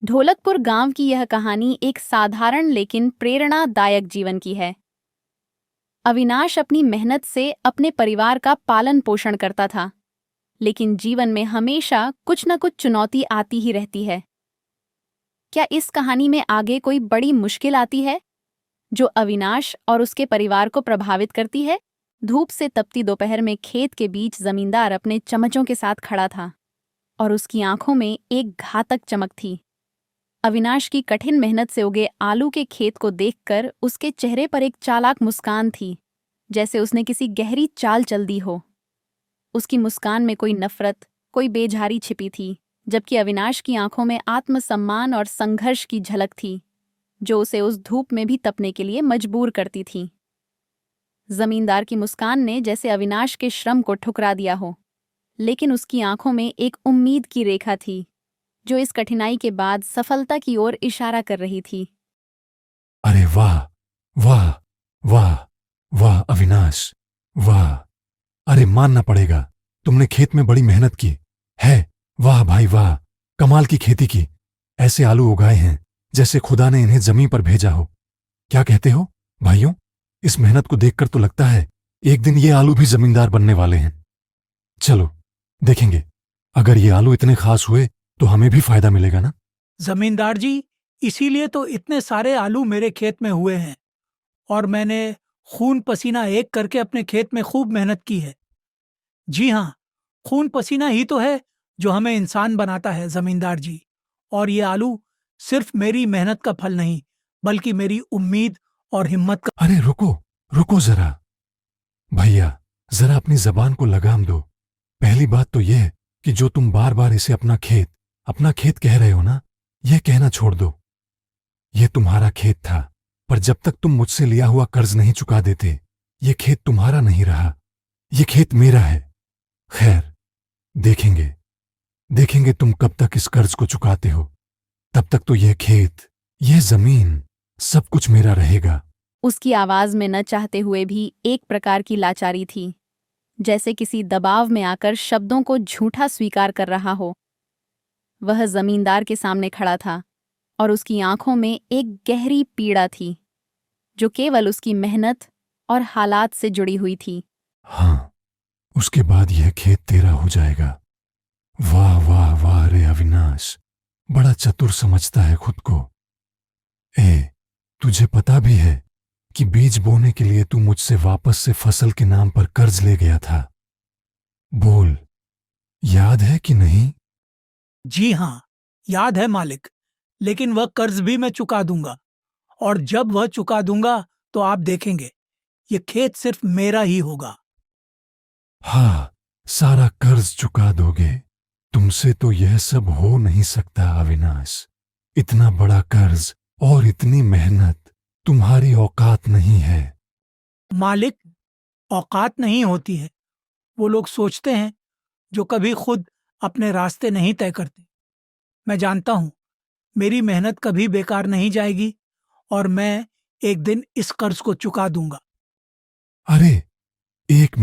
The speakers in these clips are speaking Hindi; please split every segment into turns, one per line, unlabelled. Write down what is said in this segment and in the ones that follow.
ढोलकपुर गांव की यह कहानी एक साधारण लेकिन प्रेरणादायक जीवन की है। अविनाश अपनी मेहनत से अपने परिवार का पालन पोषण करता था, लेकिन जीवन में हमेशा कुछ न कुछ चुनौती आती ही रहती है। क्या इस कहानी में आगे कोई बड़ी मुश्किल आती है जो अविनाश और उसके परिवार को प्रभावित करती है? धूप से तपती दोपहर में खेत के बीच जमींदार अपने चमचों के साथ खड़ा था और उसकी आंखों में एक घातक चमक थी। अविनाश की कठिन मेहनत से उगे आलू के खेत को देखकर उसके चेहरे पर एक चालाक मुस्कान थी, जैसे उसने किसी गहरी चाल चल दी हो। उसकी मुस्कान में कोई नफरत, कोई बेजारी छिपी थी, जबकि अविनाश की आंखों में आत्मसम्मान और संघर्ष की झलक थी, जो उसे उस धूप में भी तपने के लिए मजबूर करती थी। जमींदार की मुस्कान ने जैसे अविनाश के श्रम को ठुकरा दिया हो, लेकिन उसकी आंखों में एक उम्मीद की रेखा थी, जो इस कठिनाई के बाद सफलता की ओर इशारा कर रही थी।
अरे वाह वाह वाह वाह अविनाश, वाह! अरे मानना पड़ेगा, तुमने खेत में बड़ी मेहनत की है। वाह भाई वाह, कमाल की खेती की। ऐसे आलू उगाए हैं जैसे खुदा ने इन्हें जमीन पर भेजा हो। क्या कहते हो भाइयों? इस मेहनत को देखकर तो लगता है एक दिन ये आलू भी जमींदार बनने वाले हैं। चलो देखेंगे, अगर ये आलू इतने खास हुए तो हमें भी फायदा मिलेगा ना।
जमींदार जी, इसीलिए तो इतने सारे आलू मेरे खेत में हुए हैं और मैंने खून पसीना एक करके अपने खेत में खूब मेहनत की है। जी हाँ, खून पसीना ही तो है जो हमें इंसान बनाता है जमींदार जी। और ये आलू सिर्फ मेरी मेहनत का फल नहीं, बल्कि मेरी उम्मीद और हिम्मत का।
अरे रुको, रुको जरा भैया, जरा अपनी जबान को लगाम दो। पहली बात तो यह कि जो तुम बार बार इसे अपना खेत कह रहे हो ना, यह कहना छोड़ दो। यह तुम्हारा खेत था, पर जब तक तुम मुझसे लिया हुआ कर्ज नहीं चुका देते, यह खेत तुम्हारा नहीं रहा, यह खेत मेरा है। खैर, देखेंगे देखेंगे तुम कब तक इस कर्ज को चुकाते हो। तब तक तो यह खेत, यह जमीन, सब कुछ मेरा रहेगा।
उसकी आवाज में न चाहते हुए भी एक प्रकार की लाचारी थी, जैसे किसी दबाव में आकर शब्दों को झूठा स्वीकार कर रहा हो। वह जमींदार के सामने खड़ा था और उसकी आंखों में एक गहरी पीड़ा थी, जो केवल उसकी मेहनत और हालात से जुड़ी हुई थी।
हाँ, उसके बाद यह खेत तेरा हो जाएगा। वाह वाह वाह रे अविनाश, बड़ा चतुर समझता है खुद को। तुझे पता भी है कि बीज बोने के लिए तू मुझसे वापस से फसल के नाम पर कर्ज ले गया था। बोल, याद है कि नहीं?
जी हाँ, याद है मालिक, लेकिन वह कर्ज भी मैं चुका दूंगा। और जब वह चुका दूंगा तो आप देखेंगे, ये खेत सिर्फ मेरा ही होगा।
हाँ, सारा कर्ज चुका दोगे? तुमसे तो यह सब हो नहीं सकता अविनाश। इतना बड़ा कर्ज और इतनी मेहनत तुम्हारी औकात नहीं है।
मालिक, औकात नहीं होती है, वो लोग सोचते हैं जो कभी खुद अपने रास्ते नहीं तय करते। मैं जानता हूं, मेरी मेहनत कभी बेकार नहीं जाएगी और मैं एक दिन इस कर्ज को चुका दूंगा।
अरे एक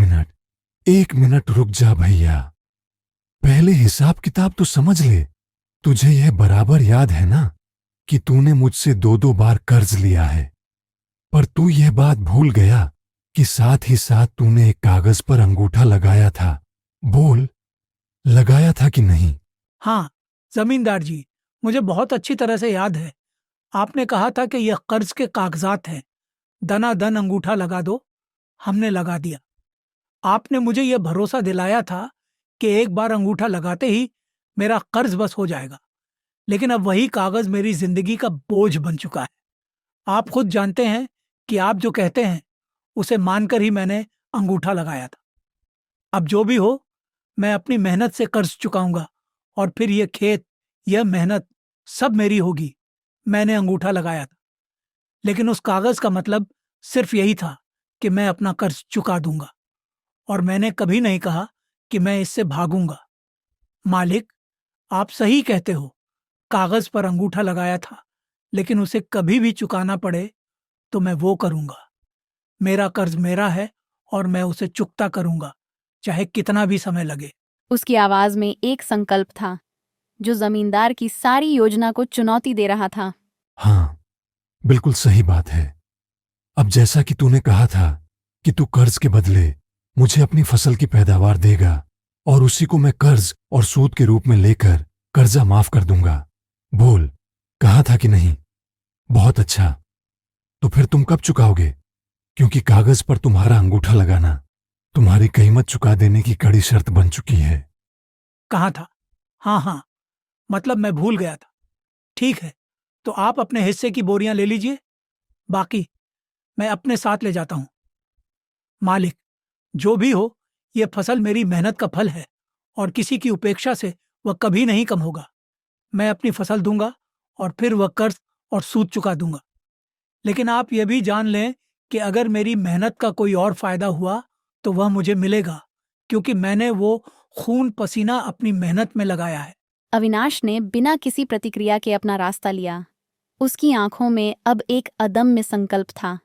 मिनट रुक जा भैया। पहले हिसाब किताब तो समझ ले। तुझे यह बराबर याद है ना कि तूने मुझसे दो दो बार कर्ज लिया है, पर तू यह बात भूल गया कि साथ ही साथ तूने एक कागज पर अंगूठा लगाया था। बोल, लगाया था कि नहीं?
हाँ जमींदार जी, मुझे बहुत अच्छी तरह से याद है। आपने कहा था कि यह कर्ज के कागजात हैं, दनादन अंगूठा लगा दो। हमने लगा दिया। आपने मुझे यह भरोसा दिलाया था कि एक बार अंगूठा लगाते ही मेरा कर्ज बस हो जाएगा। लेकिन अब वही कागज मेरी जिंदगी का बोझ बन चुका है। आप खुद जानते हैं कि आप जो कहते हैं उसे मानकर ही मैंने अंगूठा लगाया था। अब जो भी हो, मैं अपनी मेहनत से कर्ज चुकाऊंगा और फिर यह खेत, यह मेहनत सब मेरी होगी। मैंने अंगूठा लगाया था, लेकिन उस कागज का मतलब सिर्फ यही था कि मैं अपना कर्ज चुका दूंगा। और मैंने कभी नहीं कहा कि मैं इससे भागूंगा। मालिक, आप सही कहते हो, कागज पर अंगूठा लगाया था, लेकिन उसे कभी भी चुकाना पड़े तो मैं वो करूंगा। मेरा कर्ज मेरा है और मैं उसे चुकता करूंगा, चाहे कितना भी समय लगे।
उसकी आवाज में एक संकल्प था, जो जमींदार की सारी योजना को चुनौती दे रहा था।
हाँ, बिल्कुल सही बात है। अब जैसा कि तूने कहा था कि तू कर्ज के बदले मुझे अपनी फसल की पैदावार देगा और उसी को मैं कर्ज और सूद के रूप में लेकर कर्जा माफ कर दूंगा। बोल, कहा था कि नहीं? बहुत अच्छा। तो फिर तुम कब चुकाओगे? क्योंकि कागज पर तुम्हारा अंगूठा लगाना तुम्हारी कीमत चुका देने की कड़ी शर्त बन चुकी है।
कहा था। हाँ हाँ, मतलब मैं भूल गया था। ठीक है, तो आप अपने हिस्से की बोरियां ले लीजिए, बाकी मैं अपने साथ ले जाता हूं। मालिक, जो भी हो, यह फसल मेरी मेहनत का फल है और किसी की उपेक्षा से वह कभी नहीं कम होगा। मैं अपनी फसल दूंगा और फिर वह कर्ज और सूद चुका दूंगा। लेकिन आप यह भी जान लें कि अगर मेरी मेहनत का कोई और फायदा हुआ तो वह मुझे मिलेगा, क्योंकि मैंने वो खून पसीना अपनी मेहनत में लगाया है।
अविनाश ने बिना किसी प्रतिक्रिया के अपना रास्ता लिया। उसकी आंखों में अब एक अदम्य संकल्प था,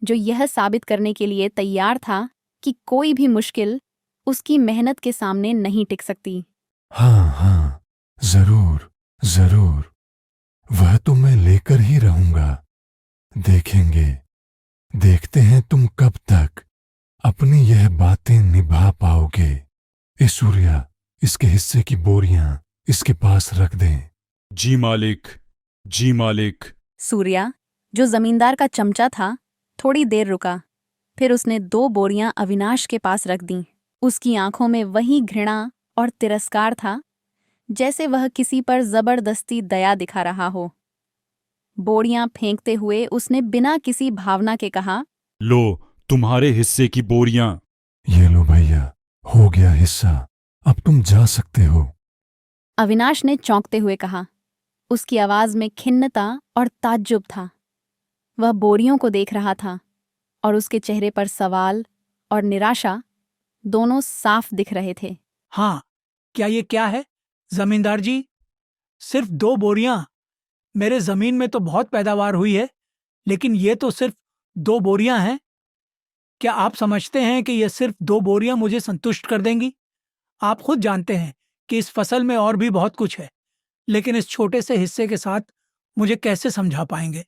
जो यह साबित करने के लिए तैयार था कि कोई भी मुश्किल उसकी मेहनत के सामने नहीं टिक सकती।
हाँ हाँ, जरूर जरूर, वह तो मैं लेकर ही रहूंगा। देखेंगे, देखते हैं तुम कब तक अपनी यह बातें निभा पाओगे। ए सूर्या, इसके हिस्से की बोरियां इसके पास रख दें।
जी मालिक, जी मालिक।
सूर्या, जो जमींदार का चमचा था, थोड़ी देर रुका। फिर उसने 2 बोरियां अविनाश के पास रख दीं। उसकी आंखों में वही घृणा और तिरस्कार था, जैसे वह किसी पर जबरदस्ती दया दिखा रहा हो। बोरियां फेंकते हुए उसने बिना किसी भावना के कहा,
लो, तुम्हारे हिस्से की बोरियां।
ये लो भैया, हो गया हिस्सा, अब तुम जा सकते हो।
अविनाश ने चौंकते हुए कहा। उसकी आवाज में खिन्नता और ताज्जुब था। वह बोरियों को देख रहा था और उसके चेहरे पर सवाल और निराशा दोनों साफ दिख रहे थे।
हाँ, क्या ये क्या है जमींदार जी? सिर्फ 2 बोरियां? मेरे जमीन में तो बहुत पैदावार हुई है, लेकिन ये तो सिर्फ 2 बोरियां हैं। क्या आप समझते हैं कि ये सिर्फ 2 बोरियां मुझे संतुष्ट कर देंगी? आप खुद जानते हैं कि इस फसल में और भी बहुत कुछ है, लेकिन इस छोटे से हिस्से के साथ मुझे कैसे समझा पाएंगे?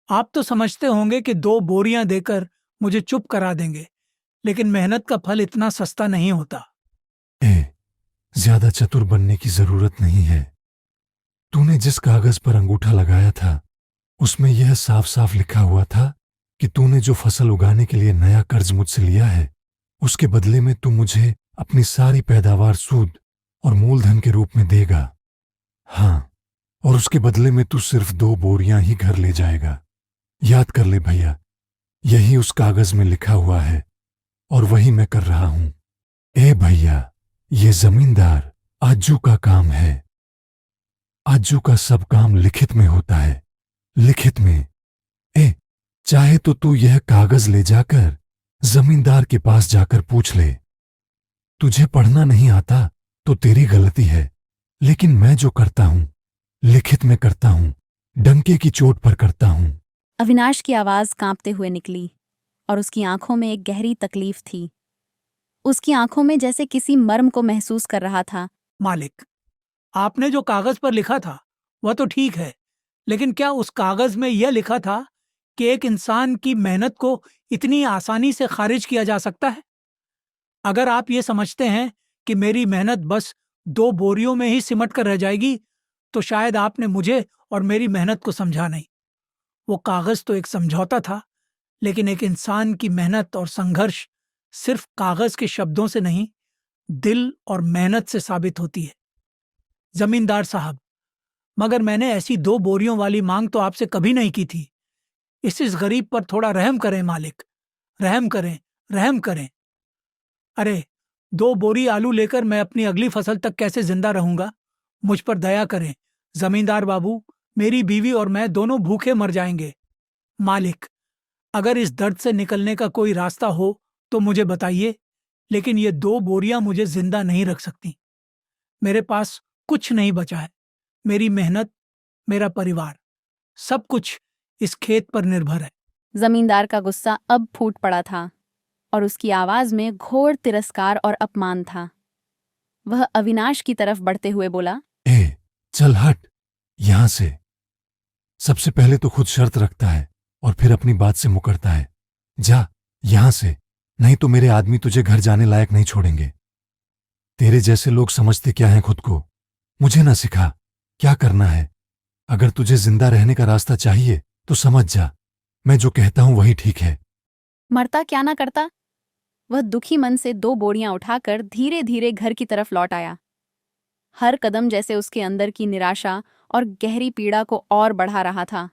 आप तो समझते होंगे कि 2 बोरियां देकर मुझे चुप करा देंगे, लेकिन मेहनत का फल इतना सस्ता नहीं होता।
ए, ज्यादा चतुर बनने की जरूरत नहीं है। तूने जिस कागज पर अंगूठा लगाया था उसमें यह साफ साफ लिखा हुआ था कि तूने जो फसल उगाने के लिए नया कर्ज मुझसे लिया है, उसके बदले में तू मुझे अपनी सारी पैदावार सूद और मूलधन के रूप में देगा। हाँ, और उसके बदले में तू सिर्फ 2 बोरियां ही घर ले जाएगा। याद कर ले भैया, यही उस कागज में लिखा हुआ है और वही मैं कर रहा हूं। ए भैया, ये जमींदार आजू का काम है। आजू का सब काम लिखित में होता है, लिखित में। चाहे तो तू यह कागज ले जाकर जमींदार के पास जाकर पूछ ले। तुझे पढ़ना नहीं आता तो तेरी गलती है, लेकिन मैं जो करता हूं लिखित में करता हूं, डंके की चोट पर करता हूं।
अविनाश की आवाज कांपते हुए निकली और उसकी आंखों में एक गहरी तकलीफ थी। उसकी आंखों में जैसे किसी मर्म को महसूस कर रहा था।
मालिक, आपने जो कागज पर लिखा था वह तो ठीक है, लेकिन क्या उस कागज में यह लिखा था कि एक इंसान की मेहनत को इतनी आसानी से खारिज किया जा सकता है? अगर आप ये समझते हैं कि मेरी मेहनत बस 2 बोरियों में ही सिमट कर रह जाएगी, तो शायद आपने मुझे और मेरी मेहनत को समझा नहीं। वो कागज तो एक समझौता था, लेकिन एक इंसान की मेहनत और संघर्ष सिर्फ कागज के शब्दों से नहीं, दिल और मेहनत से साबित होती है। जमींदार साहब, मगर मैंने ऐसी 2 बोरियों वाली मांग तो आपसे कभी नहीं की थी। इस गरीब पर थोड़ा रहम करें मालिक, रहम करें, रहम करें। अरे, 2 बोरी आलू लेकर मैं अपनी अगली फसल तक कैसे जिंदा रहूंगा? मुझ पर दया करें जमींदार बाबू, मेरी बीवी और मैं दोनों भूखे मर जाएंगे। मालिक, अगर इस दर्द से निकलने का कोई रास्ता हो तो मुझे बताइए, लेकिन ये 2 बोरियां मुझे जिंदा नहीं रख सकती। मेरे पास कुछ नहीं बचा है। मेरी मेहनत, मेरा परिवार, सब कुछ इस खेत पर निर्भर है।
जमींदार का गुस्सा अब फूट पड़ा था और उसकी आवाज में घोर तिरस्कार और अपमान था। वह अविनाश की तरफ बढ़ते हुए बोला,
ए, चल हट यहां से। सबसे पहले तो खुद शर्त रखता है और फिर अपनी बात से मुकरता है। जा यहां से, नहीं तो मेरे आदमी तुझे घर जाने लायक नहीं छोड़ेंगे। तेरे जैसे लोग समझते क्या हैं खुद को, मुझे ना सिखा क्या करना है। अगर तुझे जिंदा रहने का रास्ता चाहिए तो समझ जा, मैं जो कहता हूं वही ठीक है।
मरता क्या ना करता। वह दुखी मन से 2 बोरियां उठाकर धीरे धीरे घर की तरफ लौट आया। हर कदम जैसे उसके अंदर की निराशा और गहरी पीड़ा को और बढ़ा रहा था।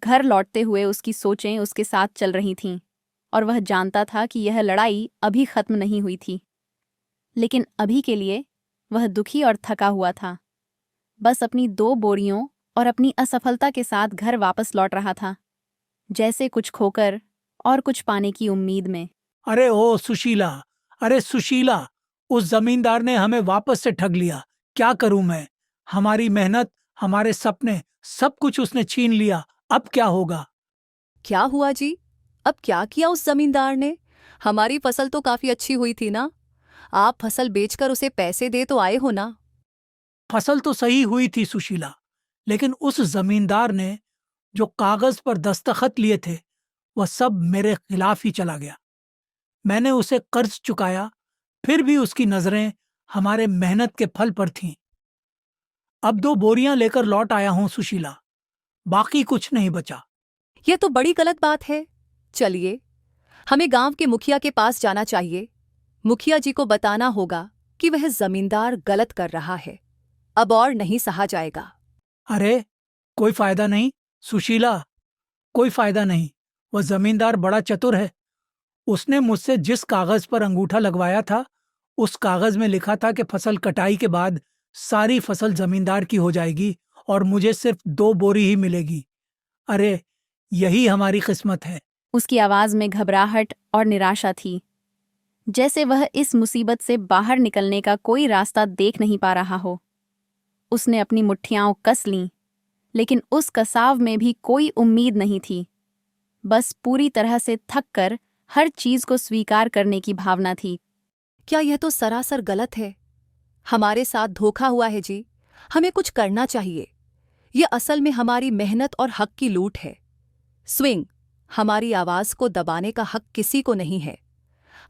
घर लौटते हुए उसकी सोचें उसके साथ चल रही थीं और वह जानता था कि यह लड़ाई अभी खत्म नहीं हुई थी। लेकिन अभी के लिए वह दुखी और थका हुआ था। बस अपनी 2 बोरियों और अपनी असफलता के साथ घर वापस लौट रहा था, जैसे कुछ खोकर और कुछ पाने की उम्मीद में।
अरे ओ सुशीला, अरे सुशीला, उस जमींदार ने हमें वापस से ठग लिया। क्या करूं मैं? हमारी मेहनत, हमारे सपने, सब कुछ उसने छीन लिया। अब क्या होगा?
क्या हुआ जी? अब क्या किया उस जमींदार ने? हमारी फसल तो काफी अच्छी हुई थी ना। आप फसल बेचकर उसे पैसे दे तो आए हो ना।
फसल तो सही हुई थी सुशीला, लेकिन उस जमींदार ने जो कागज पर दस्तखत लिए थे वह सब मेरे खिलाफ ही चला गया। मैंने उसे कर्ज चुकाया, फिर भी उसकी नजरें हमारे मेहनत के फल पर थीं। अब 2 बोरियां लेकर लौट आया हूं सुशीला, बाकी कुछ नहीं बचा।
यह तो बड़ी गलत बात है। चलिए, हमें गांव के मुखिया के पास जाना चाहिए। मुखिया जी को बताना होगा कि वह जमींदार गलत कर रहा है। अब और नहीं सहा जाएगा।
अरे कोई फायदा नहीं सुशीला, कोई फायदा नहीं। वह जमींदार बड़ा चतुर है। उसने मुझसे जिस कागज पर अंगूठा लगवाया था, उस कागज में लिखा था कि फसल कटाई के बाद सारी फसल जमींदार की हो जाएगी और मुझे सिर्फ 2 बोरी ही मिलेगी। अरे यही हमारी किस्मत है।
उसकी आवाज में घबराहट और निराशा थी, जैसे वह इस मुसीबत से बाहर निकलने का कोई रास्ता देख नहीं पा रहा हो। उसने अपनी मुट्ठियां कस लीं, लेकिन उस कसाव में भी कोई उम्मीद नहीं थी। बस पूरी तरह से थक कर हर चीज को स्वीकार करने की भावना थी।
क्या यह तो सरासर गलत है? हमारे साथ धोखा हुआ है जी। हमें कुछ करना चाहिए। यह असल में हमारी मेहनत और हक की लूट है। स्विंग, हमारी आवाज को दबाने का हक किसी को नहीं है।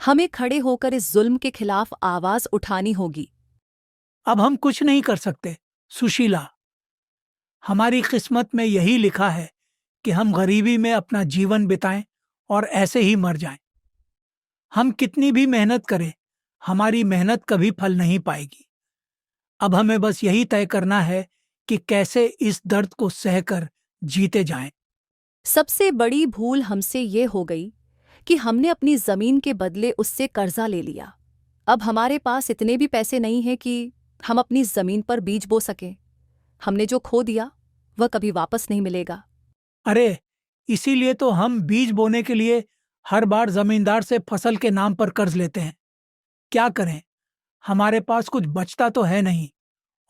हमें खड़े होकर इस जुल्म के खिलाफ आवाज उठानी होगी।
अब हम कुछ नहीं कर सकते सुशीला। हमारी किस्मत में यही लिखा है कि हम गरीबी में अपना जीवन बिताएं और ऐसे ही मर जाएं। हम कितनी भी मेहनत करें, हमारी मेहनत कभी फल नहीं पाएगी। अब हमें बस यही तय करना है कि कैसे इस दर्द को सहकर जीते जाएं।
सबसे बड़ी भूल हमसे ये हो गई कि हमने अपनी जमीन के बदले उससे कर्जा ले लिया। अब हमारे पास इतने भी पैसे नहीं हैं कि हम अपनी जमीन पर बीज बो सकें। हमने जो खो दिया वह कभी वापस नहीं मिलेगा।
अरे इसीलिए तो हम बीज बोने के लिए हर बार जमींदार से फसल के नाम पर कर्ज लेते हैं। क्या करें, हमारे पास कुछ बचता तो है नहीं,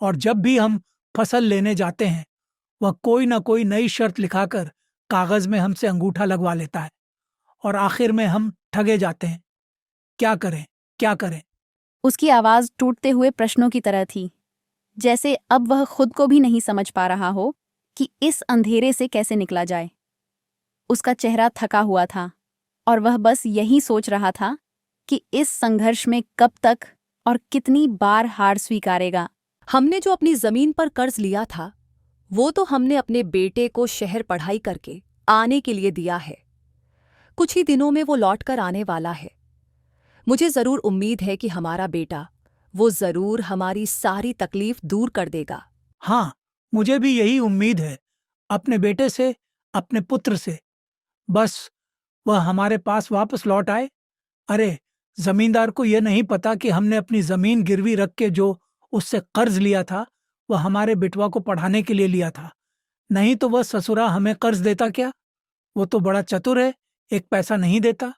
और जब भी हम फसल लेने जाते हैं वह कोई ना कोई नई शर्त लिखाकर कागज में हमसे अंगूठा लगवा लेता है और आखिर में हम ठगे जाते हैं। क्या करें, क्या करें?
उसकी आवाज टूटते हुए प्रश्नों की तरह थी, जैसे अब वह खुद को भी नहीं समझ पा रहा हो कि इस अंधेरे से कैसे निकला जाए। उसका चेहरा थका हुआ था और वह बस यही सोच रहा था कि इस संघर्ष में कब तक और कितनी बार हार स्वीकारेगा।
हमने जो अपनी जमीन पर कर्ज लिया था वो तो हमने अपने बेटे को शहर पढ़ाई करके आने के लिए दिया है। कुछ ही दिनों में वो लौट कर आने वाला है। मुझे जरूर उम्मीद है कि हमारा बेटा वो जरूर हमारी सारी तकलीफ दूर कर देगा।
हाँ, मुझे भी यही उम्मीद है, अपने बेटे से, अपने पुत्र से। बस वह हमारे पास वापस लौट आए। अरे जमींदार को यह नहीं पता कि हमने अपनी जमीन गिरवी रख के जो उससे कर्ज लिया था वह हमारे बेटवा को पढ़ाने के लिए लिया था। नहीं तो वह ससुरा हमें कर्ज देता क्या? वो तो बड़ा चतुर है, एक पैसा नहीं देता।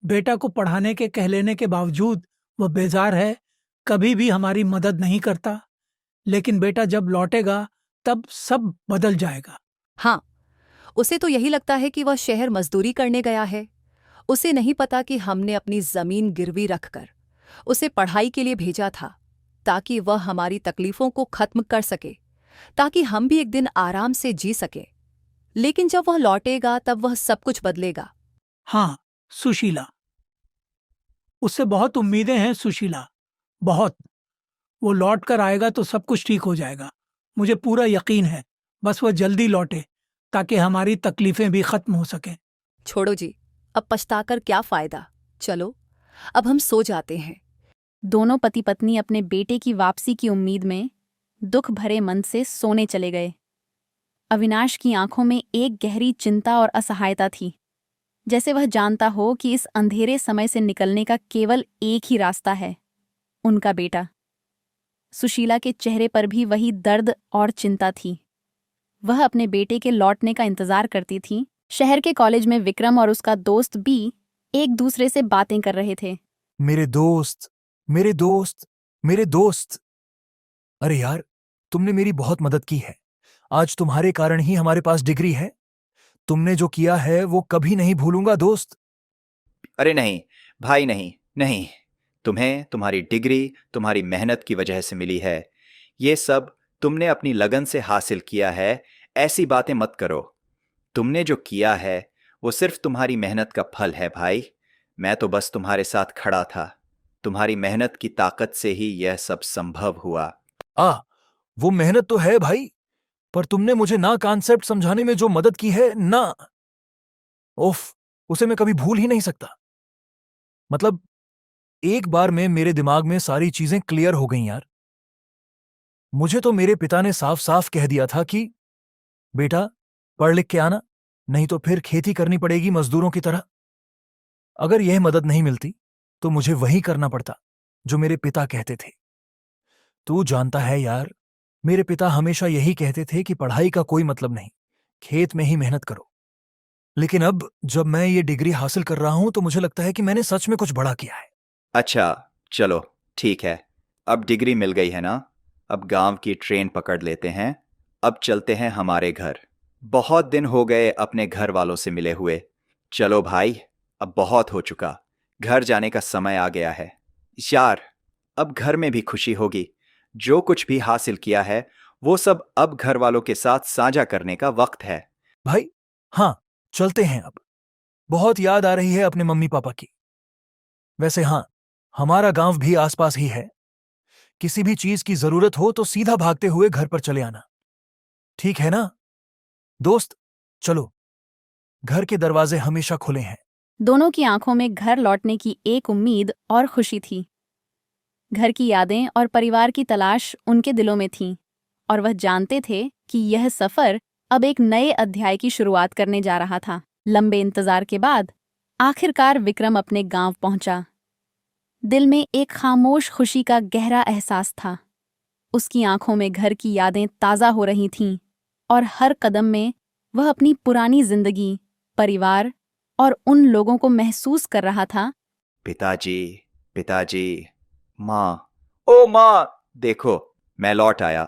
बेटा को पढ़ाने के कह लेने के बावजूद वह बेजार है, कभी भी हमारी मदद नहीं करता। लेकिन बेटा जब लौटेगा तब सब बदल जाएगा।
हाँ, उसे तो यही लगता है कि वह शहर मजदूरी करने गया है। उसे नहीं पता कि हमने अपनी जमीन गिरवी रखकर उसे पढ़ाई के लिए भेजा था। ताकि वह हमारी तकलीफों को खत्म कर सके, ताकि हम भी एक दिन आराम से जी सके। लेकिन जब वह लौटेगा तब वह सब कुछ बदलेगा।
हाँ सुशीला, उससे बहुत उम्मीदें हैं सुशीला, बहुत। वो लौट कर आएगा तो सब कुछ ठीक हो जाएगा, मुझे पूरा यकीन है। बस वह जल्दी लौटे ताकि हमारी तकलीफें भी खत्म हो सकें।
छोड़ो जी, अब पछताकर क्या फायदा। चलो अब हम सो जाते हैं।
दोनों पति पत्नी अपने बेटे की वापसी की उम्मीद में दुख भरे मन से सोने चले गए। अविनाश की आंखों में एक गहरी चिंता और असहायता थी, जैसे वह जानता हो कि इस अंधेरे समय से निकलने का केवल एक ही रास्ता है, उनका बेटा। सुशीला के चेहरे पर भी वही दर्द और चिंता थी। वह अपने बेटे के लौटने का इंतजार करती थी। शहर के कॉलेज में विक्रम और उसका दोस्त भी एक दूसरे से बातें कर रहे थे।
मेरे दोस्त, मेरे दोस्त, मेरे दोस्त। अरे यार, तुमने मेरी बहुत मदद की है। आज तुम्हारे कारण ही हमारे पास डिग्री है। तुमने जो किया है वो कभी नहीं भूलूंगा दोस्त।
अरे नहीं भाई, नहीं नहीं, तुम्हें तुम्हारी डिग्री तुम्हारी मेहनत की वजह से मिली है। ये सब तुमने अपनी लगन से हासिल किया है। ऐसी बातें मत करो। तुमने जो किया है वो सिर्फ तुम्हारी मेहनत का फल है भाई। मैं तो बस तुम्हारे साथ खड़ा था। तुम्हारी मेहनत की ताकत से ही यह सब संभव हुआ।
वो मेहनत तो है भाई, पर तुमने मुझे ना कॉन्सेप्ट समझाने में जो मदद की है ना, उफ, उसे मैं कभी भूल ही नहीं सकता। मतलब एक बार में मेरे दिमाग में सारी चीजें क्लियर हो गईं यार। मुझे तो मेरे पिता ने साफ साफ कह दिया था कि बेटा पढ़ लिख के आना, नहीं तो फिर खेती करनी पड़ेगी मजदूरों की तरह। अगर यह मदद नहीं मिलती तो मुझे वही करना पड़ता जो मेरे पिता कहते थे। तू जानता है यार, मेरे पिता हमेशा यही कहते थे कि पढ़ाई का कोई मतलब नहीं, खेत में ही मेहनत करो। लेकिन अब जब मैं ये डिग्री हासिल कर रहा हूं तो मुझे लगता है कि मैंने सच में कुछ बड़ा किया है।
अच्छा चलो ठीक है, अब डिग्री मिल गई है ना, अब गांव की ट्रेन पकड़ लेते हैं। अब चलते हैं हमारे घर। बहुत दिन हो गए अपने घर वालों से मिले हुए। चलो भाई, अब बहुत हो चुका, घर जाने का समय आ गया है। यार अब घर में भी खुशी होगी। जो कुछ भी हासिल किया है वो सब अब घर वालों के साथ साझा करने का वक्त है।
भाई हाँ, चलते हैं अब। बहुत याद आ रही है अपने मम्मी पापा की। वैसे हाँ, हमारा गांव भी आसपास ही है। किसी भी चीज की जरूरत हो तो सीधा भागते हुए घर पर चले आना, ठीक है ना दोस्त? चलो, घर के दरवाजे हमेशा खुले हैं।
दोनों की आंखों में घर लौटने की एक उम्मीद और खुशी थी। घर की यादें और परिवार की तलाश उनके दिलों में थीं, और वह जानते थे कि यह सफर अब एक नए अध्याय की शुरुआत करने जा रहा था। लंबे इंतजार के बाद आखिरकार विक्रम अपने गांव पहुंचा। दिल में एक खामोश खुशी का गहरा एहसास था। उसकी आंखों में घर की यादें ताज़ा हो रही थीं, और हर कदम में वह अपनी पुरानी जिंदगी, परिवार और उन लोगों को महसूस कर रहा था।
पिताजी, पिताजी, माँ, ओ माँ, देखो मैं लौट आया।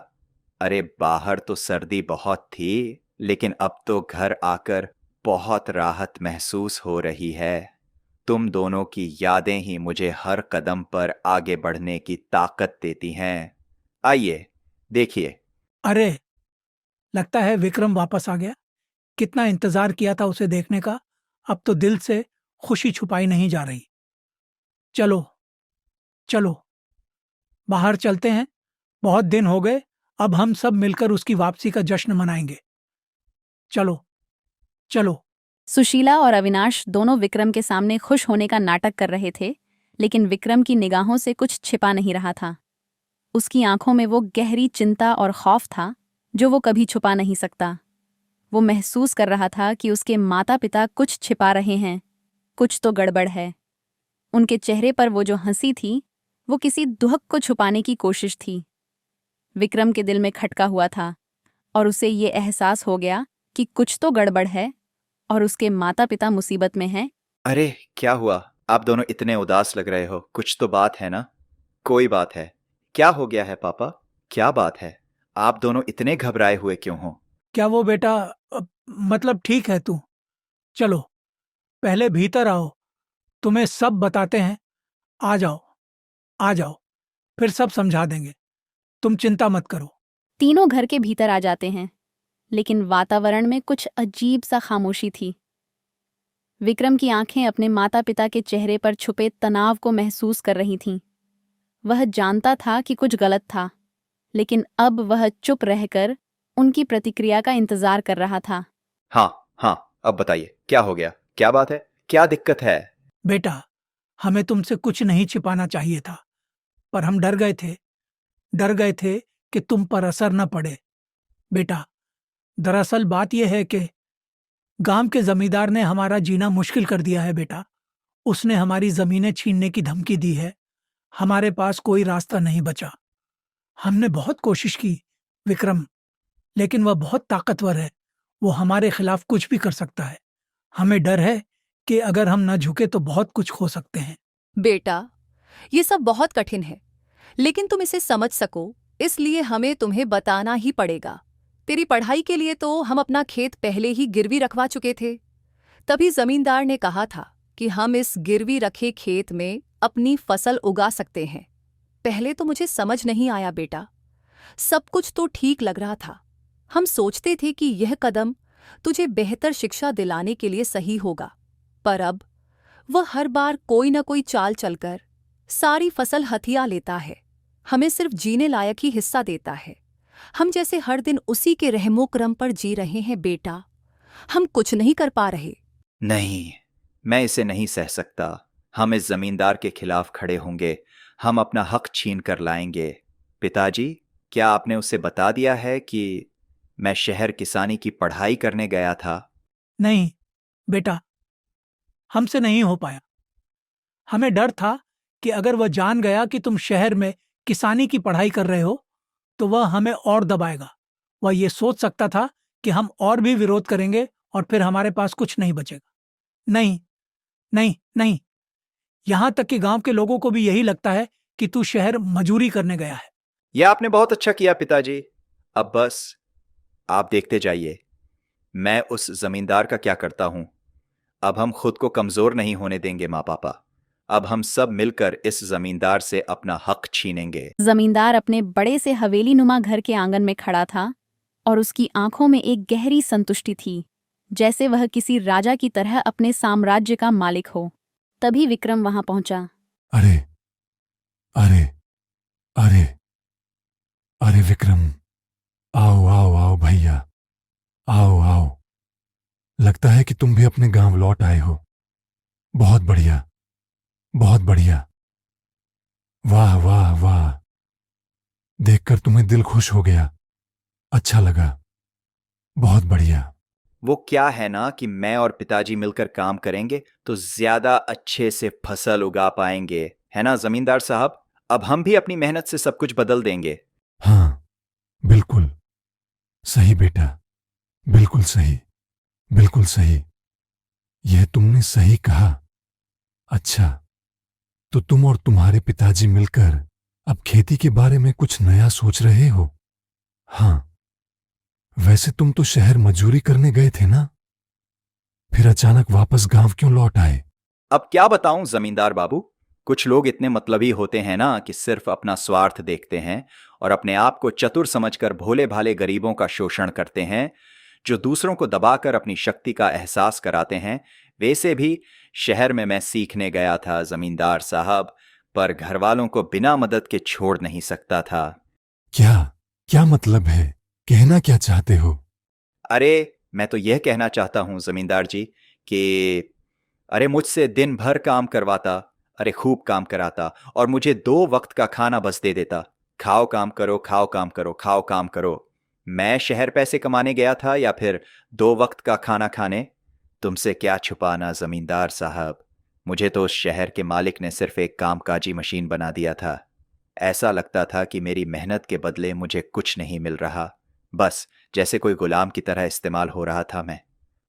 अरे बाहर तो सर्दी बहुत थी, लेकिन अब तो घर आकर बहुत राहत महसूस हो रही है। तुम दोनों की यादें ही मुझे हर कदम पर आगे बढ़ने की ताकत देती हैं। आइए देखिए।
अरे, लगता है विक्रम वापस आ गया। कितना इंतजार किया था उसे देखने का, अब तो दिल से खुशी छुपाई नहीं जा रही। चलो चलो, बाहर चलते हैं। बहुत दिन हो गए, अब हम सब मिलकर उसकी वापसी का जश्न मनाएंगे। चलो चलो।
सुशीला और अविनाश दोनों विक्रम के सामने खुश होने का नाटक कर रहे थे, लेकिन विक्रम की निगाहों से कुछ छिपा नहीं रहा था। उसकी आंखों में वो गहरी चिंता और खौफ था जो वो कभी छुपा नहीं सकता। वो महसूस कर रहा था कि उसके माता पिता कुछ छिपा रहे हैं, कुछ तो गड़बड़ है। उनके चेहरे पर वो जो हंसी थी, वो किसी दुहक को छुपाने की कोशिश थी। विक्रम के दिल में खटका हुआ था, और उसे ये एहसास हो गया कि कुछ तो गड़बड़ है और उसके माता पिता मुसीबत में हैं।
अरे क्या हुआ, आप दोनों इतने उदास लग रहे हो? कुछ तो बात है ना? कोई बात है? क्या हो गया है पापा? क्या बात है? आप दोनों इतने घबराए हुए क्यों हो?
क्या वो बेटा, मतलब ठीक है तू? चलो पहले भीतर आओ, तुम्हें सब बताते हैं। आ जाओ आ जाओ। फिर सब समझा देंगे, तुम चिंता मत करो।
तीनों घर के भीतर आ जाते हैं, लेकिन वातावरण में कुछ अजीब सा खामोशी थी। विक्रम की आंखें अपने माता पिता के चेहरे पर छुपे तनाव को महसूस कर रही थीं। वह जानता था कि कुछ गलत था, लेकिन अब वह चुप रहकर उनकी प्रतिक्रिया का इंतजार कर रहा था।
हाँ, अब बताइए, क्या हो गया? क्या बात है? क्या दिक्कत है?
बेटा, हमें तुमसे कुछ नहीं छिपाना चाहिए था, पर हम डर गए थे कि तुम पर असर न पड़े। बेटा, दरअसल बात यह है कि गांव के जमींदार ने हमारा जीना मुश्किल कर दिया है बेटा। उसने हमारी जमीनें छीनने की धमकी दी है। हमारे पास कोई रास्ता नहीं बचा। हमने बहुत कोशिश की विक्रम, लेकिन वह बहुत ताकतवर है। वो हमारे खिलाफ कुछ भी कर सकता है। हमें डर है कि अगर हम न झुके तो बहुत कुछ खो सकते हैं।
बेटा, ये सब बहुत कठिन है, लेकिन तुम इसे समझ सको इसलिए हमें तुम्हें बताना ही पड़ेगा। तेरी पढ़ाई के लिए तो हम अपना खेत पहले ही गिरवी रखवा चुके थे। तभी जमींदार ने कहा था कि हम इस गिरवी रखे खेत में अपनी फसल उगा सकते हैं। पहले तो मुझे समझ नहीं आया बेटा, सब कुछ तो ठीक लग रहा था। हम सोचते थे कि यह कदम तुझे बेहतर शिक्षा दिलाने के लिए सही होगा, पर अब वह हर बार कोई न कोई चाल चलकर सारी फसल हथिया लेता है। हमें सिर्फ जीने लायक ही हिस्सा देता है। हम जैसे हर दिन उसी के रहमो क्रम पर जी रहे हैं बेटा। हम कुछ नहीं कर पा रहे।
नहीं, मैं इसे नहीं सह सकता। हम इस जमींदार के खिलाफ खड़े होंगे। हम अपना हक छीन कर लाएंगे। पिताजी, क्या आपने उसे बता दिया है कि मैं शहर किसानी की पढ़ाई करने गया था?
नहीं बेटा, हमसे नहीं हो पाया। हमें डर था कि अगर वह जान गया कि तुम शहर में किसानी की पढ़ाई कर रहे हो तो वह हमें और दबाएगा। वह ये सोच सकता था कि हम और भी विरोध करेंगे और फिर हमारे पास कुछ नहीं बचेगा। नहीं नहीं नहीं, यहां तक कि गांव के लोगों को भी यही लगता है कि तू शहर मजूरी करने गया है।
यह आपने बहुत अच्छा किया पिताजी। अब बस आप देखते जाइए मैं उस जमींदार का क्या करता हूं। अब हम खुद को कमजोर नहीं होने देंगे माँ पापा। अब हम सब मिलकर इस जमींदार से अपना हक छीनेंगे।
जमींदार अपने बड़े से हवेली नुमा घर के आंगन में खड़ा था और उसकी आंखों में एक गहरी संतुष्टि थी, जैसे वह किसी राजा की तरह अपने साम्राज्य का मालिक हो। तभी विक्रम वहां पहुंचा।
अरे अरे अरे अरे विक्रम, आओ आओ आओ भैया, आओ आओ। लगता है कि तुम भी अपने गांव लौट आए हो। बहुत बढ़िया, बहुत बढ़िया। वाह वाह वाह, देखकर तुम्हें दिल खुश हो गया। अच्छा लगा, बहुत बढ़िया।
वो क्या है ना कि मैं और पिताजी मिलकर काम करेंगे तो ज्यादा अच्छे से फसल उगा पाएंगे, है ना जमींदार साहब? अब हम भी अपनी मेहनत से सब कुछ बदल देंगे।
हाँ, बिल्कुल सही बेटा, बिल्कुल सही, बिल्कुल सही। यह तुमने सही कहा। अच्छा, तो तुम और तुम्हारे पिताजी मिलकर अब खेती के बारे में कुछ नया सोच रहे हो? हाँ, वैसे तुम तो शहर मजूरी करने गए थे ना, फिर अचानक वापस गांव क्यों लौट आए?
अब क्या बताऊं जमींदार बाबू, कुछ लोग इतने मतलबी होते हैं ना कि सिर्फ अपना स्वार्थ देखते हैं और अपने आप को चतुर समझकर भोले भाले गरीबों का शोषण करते हैं, जो दूसरों को दबाकर अपनी शक्ति का एहसास कराते हैं। वैसे भी शहर में मैं सीखने गया था जमींदार साहब, पर घर वालों को बिना मदद के छोड़ नहीं सकता था।
क्या क्या मतलब है? कहना क्या चाहते हो?
अरे, मैं तो यह कहना चाहता हूं जमींदार जी कि अरे मुझसे दिन भर काम करवाता, अरे खूब काम कराता और मुझे 2 वक्त का खाना बस दे देता। खाओ काम करो, खाओ काम करो, खाओ काम करो। मैं शहर पैसे कमाने गया था या फिर 2 वक्त का खाना खाने? तुमसे क्या छुपाना जमींदार साहब, मुझे तो उस शहर के मालिक ने सिर्फ एक कामकाजी मशीन बना दिया था। ऐसा लगता था कि मेरी मेहनत के बदले मुझे कुछ नहीं मिल रहा, बस जैसे कोई गुलाम की तरह इस्तेमाल हो रहा था मैं।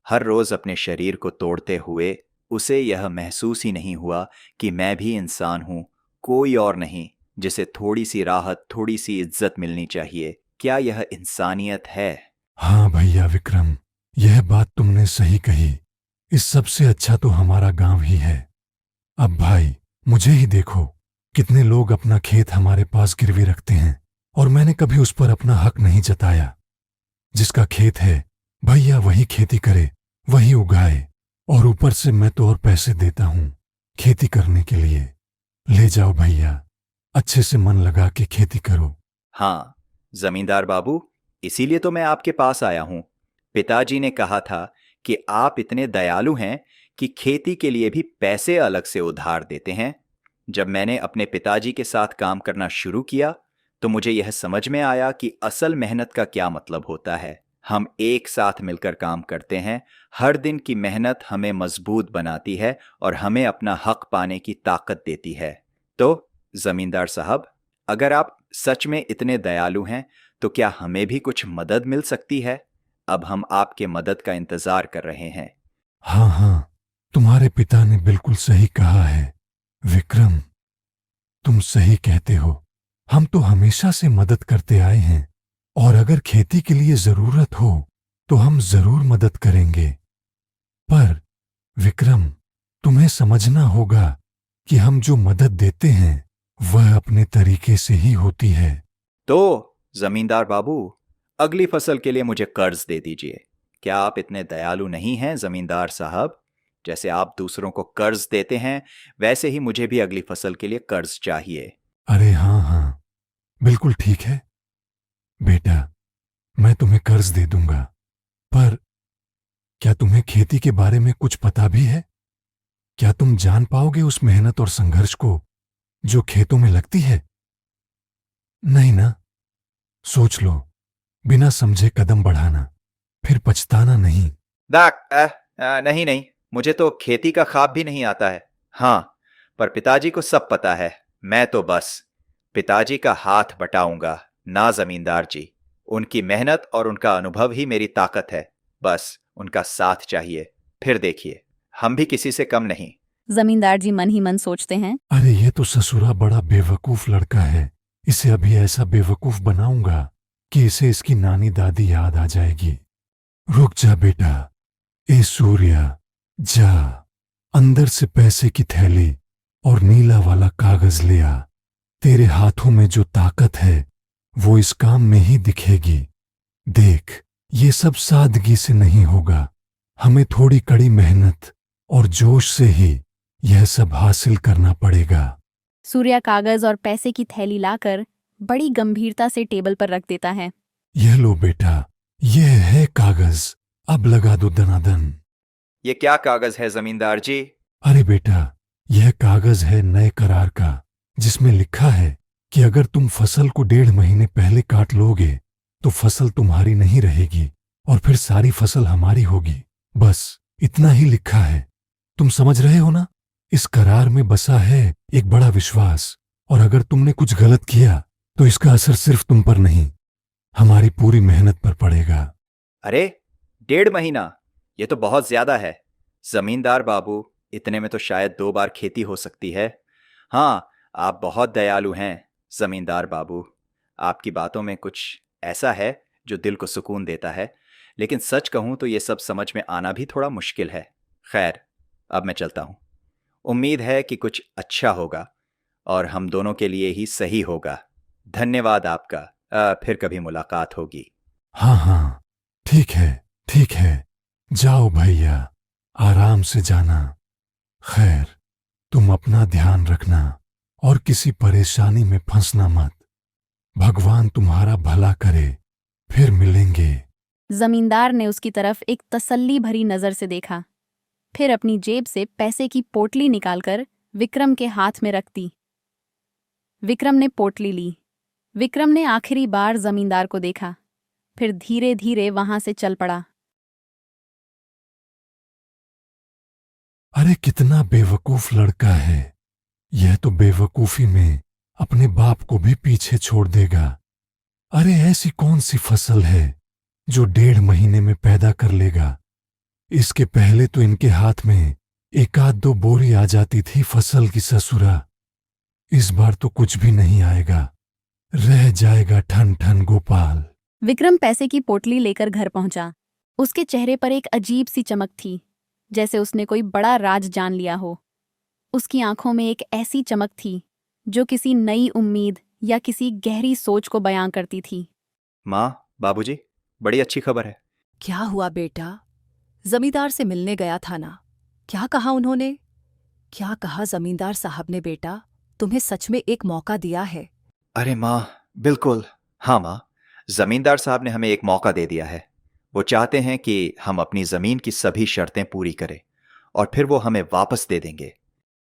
हर रोज अपने शरीर को तोड़ते हुए उसे यह महसूस ही नहीं हुआ कि मैं भी इंसान हूं, कोई और नहीं, जिसे थोड़ी सी राहत, थोड़ी सी इज्जत मिलनी चाहिए। क्या यह इंसानियत है?
हाँ भैया विक्रम, यह बात तुमने सही कही। इस सबसे अच्छा तो हमारा गांव ही है। अब भाई, मुझे ही देखो, कितने लोग अपना खेत हमारे पास गिरवी रखते हैं और मैंने कभी उस पर अपना हक नहीं जताया। जिसका खेत है भैया वही खेती करे, वही उगाए, और ऊपर से मैं तो और पैसे देता हूं खेती करने के लिए। ले जाओ भैया, अच्छे से मन लगा के खेती करो।
हाँ जमींदार बाबू, इसीलिए तो मैं आपके पास आया हूं। पिताजी ने कहा था कि आप इतने दयालु हैं कि खेती के लिए भी पैसे अलग से उधार देते हैं। जब मैंने अपने पिताजी के साथ काम करना शुरू किया तो मुझे यह समझ में आया कि असल मेहनत का क्या मतलब होता है। हम एक साथ मिलकर काम करते हैं। हर दिन की मेहनत हमें मजबूत बनाती है और हमें अपना हक पाने की ताकत देती है। तो जमींदार साहब, अगर आप सच में इतने दयालु हैं तो क्या हमें भी कुछ मदद मिल सकती है? अब हम आपके मदद का इंतजार कर रहे हैं।
हाँ हाँ, तुम्हारे पिता ने बिल्कुल सही कहा है विक्रम, तुम सही कहते हो। हम तो हमेशा से मदद करते आए हैं और अगर खेती के लिए जरूरत हो तो हम जरूर मदद करेंगे। पर विक्रम, तुम्हें समझना होगा कि हम जो मदद देते हैं वह अपने तरीके से ही होती है।
तो जमींदार बाबू, अगली फसल के लिए मुझे कर्ज दे दीजिए। क्या आप इतने दयालु नहीं हैं जमींदार साहब? जैसे आप दूसरों को कर्ज देते हैं वैसे ही मुझे भी अगली फसल के लिए कर्ज चाहिए।
अरे हाँ हाँ, बिल्कुल ठीक है बेटा, मैं तुम्हें कर्ज दे दूंगा। पर क्या तुम्हें खेती के बारे में कुछ पता भी है? क्या तुम जान पाओगे उस मेहनत और संघर्ष को जो खेतों में लगती है? नहीं ना? सोच लो, बिना समझे कदम बढ़ाना, फिर पछताना नहीं।
नहीं नहीं, मुझे तो खेती का ख्वाब भी नहीं आता है। हाँ, पर पिताजी को सब पता है। मैं तो बस पिताजी का हाथ बटाऊंगा ना जमींदार जी। उनकी मेहनत और उनका अनुभव ही मेरी ताकत है। बस उनका साथ चाहिए, फिर देखिए हम भी किसी से कम नहीं।
जमींदार जी मन ही मन सोचते हैं।
अरे ये तो ससुरा बड़ा बेवकूफ लड़का है, इसे अभी ऐसा बेवकूफ बनाऊंगा कि इसे इसकी नानी दादी याद आ जाएगी। रुक जा बेटा, ए सूर्या, जा अंदर से पैसे की थैली और नीला वाला कागज ले आ। तेरे हाथों में जो ताकत है वो इस काम में ही दिखेगी। देख, ये सब सादगी से नहीं होगा, हमें थोड़ी कड़ी मेहनत और जोश से ही यह सब हासिल करना पड़ेगा।
सूर्या कागज और पैसे की थैली लाकर बड़ी गंभीरता से टेबल पर रख देता है।
यह लो बेटा, यह है कागज, अब लगा दो दनादन।
ये क्या कागज है जमींदार जी?
अरे बेटा, यह कागज है नए करार का, जिसमें लिखा है कि अगर तुम फसल को 1.5 महीने पहले काट लोगे तो फसल तुम्हारी नहीं रहेगी और फिर सारी फसल हमारी होगी। बस इतना ही लिखा है। तुम समझ रहे हो ना? इस करार में बसा है एक बड़ा विश्वास, और अगर तुमने कुछ गलत किया तो इसका असर सिर्फ तुम पर नहीं, हमारी पूरी मेहनत पर पड़ेगा।
अरे 1.5 महीना, ये तो बहुत ज्यादा है। जमींदार बाबू, इतने में तो शायद 2 बार खेती हो सकती है। हाँ, आप बहुत दयालु हैं जमींदार बाबू। आपकी बातों में कुछ ऐसा है जो दिल को सुकून देता है, लेकिन सच कहूं तो ये सब समझ में आना भी थोड़ा मुश्किल है। खैर, अब मैं चलता हूं। उम्मीद है कि कुछ अच्छा होगा और हम दोनों के लिए ही सही होगा। धन्यवाद आपका। फिर कभी मुलाकात होगी।
हाँ हाँ, ठीक है ठीक है, जाओ भैया, आराम से जाना। खैर, तुम अपना ध्यान रखना और किसी परेशानी में फंसना मत। भगवान तुम्हारा भला करे, फिर मिलेंगे।
जमींदार ने उसकी तरफ एक तसल्ली भरी नजर से देखा, फिर अपनी जेब से पैसे की पोटली निकालकर विक्रम के हाथ में रख दी। विक्रम ने पोटली ली। विक्रम ने आखिरी बार जमींदार को देखा, फिर धीरे धीरे वहां से चल पड़ा।
अरे कितना बेवकूफ लड़का है, यह तो बेवकूफी में अपने बाप को भी पीछे छोड़ देगा। अरे ऐसी कौन सी फसल है जो 1.5 महीने में पैदा कर लेगा? इसके पहले तो इनके हाथ में 1-2 बोरी आ जाती थी फसल की ससुरा। इस बार तो कुछ भी नहीं आएगा, रह जाएगा ठन ठन गोपाल।
विक्रम पैसे की पोटली लेकर घर पहुंचा। उसके चेहरे पर एक अजीब सी चमक थी, जैसे उसने कोई बड़ा राज जान लिया हो। उसकी आंखों में एक ऐसी चमक थी जो किसी नई उम्मीद या किसी गहरी सोच को बयां करती थी।
माँ, बाबूजी, बड़ी अच्छी खबर है।
क्या हुआ बेटा? जमींदार से मिलने गया था ना? क्या कहा उन्होंने? क्या कहा जमींदार साहब ने बेटा? तुम्हें सच में एक मौका दिया है।
अरे माँ, बिल्कुल। हाँ माँ, जमींदार साहब ने हमें एक मौका दे दिया है। वो चाहते हैं कि हम अपनी जमीन की सभी शर्तें पूरी करें और फिर वो हमें वापस दे देंगे।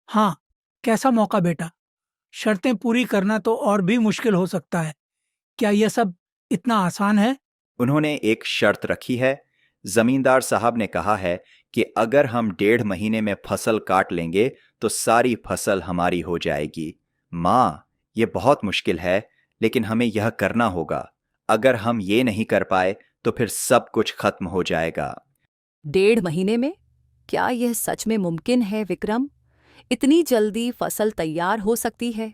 हाँ, कैसा मौका बेटा? शर्तें पूरी करना तो और भी मुश्किल हो सकता है। क्या यह सब इतना आसान है?
उन्होंने एक शर्त रखी है। जमींदार साहब ने कहा है कि अगर हम 1.5 महीने में फसल काट लेंगे तो सारी फसल हमारी हो जाएगी। माँ, ये बहुत मुश्किल है, लेकिन हमें यह करना होगा। अगर हम ये नहीं कर पाए तो फिर सब कुछ खत्म हो जाएगा।
1.5 महीने में? क्या यह सच में मुमकिन है विक्रम? इतनी जल्दी फसल तैयार हो सकती है?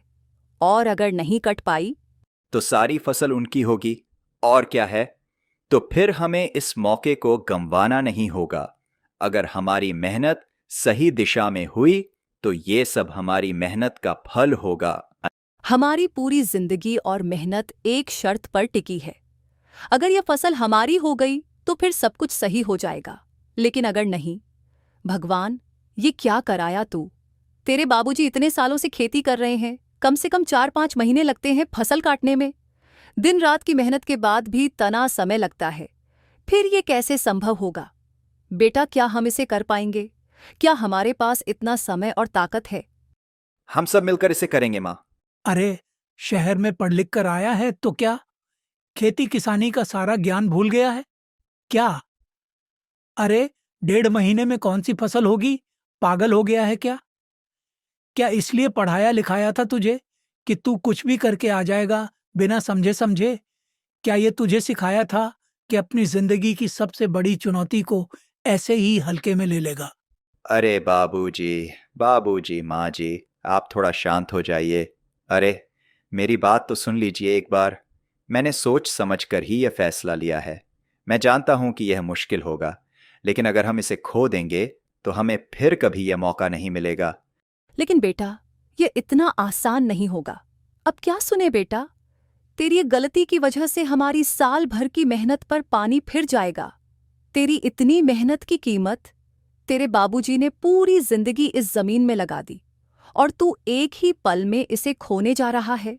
और अगर नहीं कट पाई?
तो सारी फसल उनकी होगी, और क्या है। तो फिर हमें इस मौके को गंवाना नहीं होगा। अगर हमारी मेहनत सही दिशा में हुई तो ये सब हमारी मेहनत का फल होगा।
हमारी पूरी जिंदगी और मेहनत एक शर्त पर टिकी है। अगर यह फसल हमारी हो गई तो फिर सब कुछ सही हो जाएगा। लेकिन अगर नहीं, भगवान, ये क्या कराया तू? तेरे बाबूजी इतने सालों से खेती कर रहे हैं, कम से कम 4-5 महीने लगते हैं फसल काटने में। दिन रात की मेहनत के बाद भी तना समय लगता है। फिर ये कैसे संभव होगा? बेटा, क्या हम इसे कर पाएंगे? क्या हमारे पास इतना समय और ताकत है?
हम सब मिलकर इसे करेंगे माँ।
अरे, शहर में पढ़ लिख कर आया है तो क्या खेती किसानी का सारा ज्ञान भूल गया है क्या? अरे, 1.5 महीने में कौन सी फसल होगी? पागल हो गया है क्या? क्या इसलिए पढ़ाया लिखाया था तुझे कि तू कुछ भी करके आ जाएगा बिना समझे समझे? क्या ये तुझे सिखाया था कि अपनी जिंदगी की सबसे बड़ी चुनौती को ऐसे ही हल्के में ले लेगा?
अरे बाबूजी, बाबूजी, माँ जी, आप थोड़ा शांत हो जाइए। अरे, मेरी बात तो सुन लीजिए एक बार। मैंने सोच समझ कर ही यह फैसला लिया है। मैं जानता हूं कि यह मुश्किल होगा, लेकिन अगर हम इसे खो देंगे तो हमें फिर कभी यह मौका नहीं मिलेगा।
लेकिन बेटा, ये इतना आसान नहीं होगा। अब क्या सुने बेटा? तेरी ये गलती की वजह से हमारी साल भर की मेहनत पर पानी फिर जाएगा। तेरी इतनी मेहनत की कीमत तेरे बाबूजी ने पूरी जिंदगी इस जमीन में लगा दी, और तू एक ही पल में इसे खोने जा रहा है।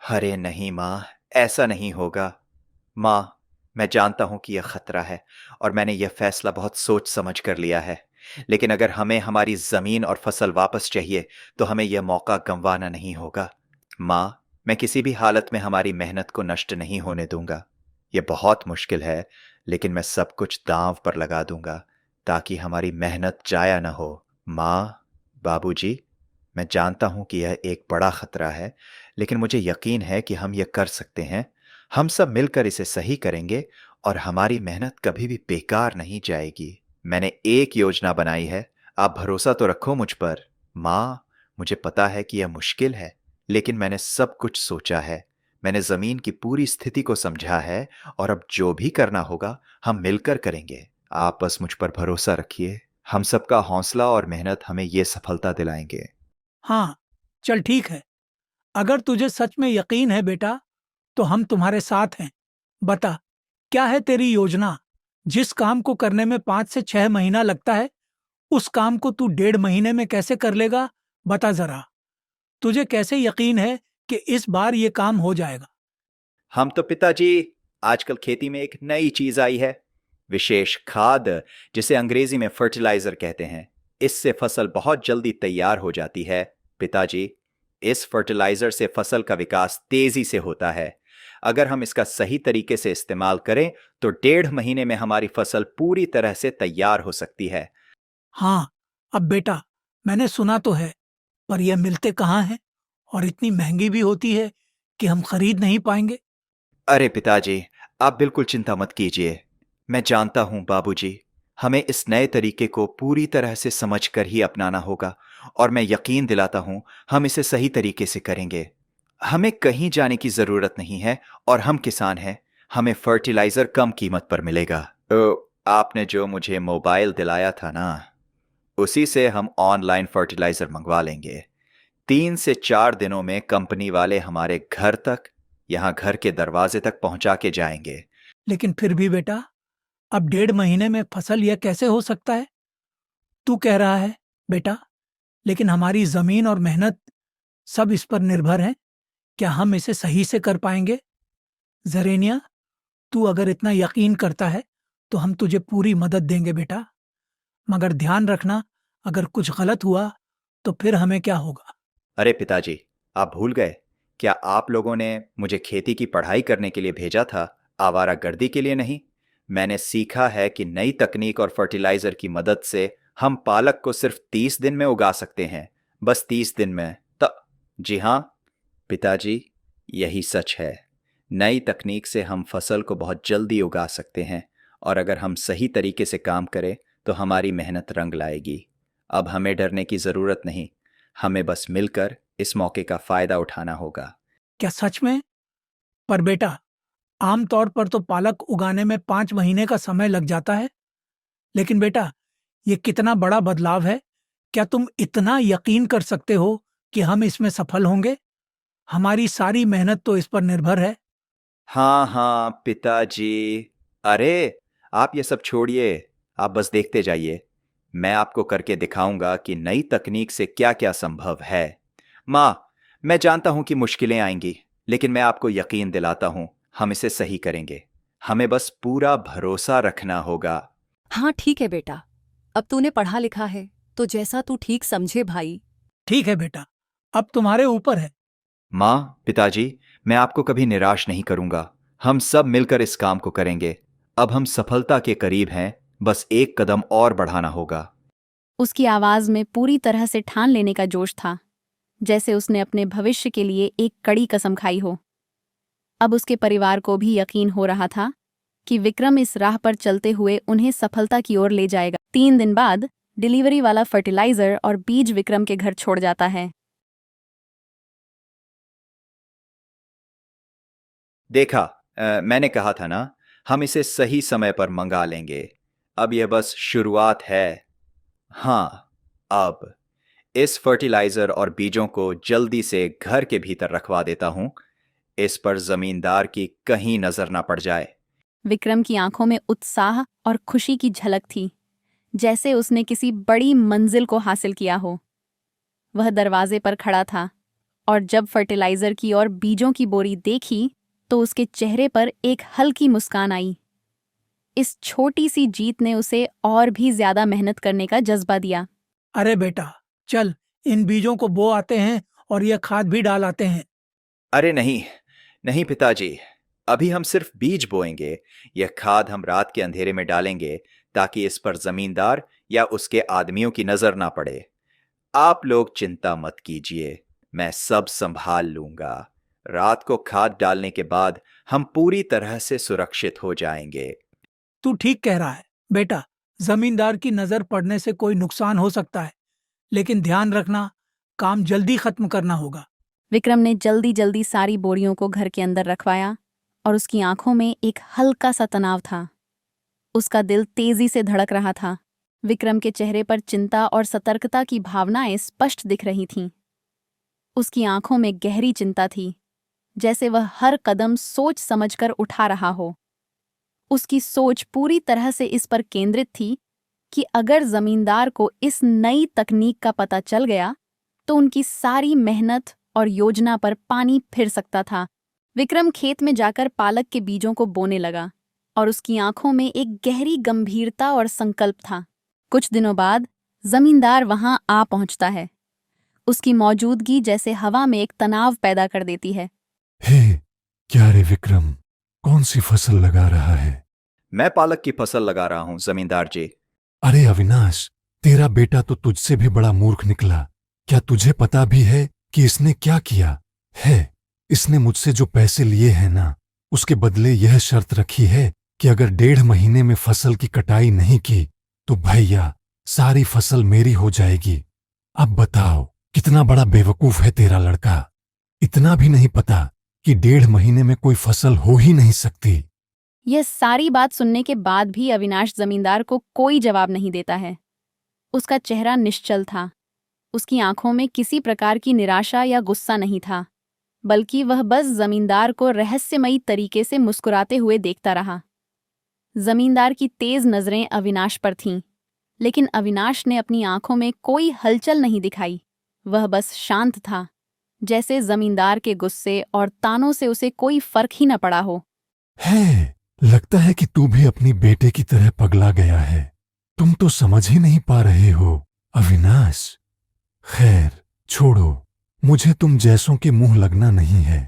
अरे नहीं माँ, ऐसा नहीं होगा। माँ, मैं जानता हूं कि यह खतरा है और मैंने यह फैसला बहुत सोच समझ कर लिया है, लेकिन अगर हमें हमारी जमीन और फसल वापस चाहिए तो हमें यह मौका गंवाना नहीं होगा। माँ, मैं किसी भी हालत में हमारी मेहनत को नष्ट नहीं होने दूंगा। यह बहुत मुश्किल है, लेकिन मैं सब कुछ दांव पर लगा दूंगा ताकि हमारी मेहनत जाया न हो। माँ, बाबूजी, मैं जानता हूं कि यह एक बड़ा खतरा है, लेकिन मुझे यकीन है कि हम यह कर सकते हैं। हम सब मिलकर इसे सही करेंगे और हमारी मेहनत कभी भी बेकार नहीं जाएगी। मैंने एक योजना बनाई है, आप भरोसा तो रखो मुझ पर। माँ, मुझे पता है कि यह मुश्किल है, लेकिन मैंने सब कुछ सोचा है। मैंने जमीन की पूरी स्थिति को समझा है और अब जो भी करना होगा हम मिलकर करेंगे। आप बस मुझ पर भरोसा रखिए। हम सबका हौसला और मेहनत हमें ये सफलता दिलाएंगे।
हाँ, चल ठीक है। अगर तुझे सच में यकीन है बेटा, तो हम तुम्हारे साथ हैं। बता, क्या है तेरी योजना? जिस काम को करने में 5 से 6 महीना लगता है, उस काम को तू 1.5 महीने में कैसे कर लेगा? बता जरा। तुझे कैसे यकीन है कि इस बार ये काम हो जाएगा?
हम तो पिताजी, आजकल खेती में एक नई चीज आई है, विशेष खाद, जिसे अंग्रेजी में फर्टिलाइजर कहते हैं। इससे फसल बहुत जल्दी तैयार हो जाती है। पिताजी, इस फर्टिलाइजर से फसल का विकास तेजी से होता है। अगर हम इसका सही तरीके से इस्तेमाल करें तो 1.5 महीने में हमारी फसल पूरी तरह से तैयार हो सकती है।
हाँ, अब बेटा, मैंने सुना तो है, पर यह मिलते कहाँ हैं? और इतनी महंगी भी होती है कि हम खरीद नहीं पाएंगे।
अरे पिताजी, आप बिल्कुल चिंता मत कीजिए। मैं जानता हूं बाबूजी, हमें इस नए तरीके को पूरी तरह से समझकर ही अपनाना होगा और मैं यकीन दिलाता हूं हम इसे सही तरीके से करेंगे। हमें कहीं जाने की जरूरत नहीं है और हम किसान हैं। हमें फर्टिलाइजर कम कीमत पर मिलेगा। आपने जो मुझे मोबाइल दिलाया था ना, उसी से हम ऑनलाइन फर्टिलाइजर मंगवा लेंगे। 3 से 4 दिनों में कंपनी वाले हमारे घर तक, यहाँ घर के दरवाजे तक पहुंचा के जाएंगे।
लेकिन फिर भी बेटा, अब 1.5 महीने में फसल यह कैसे हो सकता है? तू कह रहा है बेटा, लेकिन हमारी जमीन और मेहनत सब इस पर निर्भर है। क्या हम इसे सही से कर पाएंगे? जरेनिया, तू अगर इतना यकीन करता है तो हम तुझे पूरी मदद देंगे बेटा। मगर ध्यान रखना, अगर कुछ गलत हुआ तो फिर हमें क्या होगा?
अरे पिताजी, आप भूल गए? क्या आप लोगों ने मुझे खेती की पढ़ाई करने के लिए भेजा था, आवारागर्दी के लिए नहीं? मैंने सीखा है कि नई तकनीक और फर्टिलाइजर की मदद से हम पालक को सिर्फ 30 दिन में उगा सकते हैं। बस 30 दिन में। जी हाँ पिताजी, यही सच है। नई तकनीक से हम फसल को बहुत जल्दी उगा सकते हैं, और अगर हम सही तरीके से काम करें तो हमारी मेहनत रंग लाएगी। अब हमें डरने की ज़रूरत नहीं, हमें बस मिलकर इस मौके का फ़ायदा उठाना होगा।
क्या सच में? पर बेटा, आमतौर पर तो पालक उगाने में 5 महीने का समय लग जाता है। लेकिन बेटा, ये कितना बड़ा बदलाव है। क्या तुम इतना यकीन कर सकते हो कि हम इसमें सफल होंगे? हमारी सारी मेहनत तो इस पर निर्भर है।
हाँ हाँ पिताजी, अरे आप ये सब छोड़िए, आप बस देखते जाइए। मैं आपको करके दिखाऊंगा कि नई तकनीक से क्या क्या संभव है। माँ, मैं जानता हूं कि मुश्किलें आएंगी, लेकिन मैं आपको यकीन दिलाता हूं, हम इसे सही करेंगे। हमें बस पूरा भरोसा रखना होगा।
हाँ ठीक है बेटा, अब तूने पढ़ा लिखा है तो जैसा तू ठीक समझे भाई।
ठीक है बेटा, अब तुम्हारे ऊपर है।
माँ, पिताजी, मैं आपको कभी निराश नहीं करूंगा। हम सब मिलकर इस काम को करेंगे। अब हम सफलता के करीब हैं, बस एक कदम और बढ़ाना होगा।
उसकी आवाज में पूरी तरह से ठान लेने का जोश था, जैसे उसने अपने भविष्य के लिए एक कड़ी कसम खाई हो। अब उसके परिवार को भी यकीन हो रहा था कि विक्रम इस राह पर चलते हुए उन्हें सफलता की ओर ले जाएगा। 3 दिन बाद डिलीवरी वाला फर्टिलाइजर और बीज विक्रम के घर छोड़ जाता है।
देखा, मैंने कहा था ना, हम इसे सही समय पर मंगा लेंगे। अब यह बस शुरुआत है। हाँ, अब इस फर्टिलाइजर और बीजों को जल्दी से घर के भीतर रखवा देता हूं। इस पर जमींदार की कहीं नजर ना पड़ जाए।
विक्रम की आंखों में उत्साह और खुशी की झलक थी, जैसे उसने किसी बड़ी मंजिल को हासिल किया हो। वह दरवाजे पर खड़ा था, और जब फर्टिलाइजर की और बीजों की बोरी देखी तो उसके चेहरे पर एक हल्की मुस्कान आई। इस छोटी सी जीत ने उसे और भी ज्यादा मेहनत करने का जज्बा दिया।
अरे बेटा, चल इन बीजों को बो आते हैं और यह खाद भी डाल आते हैं।
अरे नहीं नहीं पिताजी, अभी हम सिर्फ बीज बोएंगे। यह खाद हम रात के अंधेरे में डालेंगे, ताकि इस पर जमींदार या उसके आदमियों की नजर ना पड़े। आप लोग चिंता मत कीजिए, मैं सब संभाल लूंगा। रात को खाद डालने के बाद हम पूरी तरह से सुरक्षित हो जाएंगे।
तू ठीक कह रहा है बेटा, जमींदार की नजर पड़ने से कोई नुकसान हो सकता है, लेकिन ध्यान रखना, काम जल्दी खत्म करना होगा।
विक्रम ने जल्दी जल्दी सारी बोरियों को घर के अंदर रखवाया, और उसकी आंखों में एक हल्का सा तनाव था। उसका दिल तेजी से धड़क रहा था। विक्रम के चेहरे पर चिंता और सतर्कता की भावनाएं स्पष्ट दिख रही थीं। उसकी आंखों में गहरी चिंता थी, जैसे वह हर कदम सोच समझकर उठा रहा हो। उसकी सोच पूरी तरह से इस पर केंद्रित थी कि अगर जमींदार को इस नई तकनीक का पता चल गया तो उनकी सारी मेहनत और योजना पर पानी फिर सकता था। विक्रम खेत में जाकर पालक के बीजों को बोने लगा, और उसकी आंखों में एक गहरी गंभीरता और संकल्प था। कुछ दिनों बाद जमींदार वहां आ पहुंचता है। उसकी मौजूदगी जैसे हवा में एक तनाव पैदा कर देती है।
हे, क्या रे विक्रम, कौन सी फसल लगा रहा है?
मैं पालक की फसल लगा रहा हूं जमींदार जी।
अरे अविनाश, तेरा बेटा तो तुझसे भी बड़ा मूर्ख निकला। क्या तुझे पता भी है कि इसने क्या किया है? इसने मुझसे जो पैसे लिए हैं ना, उसके बदले यह शर्त रखी है कि अगर 1.5 महीने में फसल की कटाई नहीं की तो भैया सारी फसल मेरी हो जाएगी। अब बताओ, कितना बड़ा बेवकूफ है तेरा लड़का। इतना भी नहीं पता कि 1.5 महीने में कोई फसल हो ही नहीं सकती।
यह सारी बात सुनने के बाद भी अविनाश जमींदार को कोई जवाब नहीं देता है। उसका चेहरा निश्चल था, उसकी आंखों में किसी प्रकार की निराशा या गुस्सा नहीं था, बल्कि वह बस जमींदार को रहस्यमयी तरीके से मुस्कुराते हुए देखता रहा। जमींदार की तेज नजरें अविनाश पर थीं, लेकिन अविनाश ने अपनी आंखों में कोई हलचल नहीं दिखाई। वह बस शांत था, जैसे जमींदार के गुस्से और तानों से उसे कोई फर्क ही न पड़ा हो।
है, लगता है कि तू भी अपनी बेटे की तरह पगला गया है। तुम तो समझ ही नहीं पा रहे हो, अविनाश। खैर, छोड़ो, मुझे तुम जैसों के मुंह लगना नहीं है।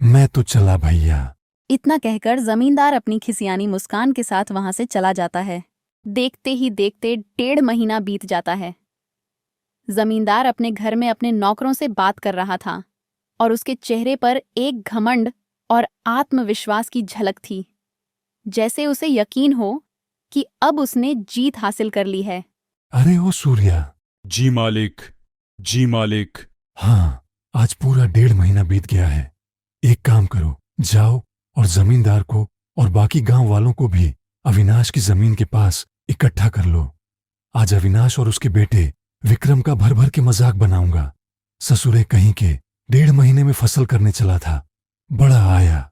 मैं तो चला भैया।
इतना कहकर जमींदार अपनी खिसियानी मुस्कान के साथ वहां से चला जाता है। देखते ही देखते 1.5 महीना बीत जाता है। जमींदार अपने घर में अपने नौकरों से बात कर रहा था और उसके चेहरे पर एक घमंड और आत्मविश्वास की झलक थी, जैसे उसे यकीन हो कि अब उसने जीत हासिल कर ली है।
अरे ओ सूर्या।
जी मालिक, जी मालिक।
हाँ, आज पूरा 1.5 महीना बीत गया है। एक काम करो, जाओ और जमींदार को और बाकी गांव वालों को भी अविनाश की जमीन के पास इकट्ठा कर लो। आज अविनाश और उसके बेटे विक्रम का भर भर के मजाक बनाऊंगा। ससुरे कहीं के 1.5 महीने में फसल करने चला था, बड़ा आया।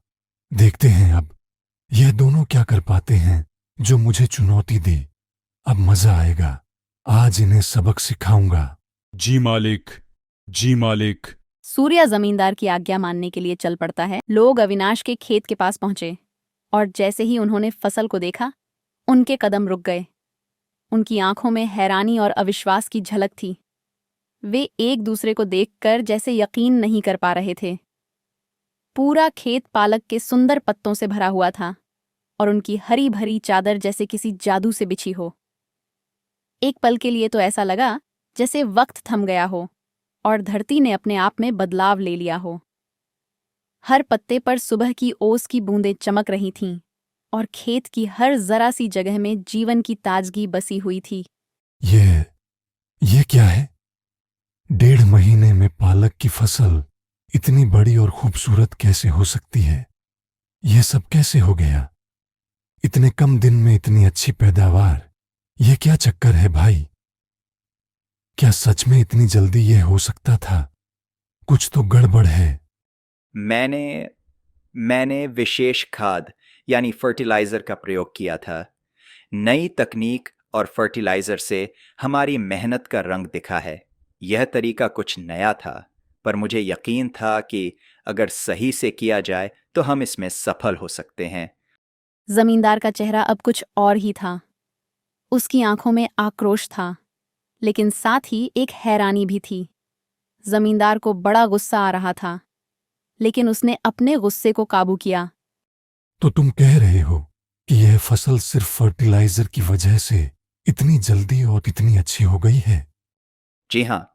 देखते हैं अब यह दोनों क्या कर पाते हैं जो मुझे चुनौती दे। अब मजा आएगा, आज इन्हें सबक सिखाऊंगा।
जी मालिक, जी मालिक।
सूर्या जमींदार की आज्ञा मानने के लिए चल पड़ता है। लोग अविनाश के खेत के पास पहुंचे और जैसे ही उन्होंने फसल को देखा, उनके कदम रुक गए। उनकी आंखों में हैरानी और अविश्वास की झलक थी। वे एक दूसरे को देखकर जैसे यकीन नहीं कर पा रहे थे। पूरा खेत पालक के सुंदर पत्तों से भरा हुआ था और उनकी हरी भरी चादर जैसे किसी जादू से बिछी हो। एक पल के लिए तो ऐसा लगा जैसे वक्त थम गया हो और धरती ने अपने आप में बदलाव ले लिया हो। हर पत्ते पर सुबह की ओस की बूंदें चमक रही थीं और खेत की हर जरा सी जगह में जीवन की ताजगी बसी हुई थी।
ये क्या है? 1.5 महीने में पालक की फसल इतनी बड़ी और खूबसूरत कैसे हो सकती है? यह सब कैसे हो गया? इतने कम दिन में इतनी अच्छी पैदावार, यह क्या चक्कर है भाई? क्या सच में इतनी जल्दी यह हो सकता था? कुछ तो गड़बड़ है।
मैंने विशेष खाद यानी फर्टिलाइजर का प्रयोग किया था। नई तकनीक और फर्टिलाइजर से हमारी मेहनत का रंग दिखा है। यह तरीका कुछ नया था, पर मुझे यकीन था कि अगर सही से किया जाए तो हम इसमें सफल हो सकते हैं।
जमींदार का चेहरा अब कुछ और ही था। उसकी आंखों में आक्रोश था, लेकिन साथ ही एक हैरानी भी थी। जमींदार को बड़ा गुस्सा आ रहा था, लेकिन उसने अपने गुस्से को काबू किया।
तो तुम कह रहे हो कि यह फसल सिर्फ फर्टिलाइजर की वजह से इतनी जल्दी और इतनी अच्छी हो गई है?
जी हाँ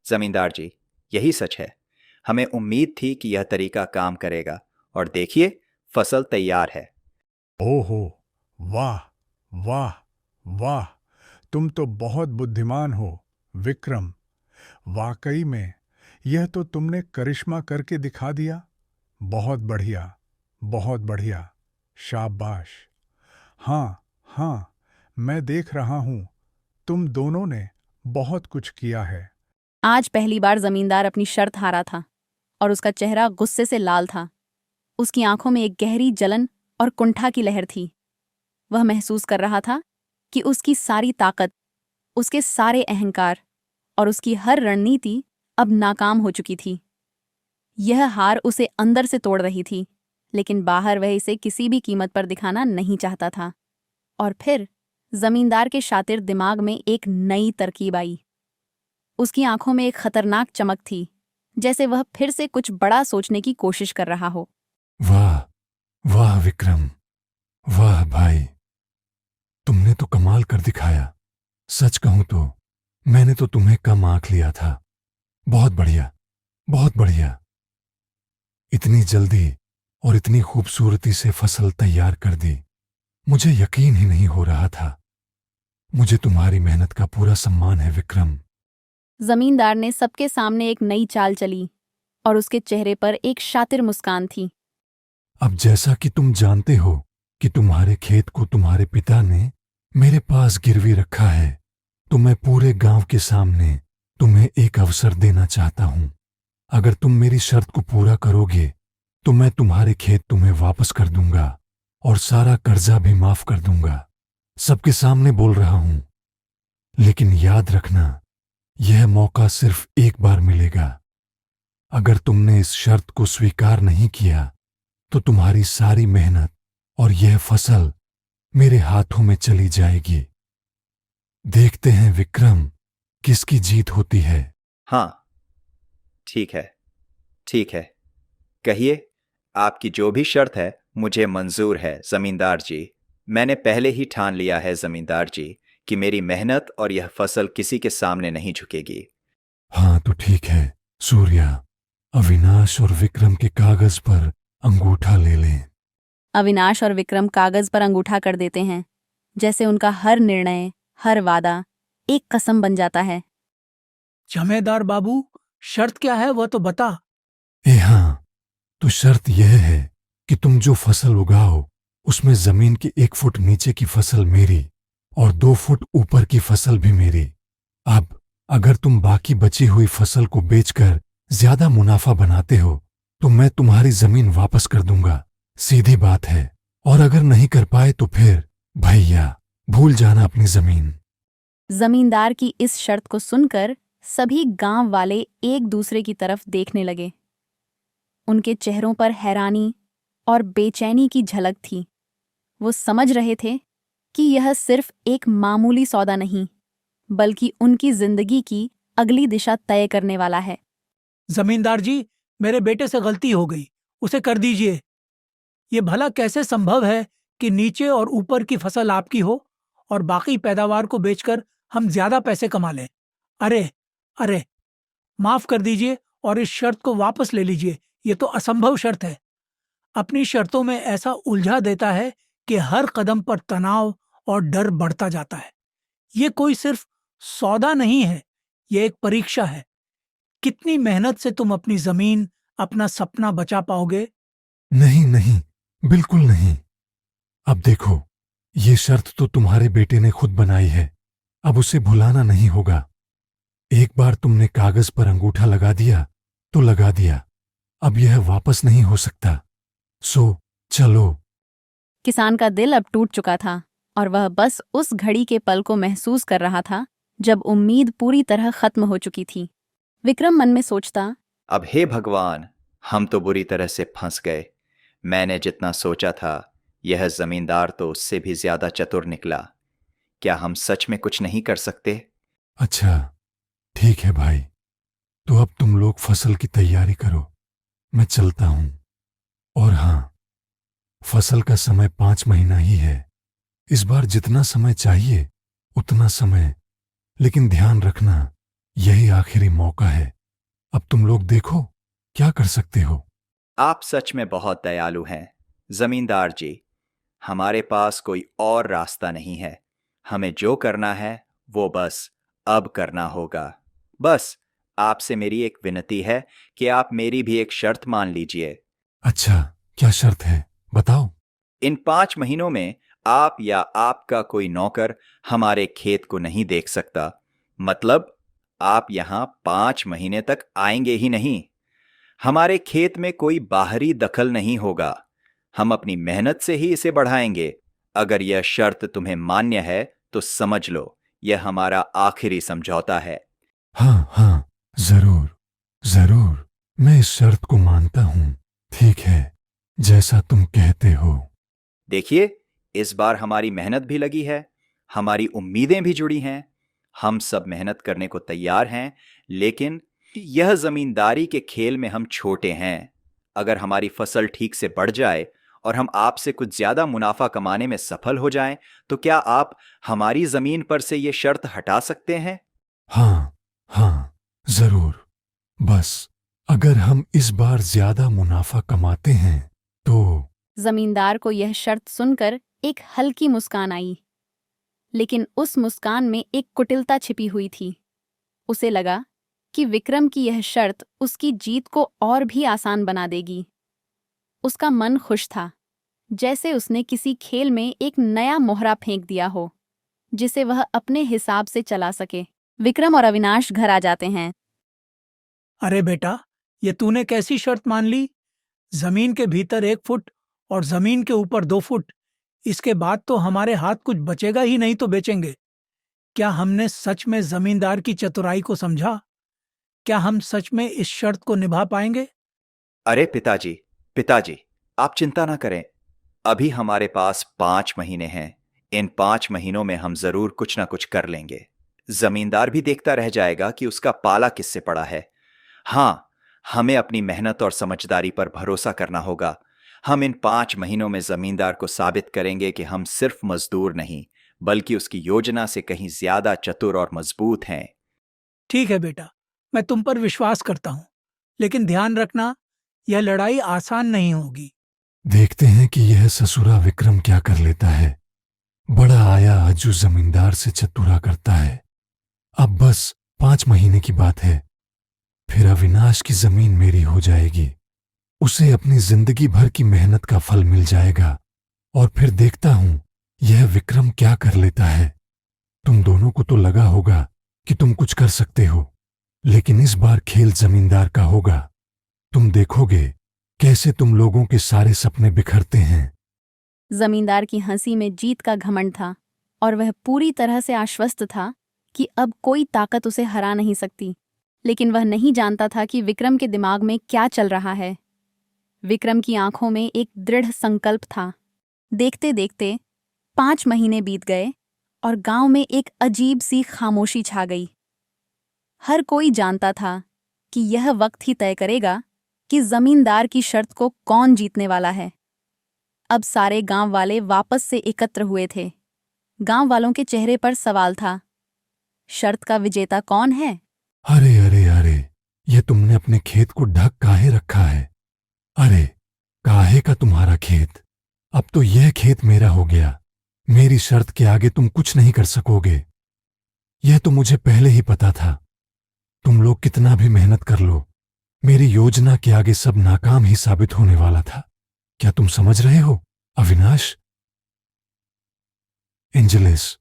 जमींदार जी, यही सच है। हमें उम्मीद थी कि यह तरीका काम करेगा और देखिए फसल तैयार है।
ओहो, वाह वाह वाह, तुम तो बहुत बुद्धिमान हो विक्रम। वाकई में यह तो तुमने करिश्मा करके दिखा दिया। बहुत बढ़िया, बहुत बढ़िया, शाबाश। हाँ, मैं देख रहा हूं तुम दोनों ने बहुत कुछ किया है।
आज पहली बार जमींदार अपनी शर्त हारा था और उसका चेहरा गुस्से से लाल था। उसकी आंखों में एक गहरी जलन और कुंठा की लहर थी। वह महसूस कर रहा था कि उसकी सारी ताकत, उसके सारे अहंकार और उसकी हर रणनीति अब नाकाम हो चुकी थी। यह हार उसे अंदर से तोड़ रही थी, लेकिन बाहर वह इसे किसी भी कीमत पर दिखाना नहीं चाहता था। और फिर जमींदार के शातिर दिमाग में एक नई तरकीब आई। उसकी आंखों में एक खतरनाक चमक थी, जैसे वह फिर से कुछ बड़ा सोचने की कोशिश कर रहा हो।
वाह वाह विक्रम, वाह भाई, तुमने तो कमाल कर दिखाया। सच कहूं तो मैंने तो तुम्हें कम आंक लिया था। बहुत बढ़िया, बहुत बढ़िया। इतनी जल्दी और इतनी खूबसूरती से फसल तैयार कर दी, मुझे यकीन ही नहीं हो रहा था। मुझे तुम्हारी मेहनत का पूरा सम्मान है विक्रम।
जमींदार ने सबके सामने एक नई चाल चली और उसके चेहरे पर एक शातिर मुस्कान थी।
अब जैसा कि तुम जानते हो कि तुम्हारे खेत को तुम्हारे पिता ने मेरे पास गिरवी रखा है, तो मैं पूरे गांव के सामने तुम्हें एक अवसर देना चाहता हूं। अगर तुम मेरी शर्त को पूरा करोगे तो मैं तुम्हारे खेत तुम्हें वापस कर दूंगा और सारा कर्जा भी माफ कर दूंगा। सबके सामने बोल रहा हूं। लेकिन याद रखना, यह मौका सिर्फ एक बार मिलेगा। अगर तुमने इस शर्त को स्वीकार नहीं किया तो तुम्हारी सारी मेहनत और यह फसल मेरे हाथों में चली जाएगी। देखते हैं विक्रम, किसकी जीत होती है।
हाँ, ठीक है, ठीक है। कहिए, आपकी जो भी शर्त है मुझे मंजूर है जमींदार जी। मैंने पहले ही ठान लिया है जमींदार जी कि मेरी मेहनत और यह फसल किसी के सामने नहीं झुकेगी।
हाँ तो ठीक है सूर्या, अविनाश और विक्रम के कागज पर अंगूठा ले लें।
अविनाश और विक्रम कागज पर अंगूठा कर देते हैं, जैसे उनका हर निर्णय, हर वादा एक कसम बन जाता है।
जमेदार बाबू, शर्त क्या है वह तो बता।
हाँ, तो शर्त यह है कि तुम जो फसल उगाओ उसमें जमीन के 1 फुट नीचे की फसल मेरी और 2 फुट ऊपर की फसल भी मेरी। अब अगर तुम बाकी बची हुई फसल को बेचकर ज्यादा मुनाफा बनाते हो तो मैं तुम्हारी जमीन वापस कर दूंगा। सीधी बात है। और अगर नहीं कर पाए तो फिर भैया भूल जाना अपनी जमीन।
जमींदार की इस शर्त को सुनकर सभी गांव वाले एक दूसरे की तरफ देखने लगे। उनके चेहरों पर हैरानी और बेचैनी की झलक थी। वो समझ रहे थे कि यह सिर्फ एक मामूली सौदा नहीं, बल्कि उनकी जिंदगी की अगली दिशा तय करने वाला है।
जमींदार जी, मेरे बेटे से गलती हो गई, उसे कर दीजिए। ये भला कैसे संभव है कि नीचे और ऊपर की फसल आपकी हो और बाकी पैदावार को बेचकर हम ज्यादा पैसे कमा लें? अरे अरे, माफ कर दीजिए और इस शर्त को वापस ले लीजिए। ये तो असंभव शर्त है। अपनी शर्तों में ऐसा उलझा देता है कि हर कदम पर तनाव और डर बढ़ता जाता है। ये कोई सिर्फ सौदा नहीं है, ये एक परीक्षा है। कितनी मेहनत से तुम अपनी जमीन, अपना सपना बचा पाओगे?
नहीं नहीं, बिल्कुल नहीं। अब देखो, ये शर्त तो तुम्हारे बेटे ने खुद बनाई है, अब उसे भुलाना नहीं होगा। एक बार तुमने कागज पर अंगूठा लगा दिया तो लगा दिया, अब यह वापस नहीं हो सकता। सो चलो।
किसान का दिल अब टूट चुका था और वह बस उस घड़ी के पल को महसूस कर रहा था जब उम्मीद पूरी तरह खत्म हो चुकी थी। विक्रम मन में सोचता,
अब हे भगवान, हम तो बुरी तरह से फंस गए। मैंने जितना सोचा था यह जमींदार तो उससे भी ज्यादा चतुर निकला। क्या हम सच में कुछ नहीं कर सकते?
अच्छा ठीक है भाई, तो अब तुम लोग फसल की तैयारी करो, मैं चलता हूं। और हां, फसल का समय 5 महीना ही है। इस बार जितना समय चाहिए उतना समय, लेकिन ध्यान रखना यही आखिरी मौका है। अब तुम लोग देखो क्या कर सकते हो।
आप सच में बहुत दयालु हैं जमींदार जी। हमारे पास कोई और रास्ता नहीं है। हमें जो करना है वो बस अब करना होगा। बस आपसे मेरी एक विनती है कि आप मेरी भी एक शर्त मान लीजिए।
अच्छा, क्या शर्त है बताओ।
इन 5 महीनों में आप या आपका कोई नौकर हमारे खेत को नहीं देख सकता। मतलब आप यहां 5 महीने तक आएंगे ही नहीं। हमारे खेत में कोई बाहरी दखल नहीं होगा। हम अपनी मेहनत से ही इसे बढ़ाएंगे। अगर यह शर्त तुम्हें मान्य है तो समझ लो यह हमारा आखिरी समझौता है।
हाँ हाँ, जरूर जरूर, मैं इस शर्त को मानता हूं। ठीक है, जैसा तुम कहते हो।
देखिए, इस बार हमारी मेहनत भी लगी है, हमारी उम्मीदें भी जुड़ी हैं। हम सब मेहनत करने को तैयार हैं, लेकिन यह जमींदारी के खेल में हम छोटे हैं। अगर हमारी फसल ठीक से बढ़ जाए और हम आपसे कुछ ज्यादा मुनाफा कमाने में सफल हो जाएं, तो क्या आप हमारी जमीन पर से ये शर्त हटा सकते हैं?
हाँ हाँ, जरूर। बस अगर हम इस बार ज्यादा मुनाफा कमाते हैं तो।
जमींदार को यह शर्त सुनकर एक हल्की मुस्कान आई, लेकिन उस मुस्कान में एक कुटिलता छिपी हुई थी। उसे लगा कि विक्रम की यह शर्त उसकी जीत को और भी आसान बना देगी। उसका मन खुश था, जैसे उसने किसी खेल में एक नया मोहरा फेंक दिया हो जिसे वह अपने हिसाब से चला सके। विक्रम और अविनाश घर आ जाते हैं।
अरे बेटा, ये तूने कैसी शर्त मान ली? जमीन के भीतर 1 फुट और जमीन के ऊपर 2 फुट। इसके बाद तो हमारे हाथ कुछ बचेगा ही नहीं तो बेचेंगे। क्या हमने सच में जमींदार की चतुराई को समझा? क्या हम सच में इस शर्त को निभा पाएंगे?
अरे पिताजी, पिताजी, आप चिंता ना करें। अभी हमारे पास 5 महीने हैं। इन 5 महीनों में हम जरूर कुछ ना कुछ कर लेंगे। जमींदार भी देखता रह जाएगा कि उसका पाला किससे पड़ा है। हाँ, हमें अपनी मेहनत और समझदारी पर भरोसा करना होगा। हम इन 5 महीनों में जमींदार को साबित करेंगे कि हम सिर्फ मजदूर नहीं, बल्कि उसकी योजना से कहीं ज्यादा चतुर और मजबूत हैं।
ठीक है बेटा, मैं तुम पर विश्वास करता हूँ, लेकिन ध्यान रखना, यह लड़ाई आसान नहीं होगी।
देखते हैं कि यह ससुरा विक्रम क्या कर लेता है। बड़ा आया अज्जू जमींदार से चतुरा करता है। अब बस 5 महीने की बात है, फिर अविनाश की जमीन मेरी हो जाएगी। उसे अपनी जिंदगी भर की मेहनत का फल मिल जाएगा। और फिर देखता हूं यह विक्रम क्या कर लेता है। तुम दोनों को तो लगा होगा कि तुम कुछ कर सकते हो, लेकिन इस बार खेल जमींदार का होगा। तुम देखोगे कैसे तुम लोगों के सारे सपने बिखरते हैं।
जमींदार की हंसी में जीत का घमंड था और वह पूरी तरह से आश्वस्त था कि अब कोई ताकत उसे हरा नहीं सकती। लेकिन वह नहीं जानता था कि विक्रम के दिमाग में क्या चल रहा है। विक्रम की आंखों में एक दृढ़ संकल्प था। देखते देखते 5 महीने बीत गए और गांव में एक अजीब सी खामोशी छा गई। हर कोई जानता था कि यह वक्त ही तय करेगा कि जमींदार की शर्त को कौन जीतने वाला है। अब सारे गांव वाले वापस से एकत्र हुए थे। गांव वालों के चेहरे पर सवाल था, शर्त का विजेता कौन है?
अरे अरे अरे, ये तुमने अपने खेत को ढक काहे रखा है? अरे, काहे का तुम्हारा खेत? अब तो यह खेत मेरा हो गया। मेरी शर्त के आगे तुम कुछ नहीं कर सकोगे। यह तो मुझे पहले ही पता था। तुम लोग कितना भी मेहनत कर लो, मेरी योजना के आगे सब नाकाम ही साबित होने वाला था। क्या तुम समझ रहे हो, अविनाश? एंजेलिस,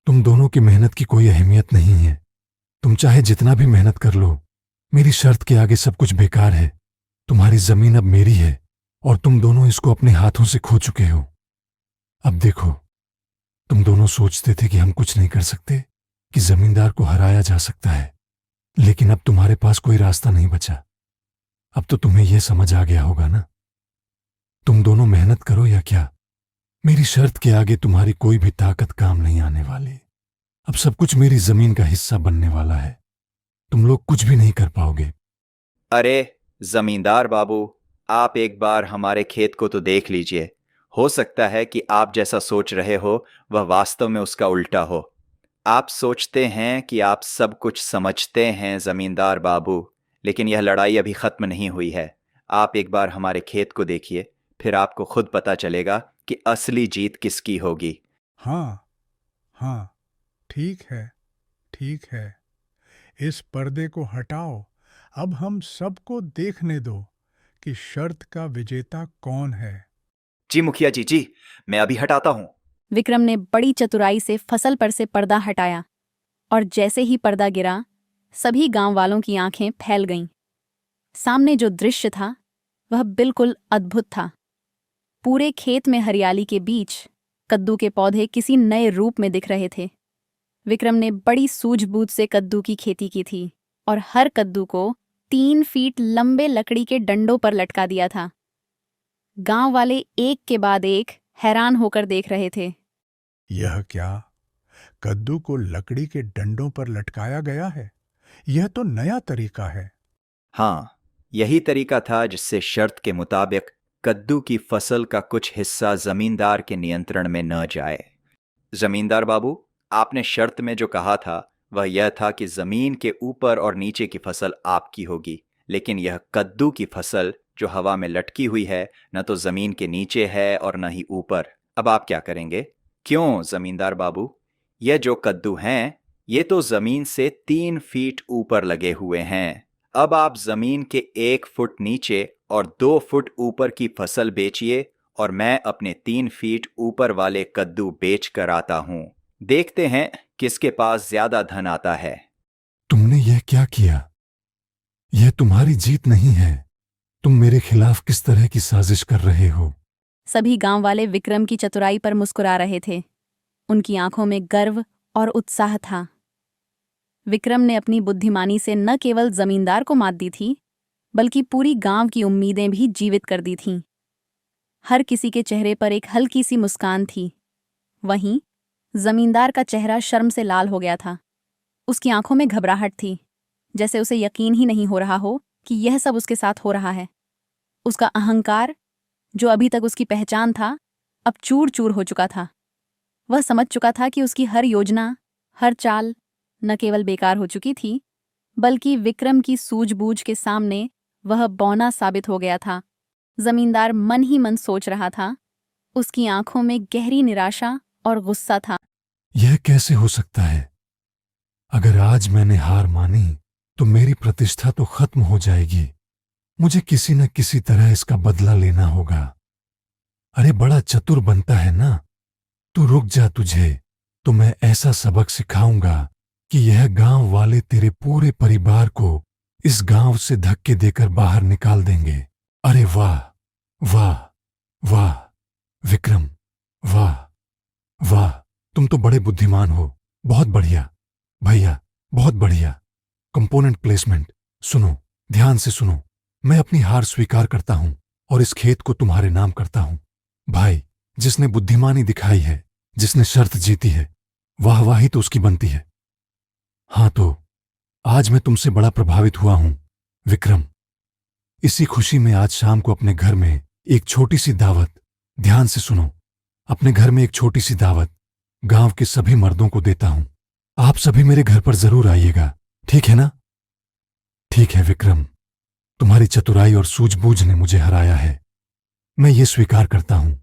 तुम दोनों की मेहनत की कोई अहमियत नहीं है। तुम चाहे जितना भी मेहनत कर लो, मेरी शर्त के आगे सब कुछ बेकार है। तुम्हारी जमीन अब मेरी है और तुम दोनों इसको अपने हाथों से खो चुके हो। अब देखो, तुम दोनों सोचते थे कि हम कुछ नहीं कर सकते, कि जमींदार को हराया जा सकता है, लेकिन अब तुम्हारे पास कोई रास्ता नहीं बचा। अब तो तुम्हें यह समझ आ गया होगा ना। तुम दोनों मेहनत करो या क्या, मेरी शर्त के आगे तुम्हारी कोई भी ताकत काम नहीं आने वाली। अब सब कुछ मेरी जमीन का हिस्सा बनने वाला है। तुम लोग कुछ भी नहीं कर पाओगे।
अरे जमींदार बाबू, आप एक बार हमारे खेत को तो देख लीजिए। हो सकता है कि आप जैसा सोच रहे हो वह वास्तव में उसका उल्टा हो। आप सोचते हैं कि आप सब कुछ समझते हैं जमींदार बाबू, लेकिन यह लड़ाई अभी खत्म नहीं हुई है। आप एक बार हमारे खेत को देखिए, फिर आपको खुद पता चलेगा कि असली जीत किसकी होगी।
हाँ हाँ, ठीक है, ठीक है। इस पर्दे को हटाओ। अब हम सबको देखने दो कि शर्त का विजेता कौन है।
जी मुखिया जी, जी मैं अभी हटाता हूं।
विक्रम ने बड़ी चतुराई से फसल पर से पर्दा हटाया और जैसे ही पर्दा गिरा, सभी गांव वालों की आंखें फैल गईं। सामने जो दृश्य था वह बिल्कुल अद्भुत था। पूरे खेत में हरियाली के बीच कद्दू के पौधे किसी नए रूप में दिख रहे थे। विक्रम ने बड़ी सूझबूझ से कद्दू की खेती की थी और हर कद्दू को 3 फीट लंबे लकड़ी के डंडों पर लटका दिया था। गांव वाले एक के बाद एक हैरान होकर देख रहे थे।
यह क्या? कद्दू को लकड़ी के डंडों पर लटकाया गया है? यह तो नया तरीका है।
हाँ, यही तरीका था जिससे शर्त के मुताबिक कद्दू की फसल का कुछ हिस्सा जमींदार के नियंत्रण में न जाए। जमींदार बाबू, आपने शर्त में जो कहा था वह यह था कि जमीन के ऊपर और नीचे की फसल आपकी होगी, लेकिन यह कद्दू की फसल जो हवा में लटकी हुई है न तो जमीन के नीचे है और न ही ऊपर। अब आप क्या करेंगे? क्यों जमींदार बाबू, यह जो कद्दू हैं ये तो जमीन से 3 फीट ऊपर लगे हुए हैं। अब आप जमीन के 1 फुट नीचे और 2 फुट ऊपर की फसल बेचिए और मैं अपने 3 फीट ऊपर वाले कद्दू बेच कर आता हूं। देखते हैं किसके पास ज्यादा धन आता है।
तुमने यह क्या किया? यह तुम्हारी जीत नहीं है। तुम मेरे खिलाफ किस तरह की साजिश कर रहे हो?
सभी गांव वाले विक्रम की चतुराई पर मुस्कुरा रहे थे। उनकी आंखों में गर्व और उत्साह था। विक्रम ने अपनी बुद्धिमानी से न केवल जमींदार को मात दी थी, बल्कि पूरी गांव की उम्मीदें भी जीवित कर दी थीं। हर किसी के चेहरे पर एक हल्की सी मुस्कान थी। वहीं जमींदार का चेहरा शर्म से लाल हो गया था। उसकी आंखों में घबराहट थी, जैसे उसे यकीन ही नहीं हो रहा हो कि यह सब उसके साथ हो रहा है। उसका अहंकार, जो अभी तक उसकी पहचान था, अब चूर चूर हो चुका था। वह समझ चुका था कि उसकी हर योजना, हर चाल न केवल बेकार हो चुकी थी, बल्कि विक्रम की सूझबूझ के सामने वह बौना साबित हो गया था। जमींदार मन ही मन सोच रहा था। उसकी आंखों में गहरी निराशा और गुस्सा था।
यह कैसे हो सकता है? अगर आज मैंने हार मानी तो मेरी प्रतिष्ठा तो खत्म हो जाएगी। मुझे किसी न किसी तरह इसका बदला लेना होगा। अरे बड़ा चतुर बनता है ना? तू रुक जा, तुझे तो मैं ऐसा सबक सिखाऊंगा कि यह गांव वाले तेरे पूरे परिवार को इस गांव से धक्के देकर बाहर निकाल देंगे। अरे वाह वाह वाह विक्रम, वाह वाह, तुम तो बड़े बुद्धिमान हो। बहुत बढ़िया भैया, बहुत बढ़िया। Component placement. सुनो, ध्यान से सुनो। मैं अपनी हार स्वीकार करता हूं और इस खेत को तुम्हारे नाम करता हूं। भाई, जिसने बुद्धिमानी दिखाई है, जिसने शर्त जीती है, वाहवाही तो उसकी बनती है। हाँ तो आज मैं तुमसे बड़ा प्रभावित हुआ हूं विक्रम। इसी खुशी में आज शाम को अपने घर में एक छोटी सी दावत, ध्यान से सुनो, अपने घर में एक छोटी सी दावत गांव के सभी मर्दों को देता हूं। आप सभी मेरे घर पर जरूर आइएगा, ठीक है ना? ठीक है विक्रम, तुम्हारी चतुराई और सूझबूझ ने मुझे हराया है, मैं ये स्वीकार करता हूं।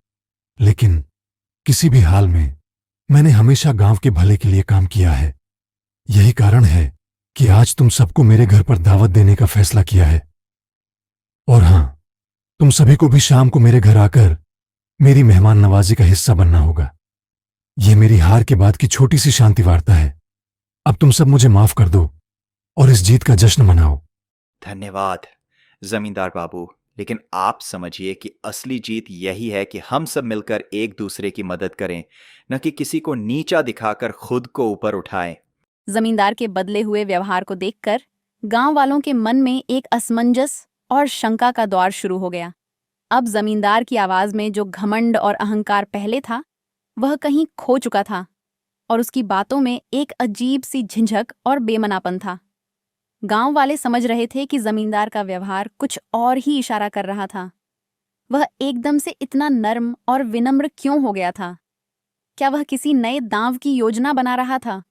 लेकिन किसी भी हाल में मैंने हमेशा गांव के भले के लिए काम किया है। यही कारण है कि आज तुम सबको मेरे घर पर दावत देने का फैसला किया है। और हां, तुम सभी को भी शाम को मेरे घर आकर मेरी मेहमान नवाजी का हिस्सा बनना होगा। यह मेरी हार के बाद की छोटी सी शांति वार्ता है। अब तुम सब मुझे माफ कर दो और इस जीत का जश्न मनाओ।
धन्यवाद जमींदार बाबू, लेकिन आप समझिए कि असली जीत यही है कि हम सब मिलकर एक दूसरे की मदद करें, न कि किसी को नीचा दिखाकर खुद को ऊपर उठाएं।
जमींदार के बदले हुए व्यवहार को देखकर गांव वालों के मन में एक असमंजस और शंका का दौर शुरू हो गया। अब जमींदार की आवाज में जो घमंड और अहंकार पहले था, वह कहीं खो चुका था और उसकी बातों में एक अजीब सी झिझक और बेमनापन था। गांव वाले समझ रहे थे कि जमींदार का व्यवहार कुछ और ही इशारा कर रहा था। वह एकदम से इतना नर्म और विनम्र क्यों हो गया था? क्या वह किसी नए दांव की योजना बना रहा था?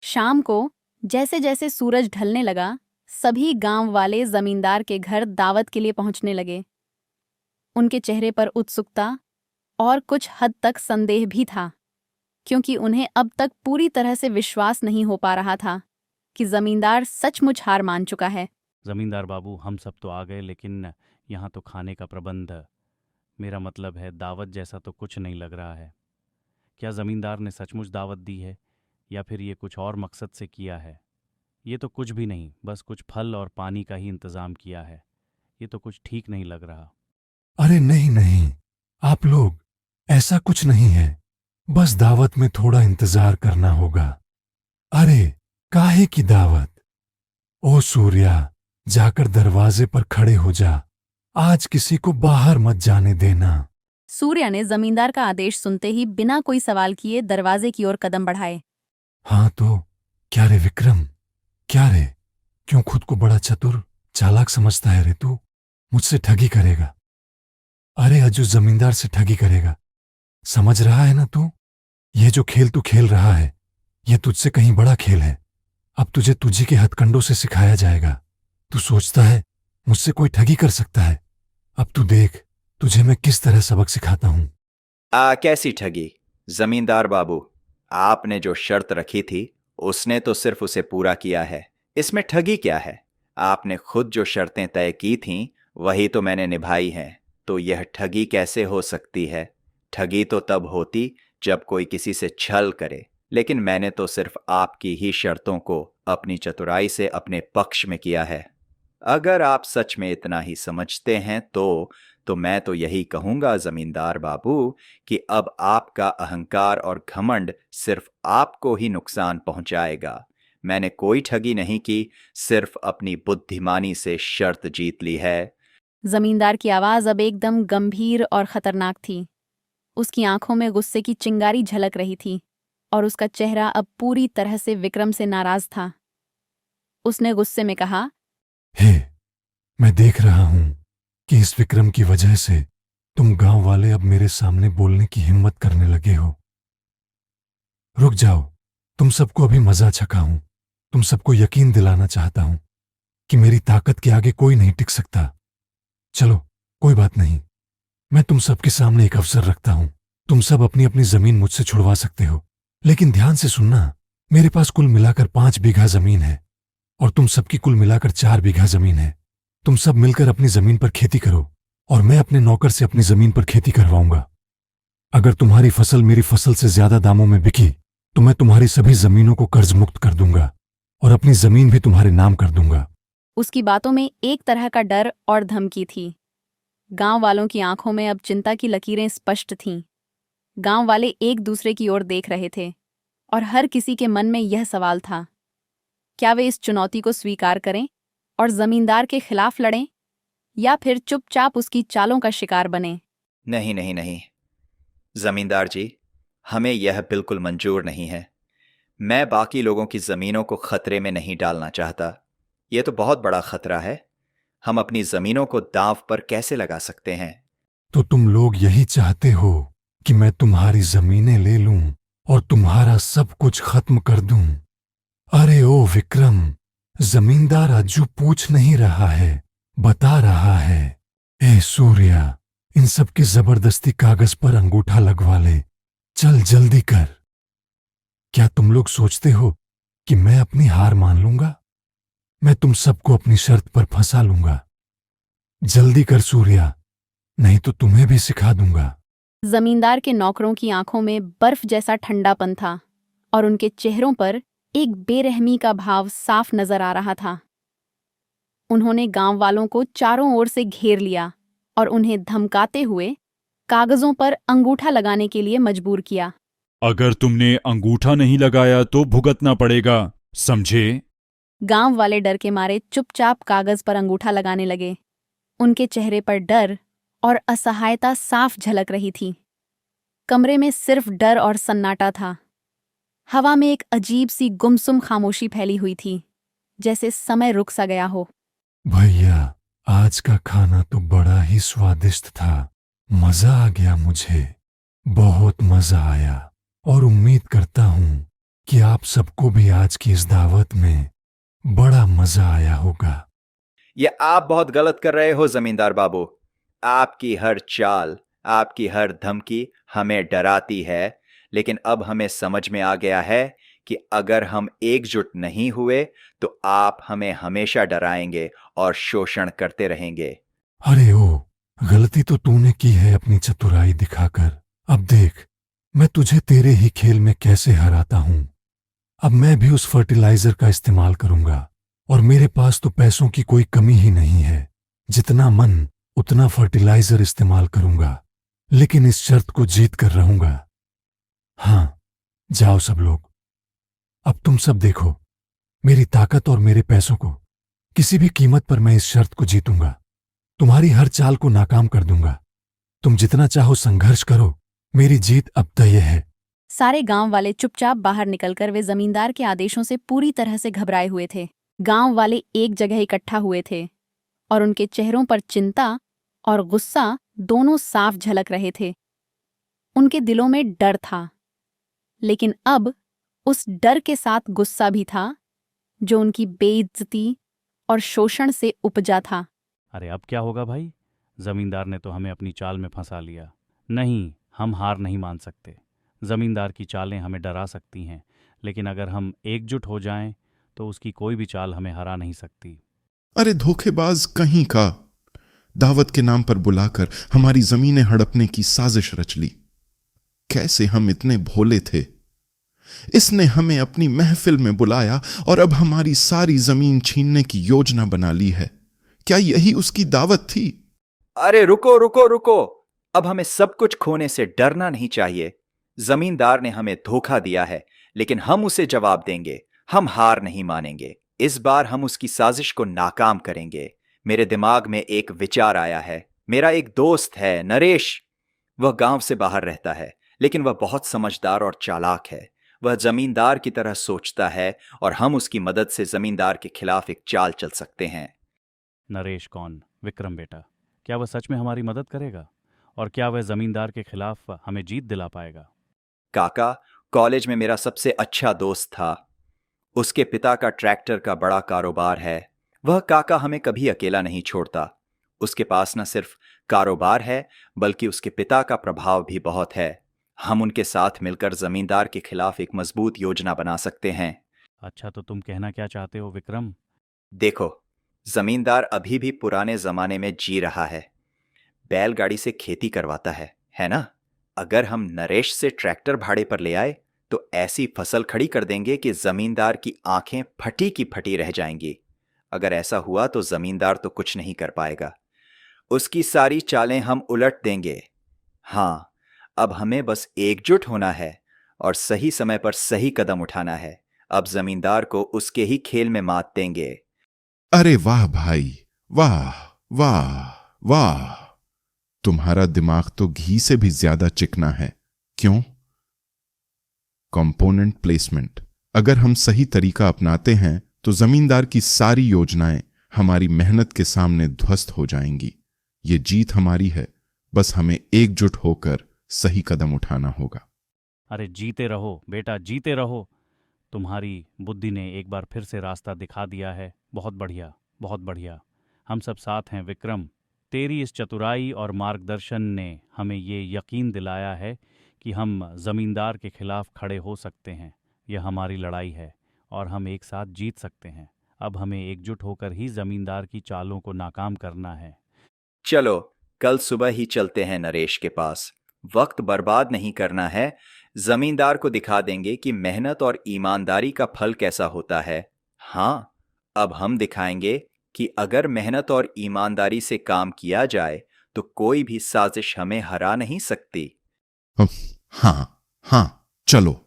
शाम को जैसे जैसे सूरज ढलने लगा, सभी गांव वाले जमींदार के घर दावत के लिए पहुंचने लगे। उनके चेहरे पर उत्सुकता और कुछ हद तक संदेह भी था, क्योंकि उन्हें अब तक पूरी तरह से विश्वास नहीं हो पा रहा था कि जमींदार सचमुच हार मान चुका है।
जमींदार बाबू, हम सब तो आ गए, लेकिन यहाँ तो खाने का प्रबंध, मेरा मतलब है दावत जैसा तो कुछ नहीं लग रहा है। क्या जमींदार ने सचमुच दावत दी है या फिर ये कुछ और मकसद से किया है? ये तो कुछ भी नहीं, बस कुछ फल और पानी का ही इंतजाम किया है। ये तो कुछ ठीक नहीं लग रहा।
अरे नहीं नहीं, आप लोग, ऐसा कुछ नहीं है। बस दावत में थोड़ा इंतजार करना होगा। अरे काहे की दावत? ओ सूर्या, जाकर दरवाजे पर खड़े हो जा। आज किसी को बाहर मत जाने देना।
सूर्या ने जमींदार का आदेश सुनते ही बिना कोई सवाल किए दरवाजे की ओर कदम बढ़ाए।
हाँ तो क्या रे विक्रम, क्या रे? क्यों खुद को बड़ा चतुर चालाक समझता है रे तू? मुझसे ठगी करेगा? अरे अजू जमींदार से ठगी करेगा, समझ रहा है ना तू? ये जो खेल तू खेल रहा है, यह तुझसे कहीं बड़ा खेल है। अब तुझे तुझी के हथकंडों से सिखाया जाएगा। तू सोचता है मुझसे कोई ठगी कर सकता है? अब तू देख, तुझे मैं किस तरह सबक सिखाता हूं।
कैसी ठगी जमींदार बाबू? आपने जो शर्त रखी थी उसने तो सिर्फ उसे पूरा किया है, इसमें ठगी क्या है? आपने खुद जो शर्तें तय की थीं वही तो मैंने निभाई हैं, तो यह ठगी कैसे हो सकती है? ठगी तो तब होती जब कोई किसी से छल करे, लेकिन मैंने तो सिर्फ आपकी ही शर्तों को अपनी चतुराई से अपने पक्ष में किया है। अगर आप सच में इतना ही समझते हैं तो मैं तो यही कहूंगा जमींदार बाबू कि अब आपका अहंकार और घमंड सिर्फ आपको ही नुकसान पहुंचाएगा। मैंने कोई ठगी नहीं की, सिर्फ अपनी बुद्धिमानी से शर्त जीत ली है।
जमींदार की आवाज अब एकदम गंभीर और खतरनाक थी। उसकी आंखों में गुस्से की चिंगारी झलक रही थी और उसका चेहरा अब पूरी तरह से विक्रम से नाराज था। उसने गुस्से में कहा,
हे, मैं देख रहा हूं कि इस विक्रम की वजह से तुम गांव वाले अब मेरे सामने बोलने की हिम्मत करने लगे हो। रुक जाओ, तुम सबको अभी मजा चखाऊं। तुम सबको यकीन दिलाना चाहता हूं कि मेरी ताकत के आगे कोई नहीं टिक सकता। चलो, कोई बात नहीं, मैं तुम सबके सामने एक अवसर रखता हूं। तुम सब अपनी अपनी जमीन मुझसे छुड़वा सकते हो, लेकिन ध्यान से सुनना, मेरे पास कुल मिलाकर 5 बीघा जमीन है और तुम सबकी कुल मिलाकर 4 बीघा जमीन है। तुम सब मिलकर अपनी जमीन पर खेती करो और मैं अपने नौकर से अपनी जमीन पर खेती करवाऊंगा। अगर तुम्हारी फसल मेरी फसल से ज्यादा दामों में बिकी तो मैं तुम्हारी सभी जमीनों को कर्ज मुक्त कर दूंगा और अपनी जमीन भी तुम्हारे नाम कर दूंगा।
उसकी बातों में एक तरह का डर और धमकी थी। गांव वालों की आंखों में अब चिंता की लकीरें स्पष्ट थीं। गांव वाले एक दूसरे की ओर देख रहे थे और हर किसी के मन में यह सवाल था, क्या वे इस चुनौती को स्वीकार करें और जमींदार के खिलाफ लड़ें या फिर चुपचाप उसकी चालों का शिकार बने।
नहीं नहीं नहीं जमींदार जी, हमें यह बिल्कुल मंजूर नहीं है। मैं बाकी लोगों की जमीनों को खतरे में नहीं डालना चाहता। यह तो बहुत बड़ा खतरा है। हम अपनी जमीनों को दांव पर कैसे लगा सकते हैं?
तो तुम लोग यही चाहते हो कि मैं तुम्हारी जमीनें ले लूं और तुम्हारा सब कुछ खत्म कर दूं? अरे ओ विक्रम, जमींदार अज्जू पूछ नहीं रहा है, बता रहा है। ए सूर्या, इन सब के जबरदस्ती कागज पर अंगूठा लगवा ले। चल जल्दी कर। क्या तुम लोग सोचते हो कि मैं अपनी हार मान लूंगा? मैं तुम सबको अपनी शर्त पर फंसा लूंगा। जल्दी कर सूर्या, नहीं तो तुम्हें भी सिखा दूंगा।
जमींदार के नौकरों की आंखों में बर्फ जैसा ठंडापन था और उनके चेहरों पर एक बेरहमी का भाव साफ नजर आ रहा था। उन्होंने गांव वालों को चारों ओर से घेर लिया और उन्हें धमकाते हुए कागजों पर अंगूठा लगाने के लिए मजबूर किया।
अगर तुमने अंगूठा नहीं लगाया तो भुगतना पड़ेगा, समझे?
गांव वाले डर के मारे चुपचाप कागज पर अंगूठा लगाने लगे। उनके चेहरे पर डर और असहायता साफ झलक रही थी। कमरे में सिर्फ डर और सन्नाटा था। हवा में एक अजीब सी गुमसुम खामोशी फैली हुई थी, जैसे समय रुक सा गया हो।
भैया, आज का खाना तो बड़ा ही स्वादिष्ट था। मजा आ गया मुझे, बहुत मजा आया और उम्मीद करता हूं कि आप सबको भी आज की इस दावत में बड़ा मजा आया होगा।
ये आप बहुत गलत कर रहे हो जमींदार बाबू। आपकी हर चाल, आपकी हर धमकी हमें डराती है, लेकिन अब हमें समझ में आ गया है कि अगर हम एकजुट नहीं हुए तो आप हमें हमेशा डराएंगे और शोषण करते रहेंगे।
अरे ओ, गलती तो तूने की है अपनी चतुराई दिखाकर। अब देख, मैं तुझे तेरे ही खेल में कैसे हराता हूं। अब मैं भी उस फर्टिलाइजर का इस्तेमाल करूंगा और मेरे पास तो पैसों की कोई कमी ही नहीं है। जितना मन उतना फर्टिलाइजर इस्तेमाल करूंगा, लेकिन इस शर्त को जीत कर रहूंगा। हाँ, जाओ सब लोग। अब तुम सब देखो, मेरी ताकत और मेरे पैसों को किसी भी कीमत पर मैं इस शर्त को जीतूंगा। तुम्हारी हर चाल को नाकाम कर दूंगा। तुम जितना चाहो संघर्ष करो, मेरी जीत अब तय है।
सारे गांव वाले चुपचाप बाहर निकलकर वे जमींदार के आदेशों से पूरी तरह से घबराए हुए थे। गांव वाले एक जगह इकट्ठा हुए थे और उनके चेहरों पर चिंता और गुस्सा दोनों साफ झलक रहे थे। उनके दिलों में डर था, लेकिन अब उस डर के साथ गुस्सा भी था जो उनकी बेइज्जती और शोषण से उपजा था।
अरे अब क्या होगा भाई? जमींदार ने तो हमें अपनी चाल में फंसा लिया। नहीं, हम हार नहीं मान सकते। जमींदार की चालें हमें डरा सकती हैं, लेकिन अगर हम एकजुट हो जाएं तो उसकी कोई भी चाल हमें हरा नहीं सकती।
अरे धोखेबाज कहीं का! दावत के नाम पर बुलाकर हमारी जमीनें हड़पने की साजिश रच ली। कैसे हम इतने भोले थे! इसने हमें अपनी महफिल में बुलाया और अब हमारी सारी जमीन छीनने की योजना बना ली है। क्या यही उसकी दावत थी?
अरे रुको रुको रुको, अब हमें सब कुछ खोने से डरना नहीं चाहिए। जमींदार ने हमें धोखा दिया है, लेकिन हम उसे जवाब देंगे। हम हार नहीं मानेंगे। इस बार हम उसकी साजिश को नाकाम करेंगे। मेरे दिमाग में एक विचार आया है। मेरा एक दोस्त है, नरेश। वह गांव से बाहर रहता है, लेकिन वह बहुत समझदार और चालाक है। वह जमींदार की तरह सोचता है और हम उसकी मदद से जमींदार के खिलाफ एक चाल चल सकते हैं।
नरेश कौन? विक्रम बेटा। क्या वह सच में हमारी मदद करेगा? और क्या वह जमींदार के खिलाफ हमें जीत दिला पाएगा?
काका कॉलेज में मेरा सबसे अच्छा दोस्त था। उसके पिता का ट्रैक्टर का बड़ा कारोबार है। वह काका हमें कभी अकेला नहीं छोड़ता। उसके पास न सिर्फ कारोबार है, बल्कि उसके पिता का प्रभाव भी बहुत है। हम उनके साथ मिलकर जमींदार के खिलाफ एक मजबूत योजना बना सकते हैं।
अच्छा, तो तुम कहना क्या चाहते हो विक्रम?
देखो, जमींदार अभी भी पुराने जमाने में जी रहा है। बैलगाड़ी से खेती करवाता है ना? अगर हम नरेश से ट्रैक्टर भाड़े पर ले आए तो ऐसी फसल खड़ी कर देंगे कि जमींदार की आंखें फटी की फटी रह जाएंगी। अगर ऐसा हुआ तो जमींदार तो कुछ नहीं कर पाएगा। उसकी सारी चालें हम उलट देंगे। हाँ, अब हमें बस एकजुट होना है और सही समय पर सही कदम उठाना है। अब जमींदार को उसके ही खेल में मात देंगे।
अरे वाह भाई, वाह वाह वाह! तुम्हारा दिमाग तो घी से भी ज्यादा चिकना है। क्यों? Component placement. अगर हम सही तरीका अपनाते हैं तो जमींदार की सारी योजनाएं हमारी मेहनत के सामने ध्वस्त हो जाएंगी। ये जीत हमारी है, बस हमें एकजुट होकर सही कदम उठाना होगा।
अरे जीते रहो बेटा, जीते रहो। तुम्हारी बुद्धि ने एक बार फिर से रास्ता दिखा दिया है। बहुत बढ़िया, बहुत बढ़िया। हम सब साथ हैं विक्रम। तेरी इस चतुराई और मार्गदर्शन ने हमें ये यकीन दिलाया है कि हम जमींदार के खिलाफ खड़े हो सकते हैं। यह हमारी लड़ाई है और हम एक साथ जीत सकते हैं। अब हमें एकजुट होकर ही जमींदार की चालों को नाकाम करना है।
चलो कल सुबह ही चलते हैं नरेश के पास। वक्त बर्बाद नहीं करना है। जमींदार को दिखा देंगे कि मेहनत और ईमानदारी का फल कैसा होता है। हाँ, अब हम दिखाएंगे कि अगर मेहनत और ईमानदारी से काम किया जाए तो कोई भी साजिश हमें हरा नहीं सकती।
हाँ हाँ, चलो।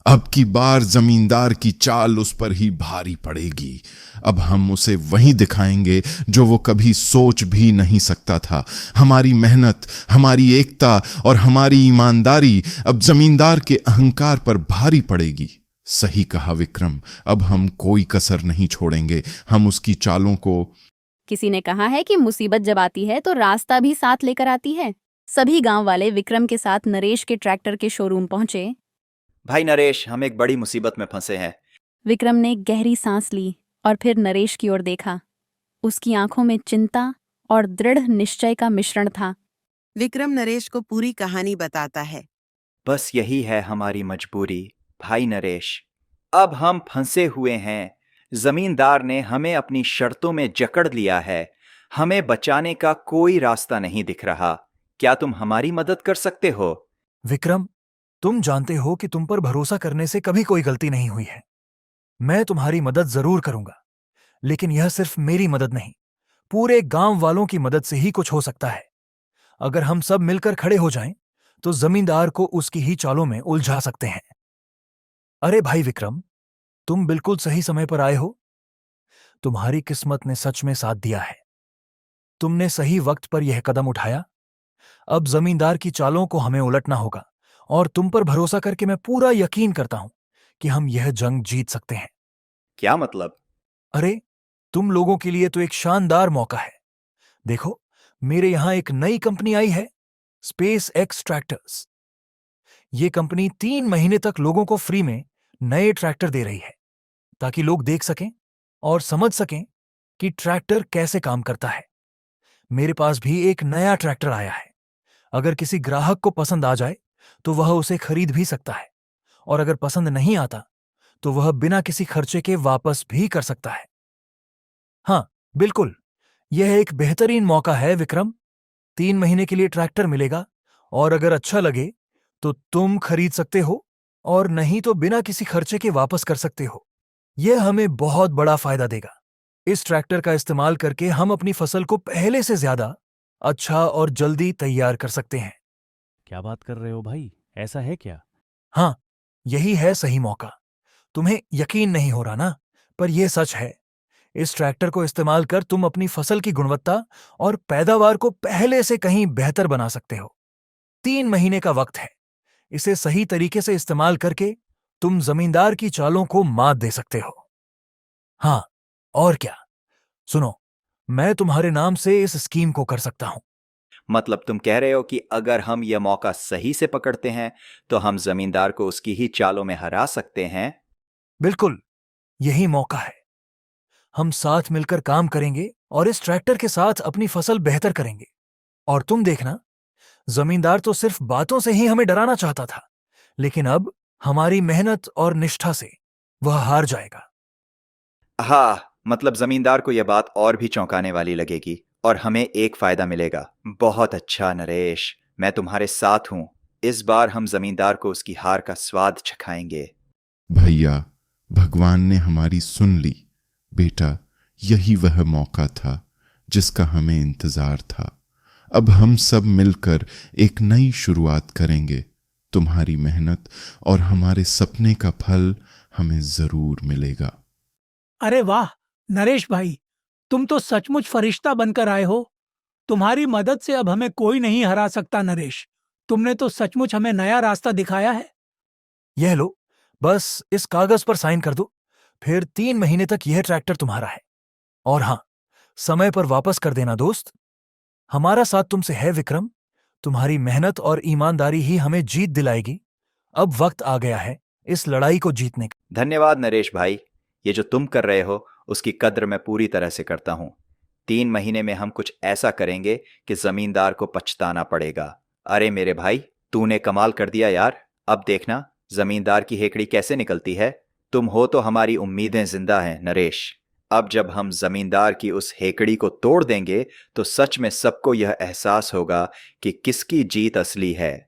अब की बार जमींदार की चाल उस पर ही भारी पड़ेगी। अब हम उसे वही दिखाएंगे जो वो कभी सोच भी नहीं सकता था। हमारी मेहनत, हमारी एकता और हमारी ईमानदारी अब जमींदार के अहंकार पर भारी पड़ेगी। सही कहा विक्रम, अब हम कोई कसर नहीं छोड़ेंगे। हम उसकी चालों को।
किसी ने कहा है कि मुसीबत जब आती है तो रास्ता भी साथ लेकर आती है। सभी गांव वाले विक्रम के साथ नरेश के ट्रैक्टर के शोरूम पहुंचे।
भाई नरेश, हम एक बड़ी मुसीबत में फंसे हैं।
विक्रम ने गहरी सांस ली और फिर नरेश की ओर देखा। उसकी आंखों में चिंता और दृढ़ निश्चय का मिश्रण था।
विक्रम नरेश को पूरी कहानी बताता है।
बस यही है हमारी मजबूरी भाई नरेश। अब हम फंसे हुए हैं। जमींदार ने हमें अपनी शर्तों में जकड़ लिया है। हमें बचाने का कोई रास्ता नहीं दिख रहा। क्या तुम हमारी मदद कर सकते हो?
विक्रम, तुम जानते हो कि तुम पर भरोसा करने से कभी कोई गलती नहीं हुई है। मैं तुम्हारी मदद जरूर करूंगा, लेकिन यह सिर्फ मेरी मदद नहीं, पूरे गांव वालों की मदद से ही कुछ हो सकता है। अगर हम सब मिलकर खड़े हो जाएं, तो जमींदार को उसकी ही चालों में उलझा सकते हैं। अरे भाई विक्रम, तुम बिल्कुल सही समय पर आए हो। तुम्हारी किस्मत ने सच में साथ दिया है। तुमने सही वक्त पर यह कदम उठाया। अब जमींदार की चालों को हमें उलटना होगा और तुम पर भरोसा करके मैं पूरा यकीन करता हूं कि हम यह जंग जीत सकते हैं।
क्या मतलब?
अरे, तुम लोगों के लिए तो एक शानदार मौका है। देखो, मेरे यहां एक नई कंपनी आई है, स्पेस एक्स ट्रैक्टर्स। ये कंपनी 3 महीने तक लोगों को फ्री में नए ट्रैक्टर दे रही है, ताकि लोग देख सकें और समझ सकें कि ट्रैक्टर कैसे काम करता है। मेरे पास भी एक नया ट्रैक्टर आया है। अगर किसी ग्राहक को पसंद आ जाए तो वह उसे खरीद भी सकता है, और अगर पसंद नहीं आता तो वह बिना किसी खर्चे के वापस भी कर सकता है। हाँ, बिल्कुल, यह एक बेहतरीन मौका है विक्रम। 3 महीने के लिए ट्रैक्टर मिलेगा, और अगर अच्छा लगे तो तुम खरीद सकते हो और नहीं तो बिना किसी खर्चे के वापस कर सकते हो। यह हमें बहुत बड़ा फायदा देगा। इस ट्रैक्टर का इस्तेमाल करके हम अपनी फसल को पहले से ज्यादा अच्छा और जल्दी तैयार कर सकते हैं।
क्या बात कर रहे हो भाई, ऐसा है क्या?
हाँ, यही है सही मौका। तुम्हें यकीन नहीं हो रहा ना, पर यह सच है। इस ट्रैक्टर को इस्तेमाल कर तुम अपनी फसल की गुणवत्ता और पैदावार को पहले से कहीं बेहतर बना सकते हो। 3 महीने का वक्त है। इसे सही तरीके से इस्तेमाल करके तुम जमींदार की चालों को मात दे सकते हो। हाँ, और क्या, सुनो, मैं तुम्हारे नाम से इस स्कीम को कर सकता हूं।
मतलब तुम कह रहे हो कि अगर हम यह मौका सही से पकड़ते हैं तो हम जमींदार को उसकी ही चालों में हरा सकते हैं?
बिल्कुल, यही मौका है। हम साथ मिलकर काम करेंगे और इस ट्रैक्टर के साथ अपनी फसल बेहतर करेंगे। और तुम देखना, जमींदार तो सिर्फ बातों से ही हमें डराना चाहता था, लेकिन अब हमारी मेहनत और निष्ठा से वह हार जाएगा।
हाँ, मतलब जमींदार को यह बात और भी चौंकाने वाली लगेगी और हमें एक फायदा मिलेगा। बहुत अच्छा नरेश, मैं तुम्हारे साथ हूं। इस बार हम जमींदार को उसकी हार का स्वाद चखाएंगे।
भैया, भगवान ने हमारी सुन ली। बेटा, यही वह मौका था जिसका हमें इंतजार था। अब हम सब मिलकर एक नई शुरुआत करेंगे। तुम्हारी मेहनत और हमारे सपने का फल हमें जरूर मिलेगा।
अरे वाह नरेश भाई, तुम तो सचमुच फरिश्ता बनकर आए हो। तुम्हारी मदद से अब हमें कोई नहीं हरा सकता नरेश। तुमने तो सचमुच हमें नया रास्ता दिखाया है।
यह लो, बस इस कागज पर साइन कर दो, फिर 3 महीने तक यह ट्रैक्टर तुम्हारा है। और हां, समय पर वापस कर देना दोस्त। हमारा साथ तुमसे है विक्रम। तुम्हारी मेहनत और ईमानदारी ही हमें जीत दिलाएगी। अब वक्त आ गया है इस लड़ाई को जीतने का।
धन्यवाद नरेश भाई, ये जो तुम कर रहे हो उसकी कद्र मैं पूरी तरह से करता हूं। 3 महीने में हम कुछ ऐसा करेंगे कि जमींदार को पछताना पड़ेगा। अरे मेरे भाई, तूने कमाल कर दिया यार। अब देखना जमींदार की हेकड़ी कैसे निकलती है। तुम हो तो हमारी उम्मीदें जिंदा हैं नरेश। अब जब हम जमींदार की उस हेकड़ी को तोड़ देंगे तो सच में सबको यह एहसास होगा कि किसकी जीत असली है।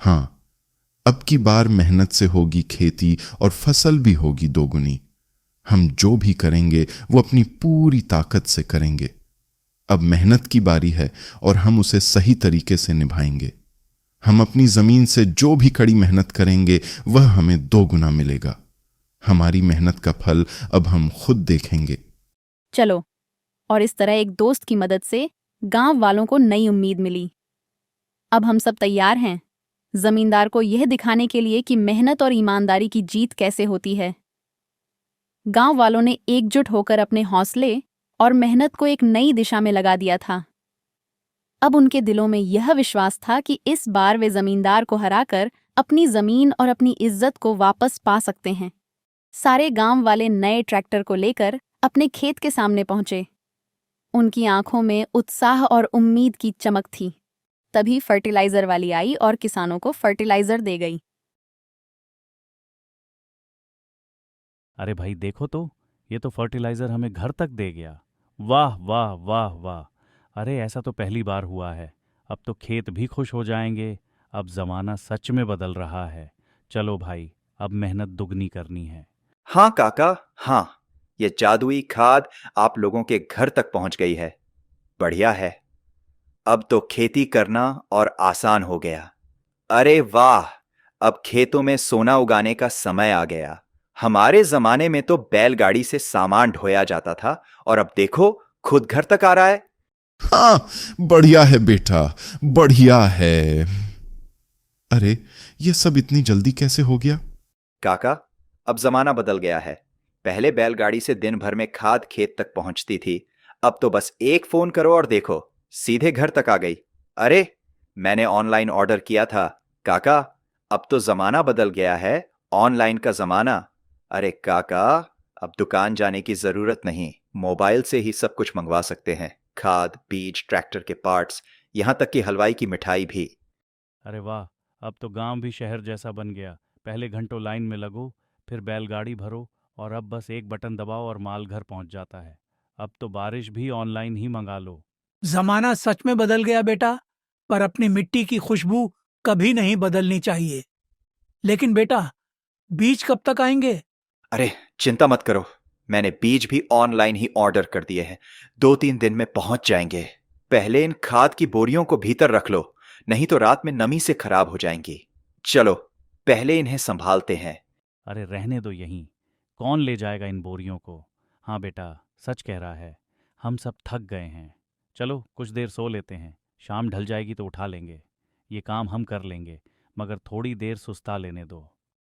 हाँ, अब की बार मेहनत से होगी खेती और फसल भी होगी दोगुनी। हम जो भी करेंगे वो अपनी पूरी ताकत से करेंगे। अब मेहनत की बारी है और हम उसे सही तरीके से निभाएंगे। हम अपनी जमीन से जो भी कड़ी मेहनत करेंगे वह हमें 2 गुना मिलेगा। हमारी मेहनत का फल अब हम खुद देखेंगे।
चलो, और इस तरह एक दोस्त की मदद से गांव वालों को नई उम्मीद मिली। अब हम सब तैयार हैं जमींदार को यह दिखाने के लिए कि मेहनत और ईमानदारी की जीत कैसे होती है। गांव वालों ने एकजुट होकर अपने हौसले और मेहनत को एक नई दिशा में लगा दिया था। अब उनके दिलों में यह विश्वास था कि इस बार वे जमींदार को हराकर अपनी जमीन और अपनी इज्जत को वापस पा सकते हैं। सारे गांव वाले नए ट्रैक्टर को लेकर अपने खेत के सामने पहुंचे। उनकी आंखों में उत्साह और उम्मीद की चमक थी। तभी फर्टिलाइजर वाली आई और किसानों को फर्टिलाइजर दे गई।
अरे भाई देखो तो, ये तो फर्टिलाइजर हमें घर तक दे गया। वाह वाह वाह वाह, अरे ऐसा तो पहली बार हुआ है। अब तो खेत भी खुश हो जाएंगे। अब जमाना सच में बदल रहा है। चलो भाई, अब मेहनत दुगनी करनी है।
हाँ काका, हाँ, ये जादुई खाद आप लोगों के घर तक पहुंच गई है। बढ़िया है, अब तो खेती करना और आसान हो गया। अरे वाह, अब खेतों में सोना उगाने का समय आ गया। हमारे जमाने में तो बैलगाड़ी से सामान ढोया जाता था और अब देखो खुद घर तक आ रहा है।
हाँ, बढ़िया है बेटा, बढ़िया है। अरे, ये सब इतनी जल्दी कैसे हो गया?
काका, अब जमाना बदल गया है। पहले बैलगाड़ी से दिन भर में खाद खेत तक पहुंचती थी। अब तो बस एक फोन करो और देखो, सीधे घर तक आ गई। अरे, मैंने ऑनलाइन ऑर्डर किया था। काका, अब तो जमाना बदल गया है, ऑनलाइन का जमाना। अरे काका, अब दुकान जाने की जरूरत नहीं, मोबाइल से ही सब कुछ मंगवा सकते हैं। खाद, बीज, ट्रैक्टर के पार्ट्स, यहां तक कि हलवाई की मिठाई भी।
अरे वाह, अब तो गांव भी शहर जैसा बन गया। पहले घंटों लाइन में लगो, फिर बैलगाड़ी भरो, और अब बस एक बटन दबाओ और माल घर पहुंच जाता है। अब तो बारिश भी ऑनलाइन ही मंगा लो।
जमाना सच में बदल गया बेटा, पर अपनी मिट्टी की खुशबू कभी नहीं बदलनी चाहिए। लेकिन बेटा, बीज कब तक आएंगे?
अरे चिंता मत करो, मैंने बीज भी ऑनलाइन ही ऑर्डर कर दिए हैं। 2-3 दिन में पहुंच जाएंगे। पहले इन खाद की बोरियों को भीतर रख लो, नहीं तो रात में नमी से खराब हो जाएंगी। चलो पहले इन्हें संभालते हैं।
अरे रहने दो यहीं, कौन ले जाएगा इन बोरियों को। हाँ बेटा, सच कह रहा है, हम सब थक गए हैं। चलो कुछ देर सो लेते हैं, शाम ढल जाएगी तो उठा लेंगे। ये काम हम कर लेंगे, मगर थोड़ी देर सुस्ता लेने दो।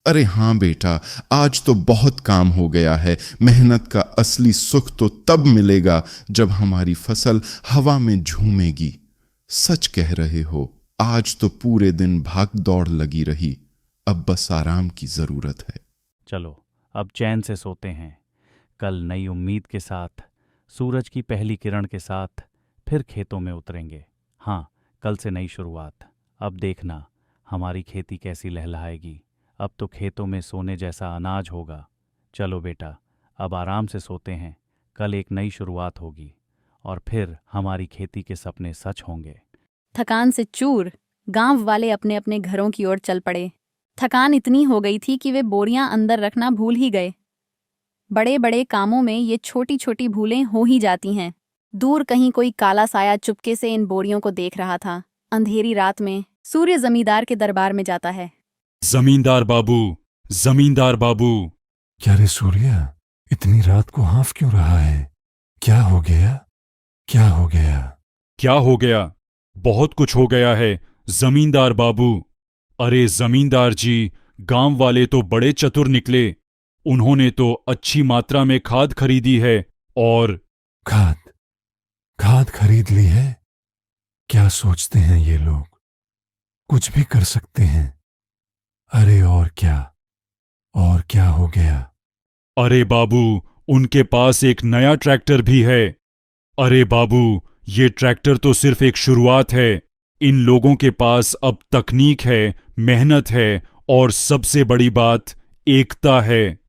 अरे हाँ बेटा, आज तो बहुत काम हो गया है। मेहनत का असली सुख तो तब मिलेगा जब हमारी फसल हवा में झूमेगी। सच कह रहे हो, आज तो पूरे दिन भाग दौड़ लगी रही, अब बस आराम की जरूरत है।
चलो अब चैन से सोते हैं। कल नई उम्मीद के साथ, सूरज की पहली किरण के साथ फिर खेतों में उतरेंगे। हाँ, कल से नई शुरुआत। अब देखना हमारी खेती कैसी लहलहाएगी। अब तो खेतों में सोने जैसा अनाज होगा। चलो बेटा, अब आराम से सोते हैं। कल एक नई शुरुआत होगी और फिर हमारी खेती के सपने सच होंगे।
थकान से चूर गांव वाले अपने अपने घरों की ओर चल पड़े। थकान इतनी हो गई थी कि वे बोरियां अंदर रखना भूल ही गए। बड़े बड़े कामों में ये छोटी छोटी भूलें हो ही जाती हैं। दूर कहीं कोई काला साया चुपके से इन बोरियों को देख रहा था। अंधेरी रात में सूर्य जमींदार के दरबार में जाता है।
जमींदार बाबू, जमींदार बाबू।
क्या रे सूर्य, इतनी रात को हाँफ क्यों रहा है? क्या हो गया? क्या हो गया?
क्या हो गया? बहुत कुछ हो गया है जमींदार बाबू। अरे जमींदार जी, गांव वाले तो बड़े चतुर निकले। उन्होंने तो अच्छी मात्रा में खाद खरीदी है। और
खाद खरीद ली है? क्या सोचते हैं ये लोग? कुछ भी कर सकते हैं। अरे और क्या हो गया?
अरे बाबू, उनके पास एक नया ट्रैक्टर भी है। अरे बाबू, ये ट्रैक्टर तो सिर्फ एक शुरुआत है। इन लोगों के पास अब तकनीक है, मेहनत है और सबसे बड़ी बात एकता है।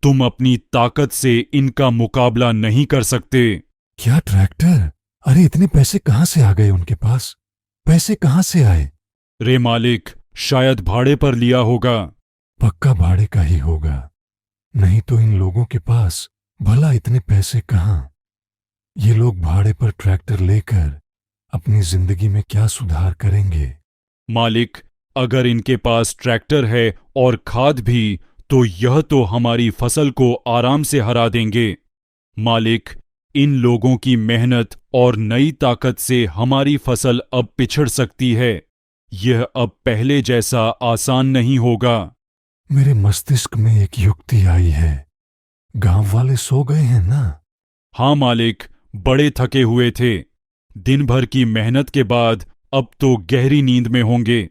तुम अपनी ताकत से इनका मुकाबला नहीं कर सकते।
क्या ट्रैक्टर? अरे इतने पैसे कहां से आ गए उनके पास? पैसे कहां से आए?
रे मालिक, शायद भाड़े पर लिया होगा।
पक्का भाड़े का ही होगा, नहीं तो इन लोगों के पास भला इतने पैसे कहां? ये लोग भाड़े पर ट्रैक्टर लेकर अपनी जिंदगी में क्या सुधार करेंगे?
मालिक, अगर इनके पास ट्रैक्टर है और खाद भी, तो यह तो हमारी फसल को आराम से हरा देंगे। मालिक, इन लोगों की मेहनत और नई ताकत से हमारी फसल अब पिछड़ सकती है। यह अब पहले जैसा आसान नहीं होगा।
मेरे मस्तिष्क में एक युक्ति आई है। गांव वाले सो गए हैं ना?
हाँ मालिक, बड़े थके हुए थे। दिन भर की मेहनत के बाद अब तो गहरी नींद में होंगे।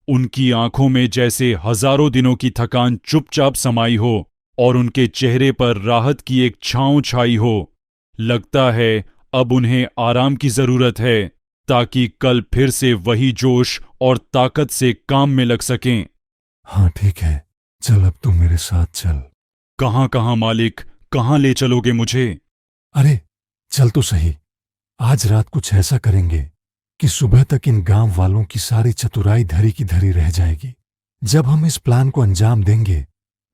उनकी आंखों में जैसे हजारों दिनों की थकान चुपचाप समाई हो और उनके चेहरे पर राहत की एक छांव छाई हो। लगता है अब उन्हें आराम की जरूरत है, ताकि कल फिर से वही जोश और ताकत से काम में लग सकें।
हाँ ठीक है, चल अब तू मेरे साथ चल।
कहाँ कहाँ मालिक, कहाँ ले चलोगे मुझे?
अरे चल तो सही। आज रात कुछ ऐसा करेंगे कि सुबह तक इन गांव वालों की सारी चतुराई धरी की धरी रह जाएगी। जब हम इस प्लान को अंजाम देंगे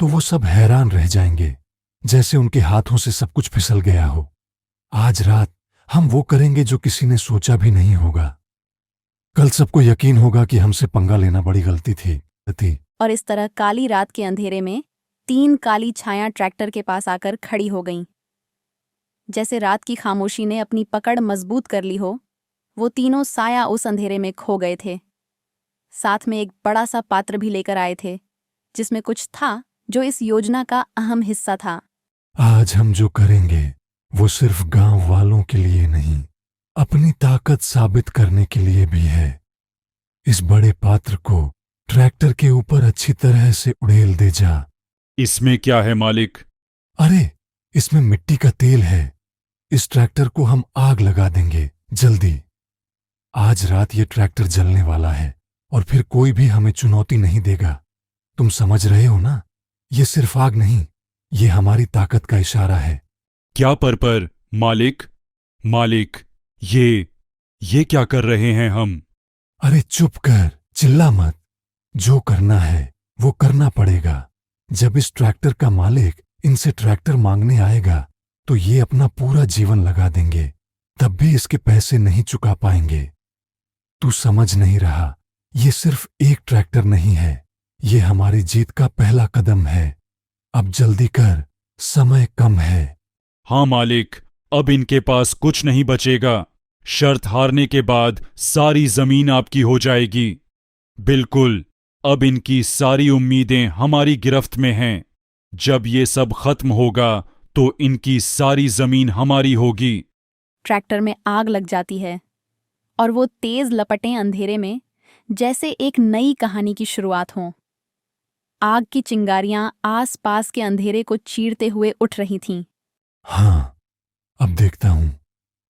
तो वो सब हैरान रह जाएंगे, जैसे उनके हाथों से सब कुछ फिसल गया हो। आज रात हम वो करेंगे जो किसी ने सोचा भी नहीं होगा। कल सबको यकीन होगा कि हमसे पंगा लेना बड़ी गलती थी।
और इस तरह काली रात के अंधेरे में 3 काली छायां ट्रैक्टर के पास आकर खड़ी हो गईं। जैसे रात की खामोशी ने अपनी पकड़ मजबूत कर ली हो, वो तीनों साया उस अंधेरे में खो गए थे। साथ में एक बड़ा सा पात्र भी लेकर आए थे, जिसमें कुछ था जो इस योजना का अहम हिस्सा था।
आज हम जो करेंगे वो सिर्फ गांव वालों के लिए नहीं, अपनी ताकत साबित करने के लिए भी है। इस बड़े पात्र को ट्रैक्टर के ऊपर अच्छी तरह से उड़ेल दे जा।
इसमें क्या है मालिक?
अरे इसमें मिट्टी का तेल है। इस ट्रैक्टर को हम आग लगा देंगे जल्दी। आज रात ये ट्रैक्टर जलने वाला है और फिर कोई भी हमें चुनौती नहीं देगा। तुम समझ रहे हो ना? ये सिर्फ आग नहीं, ये हमारी ताकत का इशारा है।
क्या पर मालिक, ये क्या कर रहे हैं हम?
अरे चुप कर, चिल्ला मत। जो करना है वो करना पड़ेगा। जब इस ट्रैक्टर का मालिक इनसे ट्रैक्टर मांगने आएगा तो ये अपना पूरा जीवन लगा देंगे, तब भी इसके पैसे नहीं चुका पाएंगे। तू समझ नहीं रहा, ये सिर्फ एक ट्रैक्टर नहीं है, ये हमारी जीत का पहला कदम है। अब जल्दी कर, समय कम है।
हाँ मालिक, अब इनके पास कुछ नहीं बचेगा। शर्त हारने के बाद सारी जमीन आपकी हो जाएगी। बिल्कुल, अब इनकी सारी उम्मीदें हमारी गिरफ्त में हैं। जब ये सब खत्म होगा तो इनकी सारी जमीन हमारी होगी।
ट्रैक्टर में आग लग जाती है और वो तेज लपटें अंधेरे में जैसे एक नई कहानी की शुरुआत हो। आग की चिंगारियां आस-पास के अंधेरे को चीरते हुए उठ रही थीं।
हाँ, अब देखता हूं,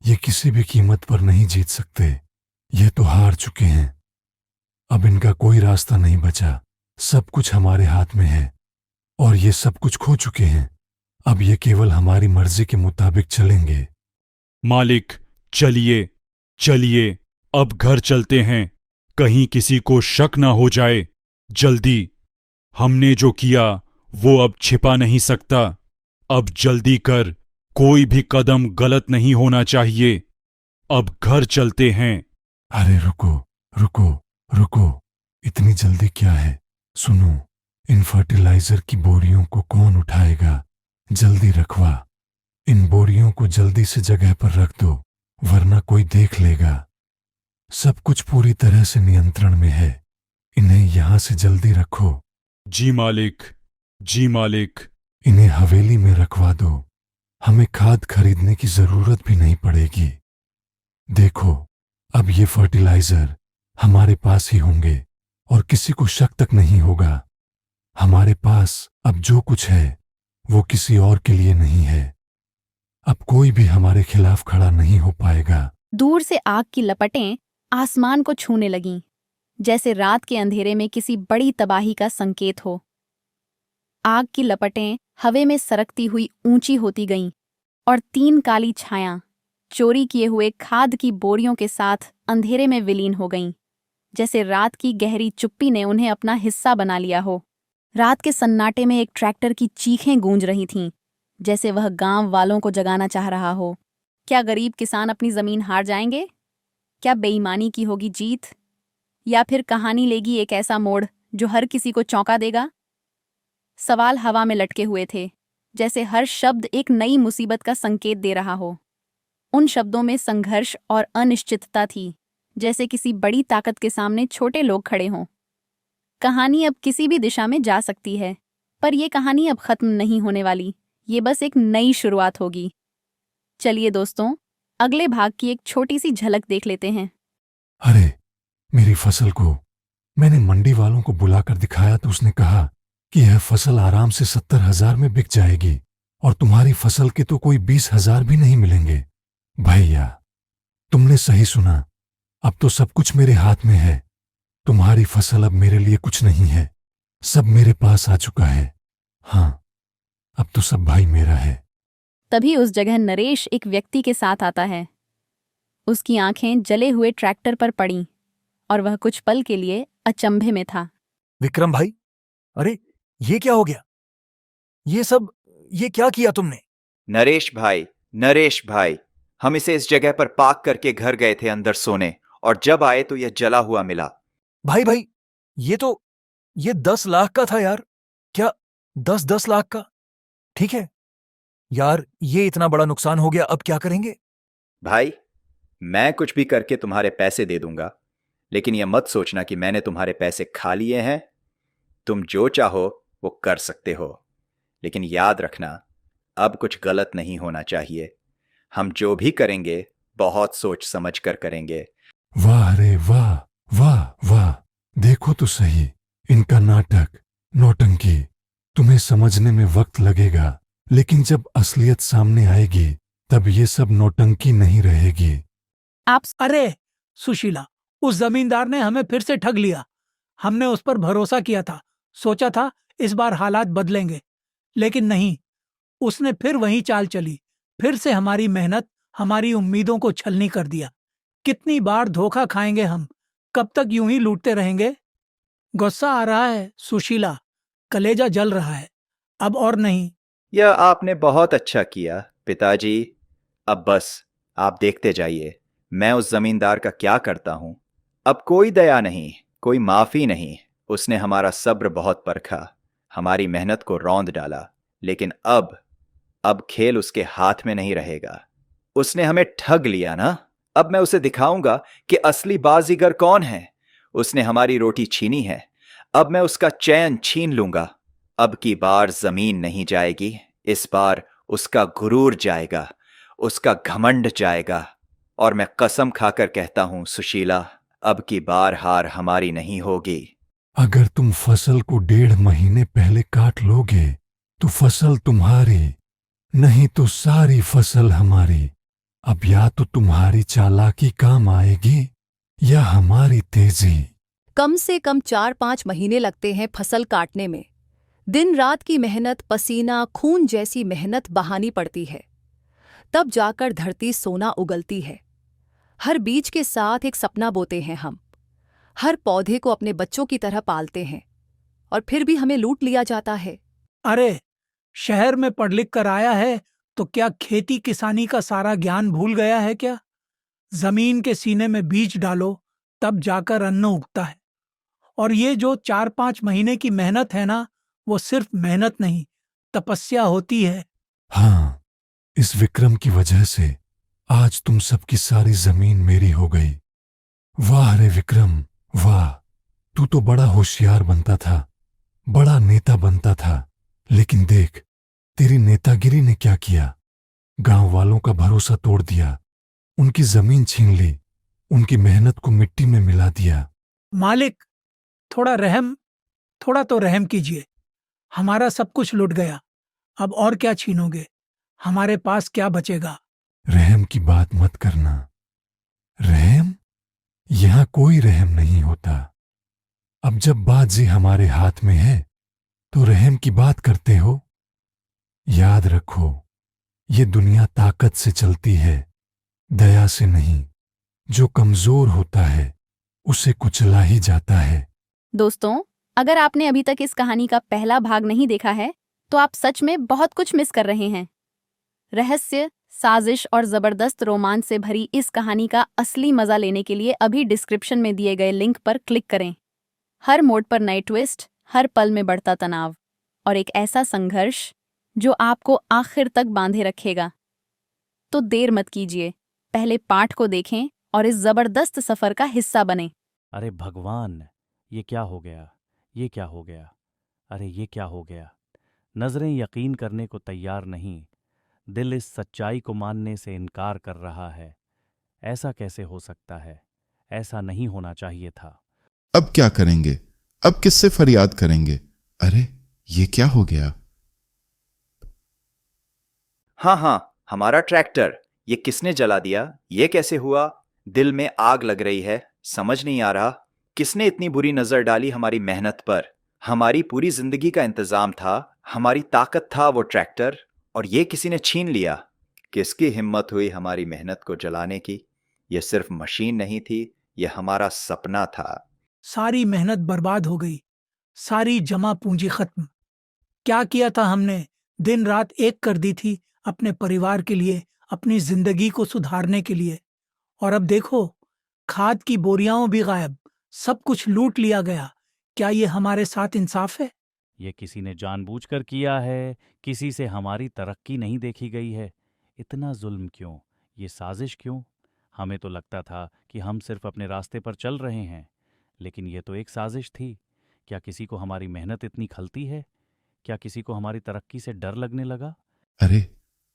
ये किसी भी कीमत पर नहीं जीत सकते। ये तो हार चुके हैं। अब इनका कोई रास्ता नहीं बचा। सब कुछ हमारे हाथ में है और ये सब कुछ खो चुके हैं। अब ये केवल हमारी मर्जी के मुताबिक चलेंगे।
मालिक, चलिए चलिए, अब घर चलते हैं, कहीं किसी को शक ना हो जाए। जल्दी, हमने जो किया वो अब छिपा नहीं सकता। अब जल्दी कर, कोई भी कदम गलत नहीं होना चाहिए। अब घर चलते हैं।
अरे रुको रुको रुको, इतनी जल्दी क्या है? सुनो, इन फर्टिलाइजर की बोरियों को कौन उठाएगा? जल्दी रखवा, इन बोरियों को जल्दी से जगह पर रख दो, वरना कोई देख लेगा। सब कुछ पूरी तरह से नियंत्रण में है, इन्हें यहां से जल्दी रखो।
जी मालिक, जी मालिक।
इन्हें हवेली में रखवा दो, हमें खाद खरीदने की जरूरत भी नहीं पड़ेगी। देखो, अब ये फर्टिलाइजर हमारे पास ही होंगे और किसी को शक तक नहीं होगा। हमारे पास अब जो कुछ है वो किसी और के लिए नहीं है। अब कोई भी हमारे खिलाफ खड़ा नहीं हो पाएगा।
दूर से आग की लपटें आसमान को छूने लगीं, जैसे रात के अंधेरे में किसी बड़ी तबाही का संकेत हो। आग की लपटें हवा में सरकती हुई ऊंची होती गईं और 3 काली छायां चोरी किए हुए खाद की बोरियों के साथ अंधेरे में विलीन हो गईं, जैसे रात की गहरी चुप्पी ने उन्हें अपना हिस्सा बना लिया हो। रात के सन्नाटे में एक ट्रैक्टर की चीखें गूंज रही थीं, जैसे वह गांव वालों को जगाना चाह रहा हो। क्या गरीब किसान अपनी जमीन हार जाएंगे? क्या बेईमानी की होगी जीत? या फिर कहानी लेगी एक ऐसा मोड़ जो हर किसी को चौंका देगा? सवाल हवा में लटके हुए थे, जैसे हर शब्द एक नई मुसीबत का संकेत दे रहा हो। उन शब्दों में संघर्ष और अनिश्चितता थी, जैसे किसी बड़ी ताकत के सामने छोटे लोग खड़े हों। कहानी अब किसी भी दिशा में जा सकती है, पर यह कहानी अब खत्म नहीं होने वाली। ये बस एक नई शुरुआत होगी। चलिए दोस्तों, अगले भाग की एक छोटी सी झलक देख लेते हैं।
अरे, मेरी फसल को मैंने मंडी वालों को बुलाकर दिखाया तो उसने कहा कि यह फसल आराम से 70,000 में बिक जाएगी और तुम्हारी फसल के तो कोई 20,000 भी नहीं मिलेंगे। भैया, तुमने सही सुना, अब तो सब कुछ मेरे हाथ में है। तुम्हारी फसल अब मेरे लिए कुछ नहीं है, सब मेरे पास आ चुका है। हाँ, अब तो सब भाई मेरा है।
तभी उस जगह नरेश एक व्यक्ति के साथ आता है। उसकी आंखें जले हुए ट्रैक्टर पर पड़ीं और वह कुछ पल के लिए अचंभे में था।
विक्रम भाई, अरे ये क्या हो गया? ये क्या किया तुमने?
नरेश भाई, हम इसे इस जगह पर पार्क करके घर गए थे अंदर सोने, और जब आए तो यह जला हुआ मिला।
भाई, ये 10 लाख का था यार। क्या 10 लाख का? ठीक है यार, ये इतना बड़ा नुकसान हो गया, अब क्या करेंगे?
भाई, मैं कुछ भी करके तुम्हारे पैसे दे दूंगा, लेकिन यह मत सोचना कि मैंने तुम्हारे पैसे खा लिए हैं। तुम जो चाहो वो कर सकते हो, लेकिन याद रखना, अब कुछ गलत नहीं होना चाहिए। हम जो भी करेंगे बहुत सोच समझ कर करेंगे।
वाह रे वाह, वाह वाह, देखो तो सही इनका नाटक, नौटंकी। तुम्हें समझने में वक्त लगेगा, लेकिन जब असलियत सामने आएगी तब ये सब नौटंकी नहीं रहेगी।
अरे सुशीला, उस जमींदार ने हमें फिर से ठग लिया। हमने उस पर भरोसा किया था, सोचा था इस बार हालात बदलेंगे, लेकिन नहीं, उसने फिर वही चाल चली। फिर से हमारी मेहनत, हमारी उम्मीदों को छलनी कर दिया। कितनी बार धोखा खाएंगे हम? कब तक यूं ही लूटते रहेंगे? गुस्सा आ रहा है सुशीला, कलेजा जल रहा है, अब और नहीं।
यह आपने बहुत अच्छा किया पिताजी। अब बस आप देखते जाइए मैं उस जमींदार का क्या करता हूं। अब कोई दया नहीं, कोई माफी नहीं। उसने हमारा सब्र बहुत परखा, हमारी मेहनत को रौंद डाला, लेकिन अब खेल उसके हाथ में नहीं रहेगा। उसने हमें ठग लिया ना। अब मैं उसे दिखाऊंगा कि असली बाजीगर कौन है। उसने हमारी रोटी छीनी है, अब मैं उसका चैन छीन लूंगा। अब की बार जमीन नहीं जाएगी, इस बार उसका गुरूर जाएगा, उसका घमंड जाएगा। और मैं कसम खाकर कहता हूं सुशीला, अब की बार हार हमारी नहीं होगी।
अगर तुम फसल को 1.5 महीने पहले काट लोगे तो फसल तुम्हारी, नहीं तो सारी फसल हमारी। अब या तो तुम्हारी चालाकी काम आएगी या हमारी तेजी।
कम से कम 4-5 महीने लगते हैं फसल काटने में। दिन रात की मेहनत, पसीना, खून जैसी मेहनत बहानी पड़ती है। तब जाकर धरती सोना उगलती है। हर बीज के साथ एक सपना बोते हैं हम। हर पौधे को अपने बच्चों की तरह पालते हैं, और फिर भी हमें लूट लिया जाता है।
अरे, शहर में पढ़ लिख कर आया है तो क्या खेती किसानी का सारा ज्ञान भूल गया है क्या? जमीन के सीने में बीज डालो तब जाकर अन्न उगता है। और ये जो 4-5 महीने की मेहनत है ना, वो सिर्फ मेहनत नहीं, तपस्या होती है।
हाँ, इस विक्रम की वजह से आज तुम सबकी सारी जमीन मेरी हो गई। वाह रे विक्रम, वाह। तू तो बड़ा होशियार बनता था, बड़ा नेता बनता था, लेकिन देख तेरी नेतागिरी ने क्या किया। गांव वालों का भरोसा तोड़ दिया, उनकी जमीन छीन ली, उनकी मेहनत को मिट्टी में मिला दिया।
मालिक, थोड़ा तो रहम कीजिए। हमारा सब कुछ लुट गया, अब और क्या छीनोगे? हमारे पास क्या बचेगा?
रहम की बात मत करना। रहम? यहां कोई रहम नहीं होता। अब जब बाजी हमारे हाथ में है तो रहम की बात करते हो? याद रखो, ये दुनिया ताकत से चलती है, दया से नहीं। जो कमजोर होता है उसे कुचला ही जाता है।
दोस्तों, अगर आपने अभी तक इस कहानी का पहला भाग नहीं देखा है तो आप सच में बहुत कुछ मिस कर रहे हैं। रहस्य, साजिश और जबरदस्त रोमांच से भरी इस कहानी का असली मजा लेने के लिए अभी डिस्क्रिप्शन में दिए गए लिंक पर क्लिक करें। हर मोड़ पर नए ट्विस्ट, हर पल में बढ़ता तनाव और एक ऐसा संघर्ष जो आपको आखिर तक बांधे रखेगा। तो देर मत कीजिए, पहले पाठ को देखें और इस जबरदस्त सफर का हिस्सा बनें।
अरे भगवान, ये क्या हो गया? ये क्या हो गया? अरे ये क्या हो गया? नजरें यकीन करने को तैयार नहीं, दिल इस सच्चाई को मानने से इनकार कर रहा है। ऐसा कैसे हो सकता है? ऐसा नहीं होना चाहिए था।
अब क्या करेंगे? अब किससे फरियाद करेंगे? अरे ये क्या हो गया?
हाँ, हमारा ट्रैक्टर, ये किसने जला दिया? ये कैसे हुआ? दिल में आग लग रही है, समझ नहीं आ रहा किसने इतनी बुरी नजर डाली हमारी मेहनत पर। हमारी पूरी जिंदगी का इंतजाम था, हमारी ताकत था वो ट्रैक्टर, और ये किसी ने छीन लिया। किसकी हिम्मत हुई हमारी मेहनत को जलाने की? यह सिर्फ मशीन नहीं थी, यह हमारा सपना था।
सारी मेहनत बर्बाद हो गई, सारी जमा पूंजी खत्म। क्या किया था हमने? दिन रात एक कर दी थी अपने परिवार के लिए, अपनी जिंदगी को सुधारने के लिए। और अब देखो, खाद की बोरियां भी गायब, सब कुछ लूट लिया गया। क्या ये हमारे साथ इंसाफ है?
ये किसी ने जानबूझकर किया है, किसी से हमारी तरक्की नहीं देखी गई है। इतना जुल्म क्यों? ये साजिश क्यों? हमें तो लगता था कि हम सिर्फ अपने रास्ते पर चल रहे हैं, लेकिन ये तो एक साजिश थी। क्या किसी को हमारी मेहनत इतनी खलती है? क्या किसी को हमारी तरक्की से डर लगने लगा?
अरे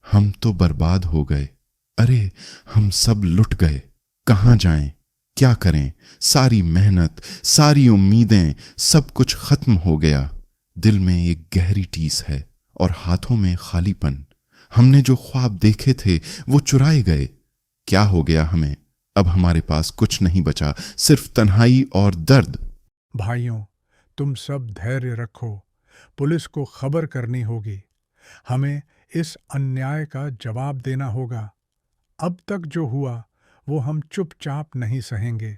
हम तो बर्बाद हो गए। अरे हम सब लुट गए। कहां जाएं? क्या करें? सारी मेहनत, सारी उम्मीदें, सब कुछ खत्म हो गया। दिल में एक गहरी टीस है और हाथों में खालीपन। हमने जो ख्वाब देखे थे वो चुराए गए। क्या हो गया हमें? अब हमारे पास कुछ नहीं बचा, सिर्फ तन्हाई और दर्द।
भाइयों, तुम सब धैर्य रखो। पुलिस को खबर करनी होगी। हमें इस अन्याय का जवाब देना होगा। अब तक जो हुआ वो हम चुपचाप नहीं सहेंगे।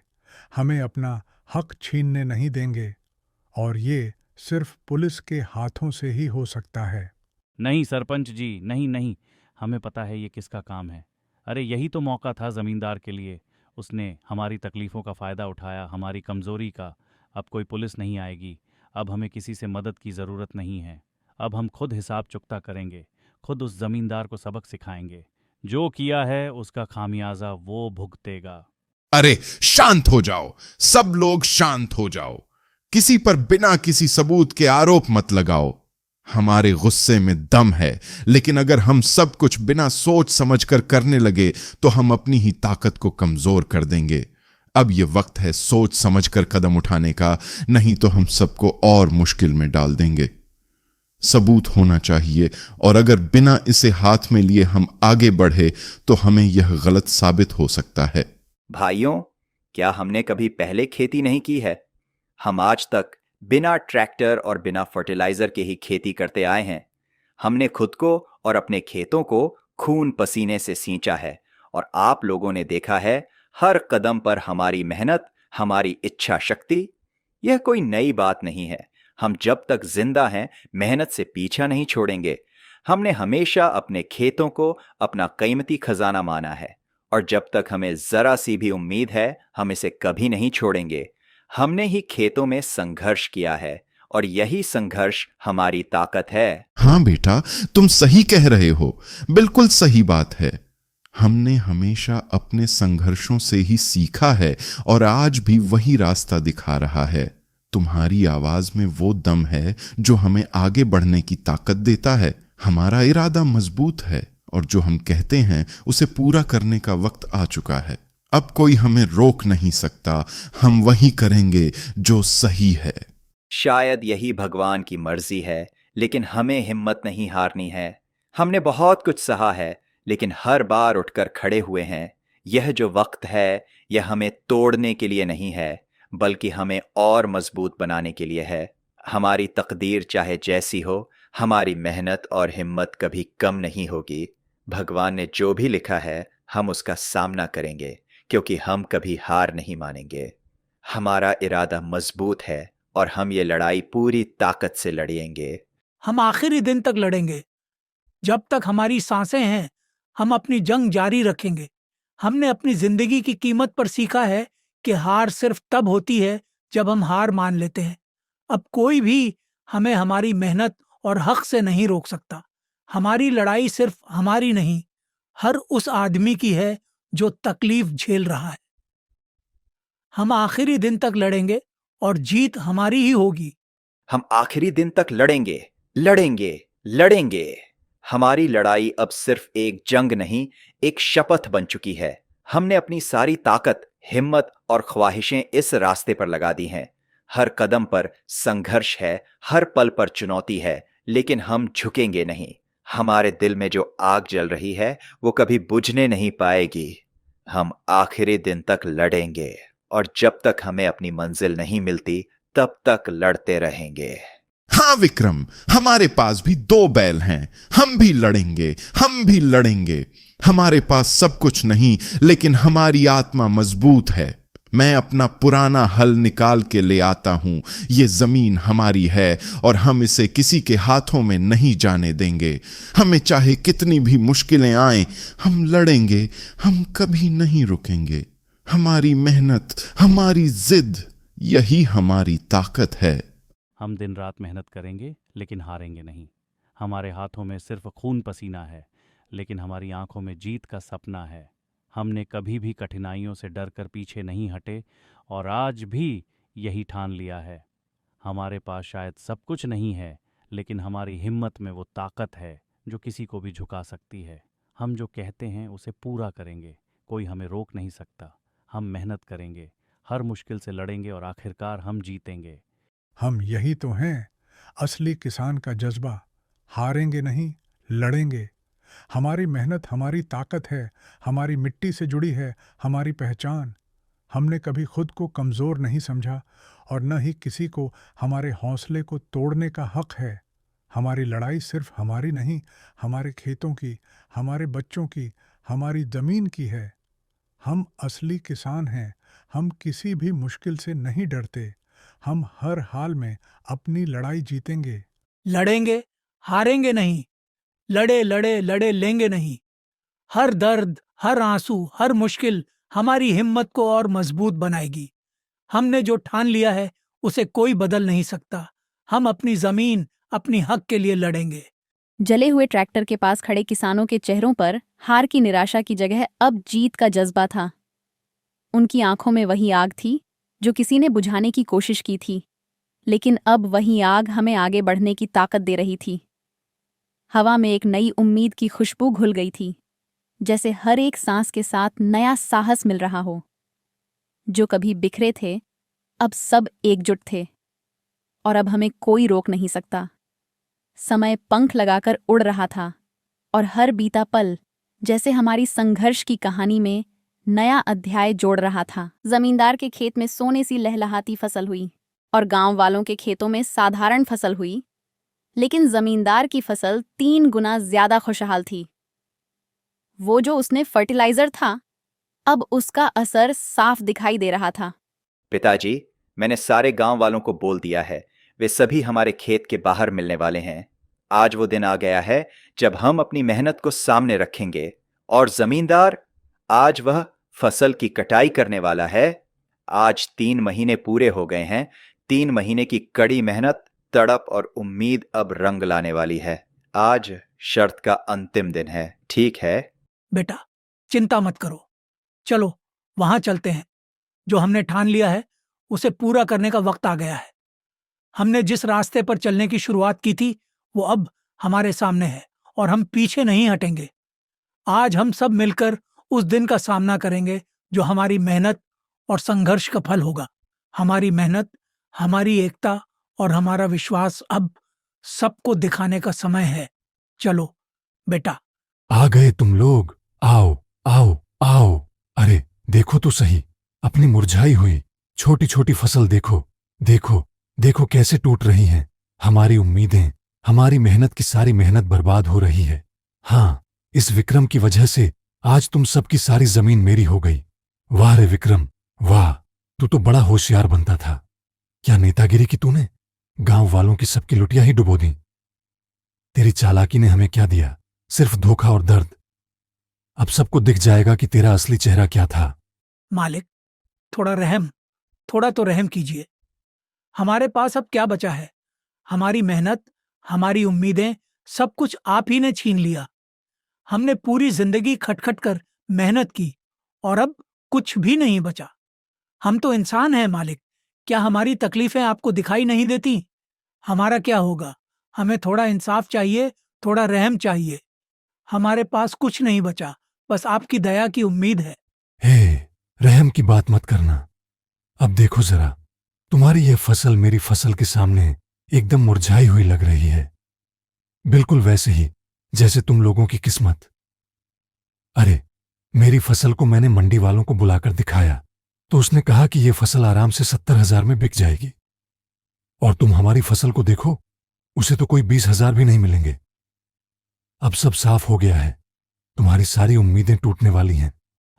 हमें अपना हक छीनने नहीं देंगे। और ये सिर्फ पुलिस के हाथों से ही हो सकता है।
नहीं सरपंच जी, नहीं नहीं, हमें पता है ये किसका काम है। अरे यही तो मौका था जमींदार के लिए। उसने हमारी तकलीफों का फायदा उठाया, हमारी कमजोरी का। अब कोई पुलिस नहीं आएगी, अब हमें किसी से मदद की जरूरत नहीं है। अब हम खुद हिसाब चुकता करेंगे, खुद उस जमींदार को सबक सिखाएंगे। जो किया है उसका खामियाजा वो भुगतेगा।
अरे शांत हो जाओ, सब लोग शांत हो जाओ। किसी पर बिना किसी सबूत के आरोप मत लगाओ। हमारे गुस्से में दम है, लेकिन अगर हम सब कुछ बिना सोच समझकर करने लगे तो हम अपनी ही ताकत को कमजोर कर देंगे। अब यह वक्त है सोच समझकर कदम उठाने का, नहीं तो हम सबको और मुश्किल में डाल देंगे। सबूत होना चाहिए, और अगर बिना इसे हाथ में लिए हम आगे बढ़े तो हमें यह गलत साबित हो सकता है।
भाइयों, क्या हमने कभी पहले खेती नहीं की है? हम आज तक बिना ट्रैक्टर और बिना फर्टिलाइजर के ही खेती करते आए हैं। हमने खुद को और अपने खेतों को खून पसीने से सींचा है, और आप लोगों ने देखा है हर कदम पर हमारी मेहनत, हमारी इच्छा शक्ति। यह कोई नई बात नहीं है। हम जब तक जिंदा हैं मेहनत से पीछा नहीं छोड़ेंगे। हमने हमेशा अपने खेतों को अपना कीमती खजाना माना है, और जब तक हमें जरा सी भी उम्मीद है हम इसे कभी नहीं छोड़ेंगे। हमने ही खेतों में संघर्ष किया है, और यही संघर्ष हमारी ताकत है।
हां बेटा, तुम सही कह रहे हो, बिल्कुल सही बात है। हमने हमेशा अपने संघर्षों से ही सीखा है, और आज भी वही रास्ता दिखा रहा है। तुम्हारी आवाज में वो दम है जो हमें आगे बढ़ने की ताकत देता है। हमारा इरादा मजबूत है, और जो हम कहते हैं उसे पूरा करने का वक्त आ चुका है। अब कोई हमें रोक नहीं सकता। हम वही करेंगे जो सही है।
शायद यही भगवान की मर्जी है, लेकिन हमें हिम्मत नहीं हारनी है। हमने बहुत कुछ सहा है, लेकिन हर बार उठकर खड़े हुए हैं। यह जो वक्त है यह हमें तोड़ने के लिए नहीं है, बल्कि हमें और मजबूत बनाने के लिए है। हमारी तकदीर चाहे जैसी हो, हमारी मेहनत और हिम्मत कभी कम नहीं होगी। भगवान ने जो भी लिखा है हम उसका सामना करेंगे, क्योंकि हम कभी हार नहीं मानेंगे। हमारा इरादा मजबूत है, और हम ये लड़ाई पूरी ताकत से लड़ेंगे।
हम आखिरी दिन तक लड़ेंगे। जब तक हमारी सांसें हैं हम अपनी जंग जारी रखेंगे। हमने अपनी जिंदगी की कीमत पर सीखा है कि हार सिर्फ तब होती है जब हम हार मान लेते हैं। अब कोई भी हमें हमारी मेहनत और हक से नहीं रोक सकता। हमारी लड़ाई सिर्फ हमारी नहीं, हर उस आदमी की है जो तकलीफ झेल रहा है। हम आखिरी दिन तक लड़ेंगे और जीत हमारी ही होगी।
हम आखिरी दिन तक लड़ेंगे, लड़ेंगे, लड़ेंगे। हमारी लड़ाई अब सिर्फ एक जंग नहीं, एक शपथ बन चुकी है। हमने अपनी सारी ताकत, हिम्मत और ख्वाहिशें इस रास्ते पर लगा दी हैं। हर कदम पर संघर्ष है, हर पल पर चुनौती है, लेकिन हम झुकेंगे नहीं। हमारे दिल में जो आग जल रही है वो कभी बुझने नहीं पाएगी। हम आखिरी दिन तक लड़ेंगे, और जब तक हमें अपनी मंजिल नहीं मिलती तब तक लड़ते रहेंगे।
हाँ विक्रम, हमारे पास भी 2 बैल हैं। हम भी लड़ेंगे, हम भी लड़ेंगे। हमारे पास सब कुछ नहीं, लेकिन हमारी आत्मा मजबूत है। मैं अपना पुराना हल निकाल के ले आता हूं। ये जमीन हमारी है, और हम इसे किसी के हाथों में नहीं जाने देंगे। हमें चाहे कितनी भी मुश्किलें आएं, हम लड़ेंगे, हम कभी नहीं रुकेंगे। हमारी मेहनत, हमारी जिद, यही हमारी ताकत है।
हम दिन रात मेहनत करेंगे लेकिन हारेंगे नहीं। हमारे हाथों में सिर्फ खून पसीना है, लेकिन हमारी आंखों में जीत का सपना है। हमने कभी भी कठिनाइयों से डरकर पीछे नहीं हटे, और आज भी यही ठान लिया है। हमारे पास शायद सब कुछ नहीं है, लेकिन हमारी हिम्मत में वो ताकत है जो किसी को भी झुका सकती है। हम जो कहते हैं उसे पूरा करेंगे, कोई हमें रोक नहीं सकता। हम मेहनत करेंगे, हर मुश्किल से लड़ेंगे, और आखिरकार हम जीतेंगे।
हम यही तो हैं, असली किसान का जज्बा। हारेंगे नहीं, लड़ेंगे। हमारी मेहनत हमारी ताकत है, हमारी मिट्टी से जुड़ी है हमारी पहचान। हमने कभी खुद को कमज़ोर नहीं समझा, और न ही किसी को हमारे हौसले को तोड़ने का हक है। हमारी लड़ाई सिर्फ हमारी नहीं, हमारे खेतों की, हमारे बच्चों की, हमारी ज़मीन की है। हम असली किसान हैं। हम किसी भी मुश्किल से नहीं डरते। हम हर हाल में अपनी लड़ाई जीतेंगे।
लड़ेंगे, हारेंगे नहीं। लड़े लड़े लड़े लेंगे नहीं। हर दर्द, हर आंसू, हर मुश्किल हमारी हिम्मत को और मजबूत बनाएगी। हमने जो ठान लिया है उसे कोई बदल नहीं सकता। हम अपनी जमीन, अपनी हक के लिए लड़ेंगे।
जले हुए ट्रैक्टर के पास खड़े किसानों के चेहरों पर हार की निराशा की जगह अब जीत का जज्बा था। उनकी आंखों में वही आग थी जो किसी ने बुझाने की कोशिश की थी, लेकिन अब वही आग हमें आगे बढ़ने की ताकत दे रही थी। हवा में एक नई उम्मीद की खुशबू घुल गई थी, जैसे हर एक सांस के साथ नया साहस मिल रहा हो। जो कभी बिखरे थे, अब सब एकजुट थे, और अब हमें कोई रोक नहीं सकता। समय पंख लगाकर उड़ रहा था, और हर बीता पल जैसे हमारी संघर्ष की कहानी में नया अध्याय जोड़ रहा था। जमींदार के खेत में सोने सी लहलहाती फसल हुई, और गांव वालों के खेतों में साधारण फसल हुई, लेकिन जमींदार की फसल 3 गुना ज्यादा खुशहाल थी। वो जो उसने फर्टिलाइजर था, अब उसका असर साफ दिखाई दे रहा था।
पिताजी, मैंने सारे गांव वालों को बोल दिया है, वे सभी हमारे खेत के बाहर मिलने वाले हैं। आज वो दिन आ गया है जब हम अपनी मेहनत को सामने रखेंगे, और जमींदार, आज वह फसल की कटाई करने वाला है। आज 3 महीने पूरे हो गए हैं। 3 महीने की कड़ी मेहनत, तड़प और उम्मीद अब रंग लाने वाली है। आज शर्त का अंतिम दिन है, ठीक है?
बेटा, चिंता मत करो। चलो वहां चलते हैं। जो हमने ठान लिया है उसे पूरा करने का वक्त आ गया है। हमने जिस रास्ते पर चलने की शुरुआत की थी वो अब हमारे सामने है, और हम पीछे नहीं हटेंगे। आज हम सब मिलकर उस दिन का सामना करेंगे जो हमारी मेहनत और संघर्ष का फल होगा। हमारी मेहनत, हमारी एकता और हमारा विश्वास अब सबको दिखाने का समय है। चलो बेटा।
आ गए तुम लोग। आओ आओ आओ। अरे देखो तो सही, अपनी मुरझाई हुई छोटी छोटी फसल देखो। देखो देखो कैसे टूट रही हैं हमारी उम्मीदें। हमारी मेहनत की सारी मेहनत बर्बाद हो रही है। हाँ, इस विक्रम की वजह से आज तुम सबकी सारी जमीन मेरी हो गई। वाह रे विक्रम, वाह, तू तो बड़ा होशियार बनता था। क्या नेतागिरी की तूने? गांव वालों की सबकी लुटिया ही डुबो दी। तेरी चालाकी ने हमें क्या दिया? सिर्फ धोखा और दर्द। अब सबको दिख जाएगा कि तेरा असली चेहरा क्या था।
मालिक, थोड़ा तो रहम कीजिए। हमारे पास अब क्या बचा है? हमारी मेहनत, हमारी उम्मीदें, सब कुछ आप ही ने छीन लिया। हमने पूरी जिंदगी खटखट कर मेहनत की, और अब कुछ भी नहीं बचा। हम तो इंसान हैं मालिक, क्या हमारी तकलीफें आपको दिखाई नहीं देती? हमारा क्या होगा? हमें थोड़ा इंसाफ चाहिए, थोड़ा रहम चाहिए। हमारे पास कुछ नहीं बचा, बस आपकी दया की उम्मीद है।
हे, रहम की बात मत करना। अब देखो जरा, तुम्हारी यह फसल मेरी फसल के सामने एकदम मुरझाई हुई लग रही है, बिल्कुल वैसे ही जैसे तुम लोगों की किस्मत। अरे, मेरी फसल को मैंने मंडी वालों को बुलाकर दिखाया तो उसने कहा कि यह फसल आराम से 70,000 में बिक जाएगी, और तुम हमारी फसल को देखो, उसे तो कोई 20,000 भी नहीं मिलेंगे। अब सब साफ हो गया है, तुम्हारी सारी उम्मीदें टूटने वाली हैं।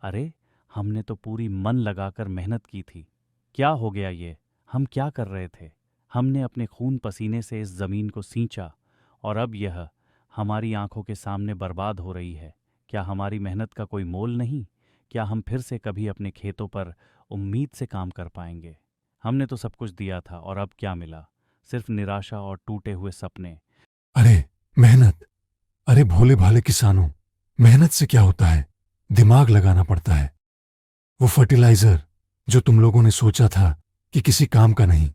अरे, हमने तो पूरी मन लगाकर मेहनत की थी। क्या हो गया ये? हम क्या कर रहे थे? हमने अपने खून पसीने से इस जमीन को सींचा, और अब यह हमारी आंखों के सामने बर्बाद हो रही है। क्या हमारी मेहनत का कोई मोल नहीं? क्या हम फिर से कभी अपने खेतों पर उम्मीद से काम कर पाएंगे? हमने तो सब कुछ दिया था, और अब क्या मिला? सिर्फ निराशा और टूटे हुए सपने।
अरे मेहनत, अरे भोले भाले किसानों, मेहनत से क्या होता है? दिमाग लगाना पड़ता है। वो फर्टिलाइजर जो तुम लोगों ने सोचा था कि किसी काम का नहीं,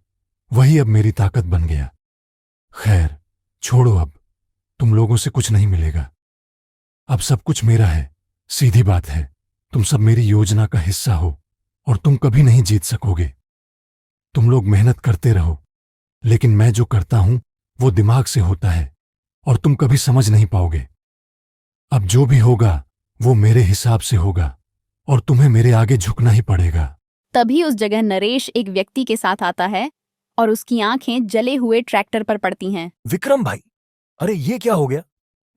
वही अब मेरी ताकत बन गया। खैर छोड़ो, अब तुम लोगों से कुछ नहीं मिलेगा। अब सब कुछ मेरा है। सीधी बात है, तुम सब मेरी योजना का हिस्सा हो, और तुम कभी नहीं जीत सकोगे। तुम लोग मेहनत करते रहो, लेकिन मैं जो करता हूं वो दिमाग से होता है, और तुम कभी समझ नहीं पाओगे। अब जो भी होगा वो मेरे हिसाब से होगा, और तुम्हें मेरे आगे झुकना ही पड़ेगा।
तभी उस जगह नरेश एक व्यक्ति के साथ आता है, और उसकी आंखें जले हुए ट्रैक्टर पर पड़ती हैं।
विक्रम भाई, अरे ये क्या हो गया?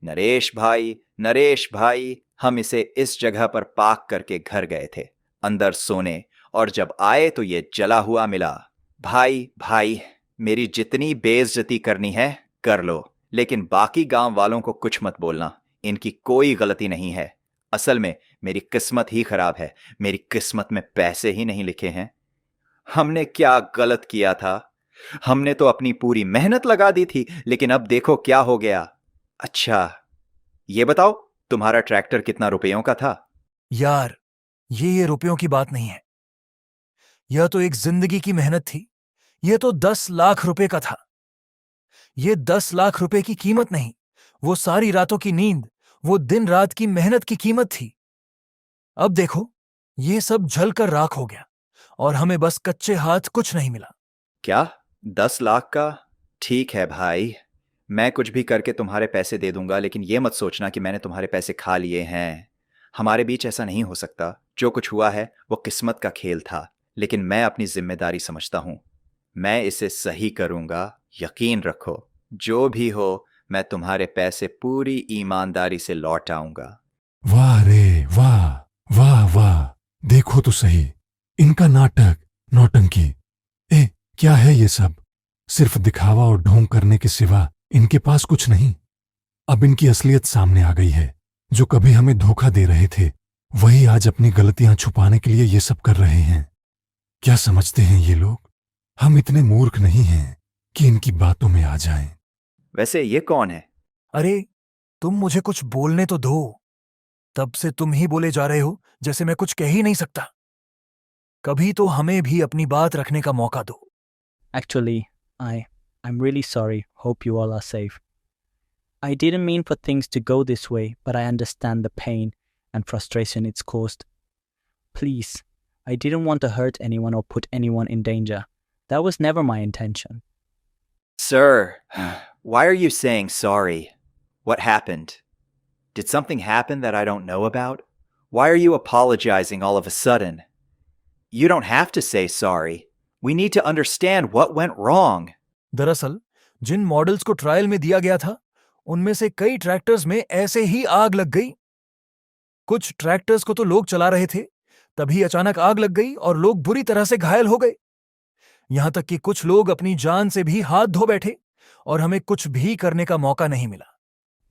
नरेश भाई, हम इसे इस जगह पर पार्क करके घर गए थे अंदर सोने, और जब आए तो ये जला हुआ मिला। भाई भाई, मेरी जितनी बेइज्जती करनी है कर लो, लेकिन बाकी गांव वालों को कुछ मत बोलना। इनकी कोई गलती नहीं है। असल में मेरी किस्मत ही खराब है। मेरी किस्मत में पैसे ही नहीं लिखे हैं। हमने क्या गलत किया था? हमने तो अपनी पूरी मेहनत लगा दी थी, लेकिन अब देखो क्या हो गया। अच्छा, ये बताओ, तुम्हारा ट्रैक्टर कितना रुपयों का था?
यार, ये रुपयों की बात नहीं है। यह तो एक जिंदगी की मेहनत थी। यह तो 10 लाख रुपए का था। ये 10 लाख रुपए की कीमत नहीं, वो सारी रातों की नींद, वो दिन रात की मेहनत की कीमत थी। अब देखो, ये सब जलकर राख हो गया और हमें बस कच्चे हाथ कुछ नहीं मिला।
क्या 10 लाख का? ठीक है भाई, मैं कुछ भी करके तुम्हारे पैसे दे दूंगा, लेकिन ये मत सोचना कि मैंने तुम्हारे पैसे खा लिए हैं। हमारे बीच ऐसा नहीं हो सकता। जो कुछ हुआ है वो किस्मत का खेल था, लेकिन मैं अपनी जिम्मेदारी समझता हूं। मैं इसे सही करूंगा, यकीन रखो। जो भी हो, मैं तुम्हारे पैसे पूरी ईमानदारी से लौट आऊंगा।
वाह रे वाह, वाह वाह, देखो तो सही, इनका नाटक, नौटंकी। क्या है ये सब? सिर्फ दिखावा और ढोंग करने के सिवा इनके पास कुछ नहीं। अब इनकी असलियत सामने आ गई है। जो कभी हमें धोखा दे रहे थे, वही आज अपनी गलतियां छुपाने के लिए ये सब कर रहे हैं। क्या समझते हैं ये लोग? हम इतने मूर्ख नहीं हैं कि इनकी बातों में आ जाएं।
वैसे ये कौन है?
अरे, तुम मुझे कुछ बोलने तो दो। तब से तुम ही बोले जा रहे हो जैसे मैं कुछ कह ही नहीं सकता। कभी तो हमें भी अपनी बात रखने का मौका दो।
Actually, I'm really sorry. Hope you all are safe. I didn't mean for things to go this way, but I understand the pain and frustration it's caused. Please, I didn't want to hurt anyone or put anyone in danger. That was never my intention.
Sir, why are you saying sorry? What happened? Did something happen that I don't know about? Why are you apologizing all of a sudden? You don't have to say sorry. We need to understand what went wrong.
दरअसल जिन मॉडल्स को ट्रायल में दिया गया था, उनमें से कई ट्रैक्टर्स में ऐसे ही आग लग गई। कुछ ट्रैक्टर्स को तो लोग चला रहे थे, तभी अचानक आग लग गई और लोग बुरी तरह से घायल हो गए। यहां तक कि कुछ लोग अपनी जान से भी हाथ धो बैठे और हमें कुछ भी करने का मौका नहीं मिला।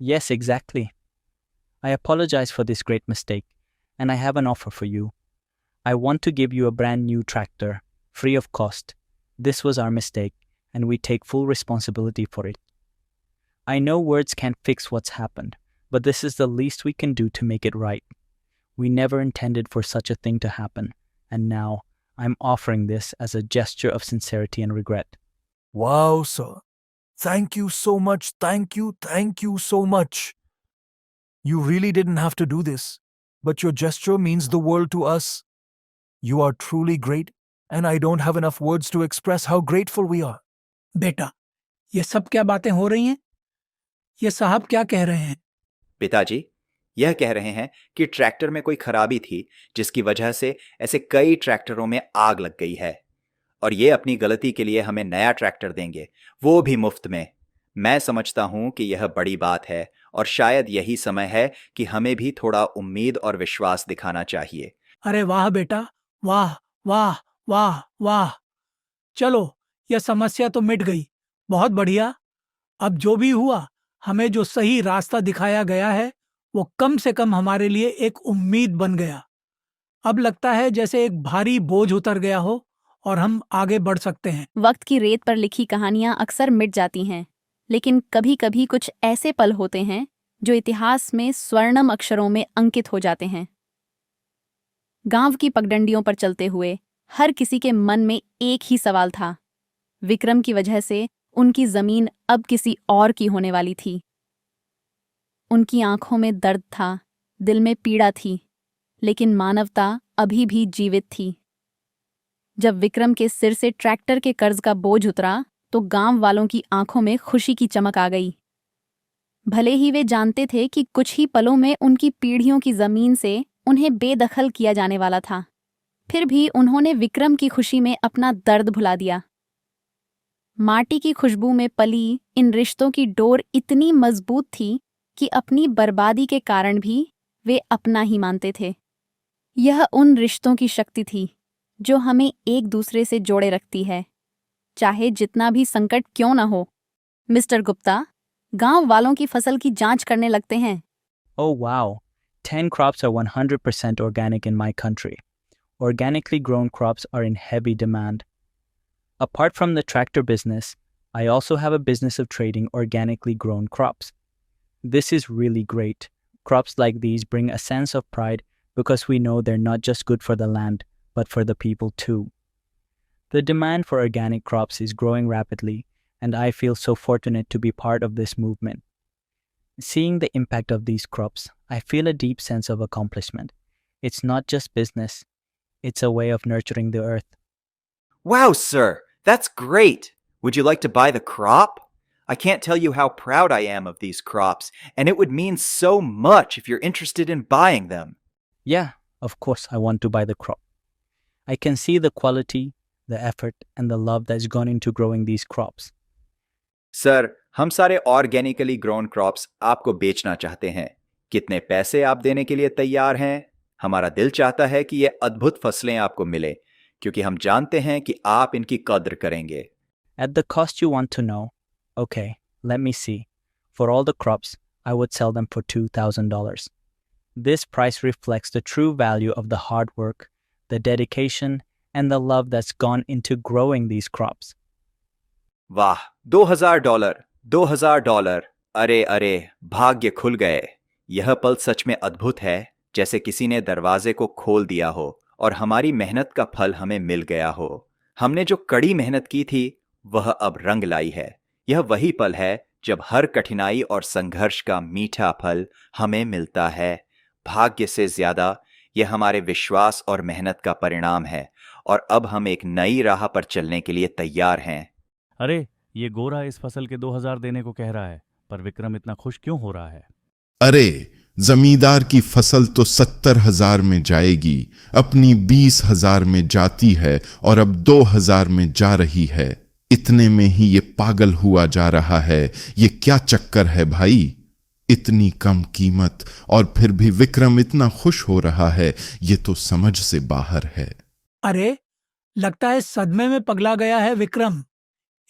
Yes, exactly. I apologize for this great mistake, and I have an offer for you. I want to give you a brand new tractor, free of cost. This was our mistake, and we take full responsibility for it. I know words can't fix what's happened, but this is the least we can do to make it right. We never intended for such a thing to happen, and now I'm offering this as a gesture of sincerity and regret.
Wow, sir. Thank you so much. Thank you so much. You really didn't have to do this, but your gesture means the world to us. You are truly great, and I don't have enough words to express how grateful we are.
बेटा, ये सब क्या बातें हो रही हैं? ये साहब क्या कह रहे हैं?
पिताजी, यह कह रहे हैं कि ट्रैक्टर में कोई खराबी थी, जिसकी वजह से ऐसे कई ट्रैक्टरों में आग लग गई है, और ये अपनी गलती के लिए हमें नया ट्रैक्टर देंगे, वो भी मुफ्त में। मैं समझता हूं कि यह बड़ी बात है, और शायद यही समय है कि हमें भी थोड़ा उम्मीद और विश्वास दिखाना चाहिए।
अरे वाह बेटा, वाह वाह वाह वाह। चलो, यह समस्या तो मिट गई। बहुत बढ़िया। अब जो भी हुआ, हमें जो सही रास्ता दिखाया गया है, वो कम से कम हमारे लिए एक उम्मीद बन गया। अब लगता है जैसे एक भारी बोझ उतर गया हो और हम आगे बढ़ सकते हैं।
वक्त की रेत पर लिखी कहानियां अक्सर मिट जाती हैं, लेकिन कभी कभी कुछ ऐसे पल होते हैं जो इतिहास में स्वर्णम अक्षरों में अंकित हो जाते हैं। गांव की पगडंडियों पर चलते हुए हर किसी के मन में एक ही सवाल था। विक्रम की वजह से उनकी जमीन अब किसी और की होने वाली थी। उनकी आंखों में दर्द था, दिल में पीड़ा थी, लेकिन मानवता अभी भी जीवित थी। जब विक्रम के सिर से ट्रैक्टर के कर्ज का बोझ उतरा, तो गांव वालों की आंखों में खुशी की चमक आ गई। भले ही वे जानते थे कि कुछ ही पलों में उनकी पीढ़ियों की जमीन से उन्हें बेदखल किया जाने वाला था, फिर भी उन्होंने विक्रम की खुशी में अपना दर्द भुला दिया। माटी की खुशबू में पली इन रिश्तों की डोर इतनी मजबूत थी कि अपनी बर्बादी के कारण भी वे अपना ही मानते थे। यह उन रिश्तों की शक्ति थी जो हमें एक दूसरे से जोड़े रखती है, चाहे जितना भी संकट क्यों न हो। मिस्टर गुप्ता, गांव वालों की फसल की जांच करने लगते हैं।
Oh wow, 10 crops are 100% organic in my country. Organically grown crops are in heavy demand. Apart from the tractor business, I also have a business of trading organically grown crops. This is really great. Crops like these bring a sense of pride because we know they're not just good for the land, but for the people too. The demand for organic crops is growing rapidly, and I feel so fortunate to be part of this movement. Seeing the impact of these crops, I feel a deep sense of accomplishment. It's not just business, it's a way of nurturing the earth.
Wow, sir, that's great. Would you like to buy the crop? I can't tell you how proud I am of these crops, and it would mean so much if you're interested in buying them.
Yeah, of course I want to buy the crop. I can see the quality, the effort, and the love that's gone into growing these crops.
Sir, हम सारे ऑर्गेनिकली ग्रोन क्रॉप्स आपको बेचना चाहते हैं। कितने पैसे आप देने के लिए तैयार हैं? हमारा दिल चाहता है कि ये अद्भुत फसलें आपको मिले, क्योंकि हम जानते हैं कि आप इनकी कद्र करेंगे।
At the cost you want to know, okay, let me see. For all the crops, I would sell them for $2,000. This price reflects the true value of the hard work, the dedication, and the love that's gone into growing these crops.
वाह, $2,000, $2,000। अरे अरे, भाग्य खुल गए। यह पल सच में अद्भुत है, जैसे किसी ने दरवाजे को खोल दिया हो और हमारी मेहनत का फल हमें मिल गया हो। हमने जो कड़ी मेहनत की थी, वह अब रंग लाई है। यह वही पल है जब हर कठिनाई और संघर्ष का मीठा फल हमें मिलता है। भाग्य से ज्यादा यह हमारे विश्वास और मेहनत का परिणाम है, और अब हम एक नई राह पर चलने के लिए तैयार हैं।
अरे, ये गोरा इस फसल के 2000 देने को कह रहा है, पर विक्रम इतना खुश क्यों हो रहा है?
अरे, जमींदार की फसल तो 70,000 में जाएगी, अपनी 20,000 में जाती है और अब 2,000 में जा रही है। इतने में ही ये पागल हुआ जा रहा है। ये क्या चक्कर है भाई? इतनी कम कीमत और फिर भी विक्रम इतना खुश हो रहा है, ये तो समझ से बाहर है।
अरे, लगता है सदमे में पगला गया है विक्रम।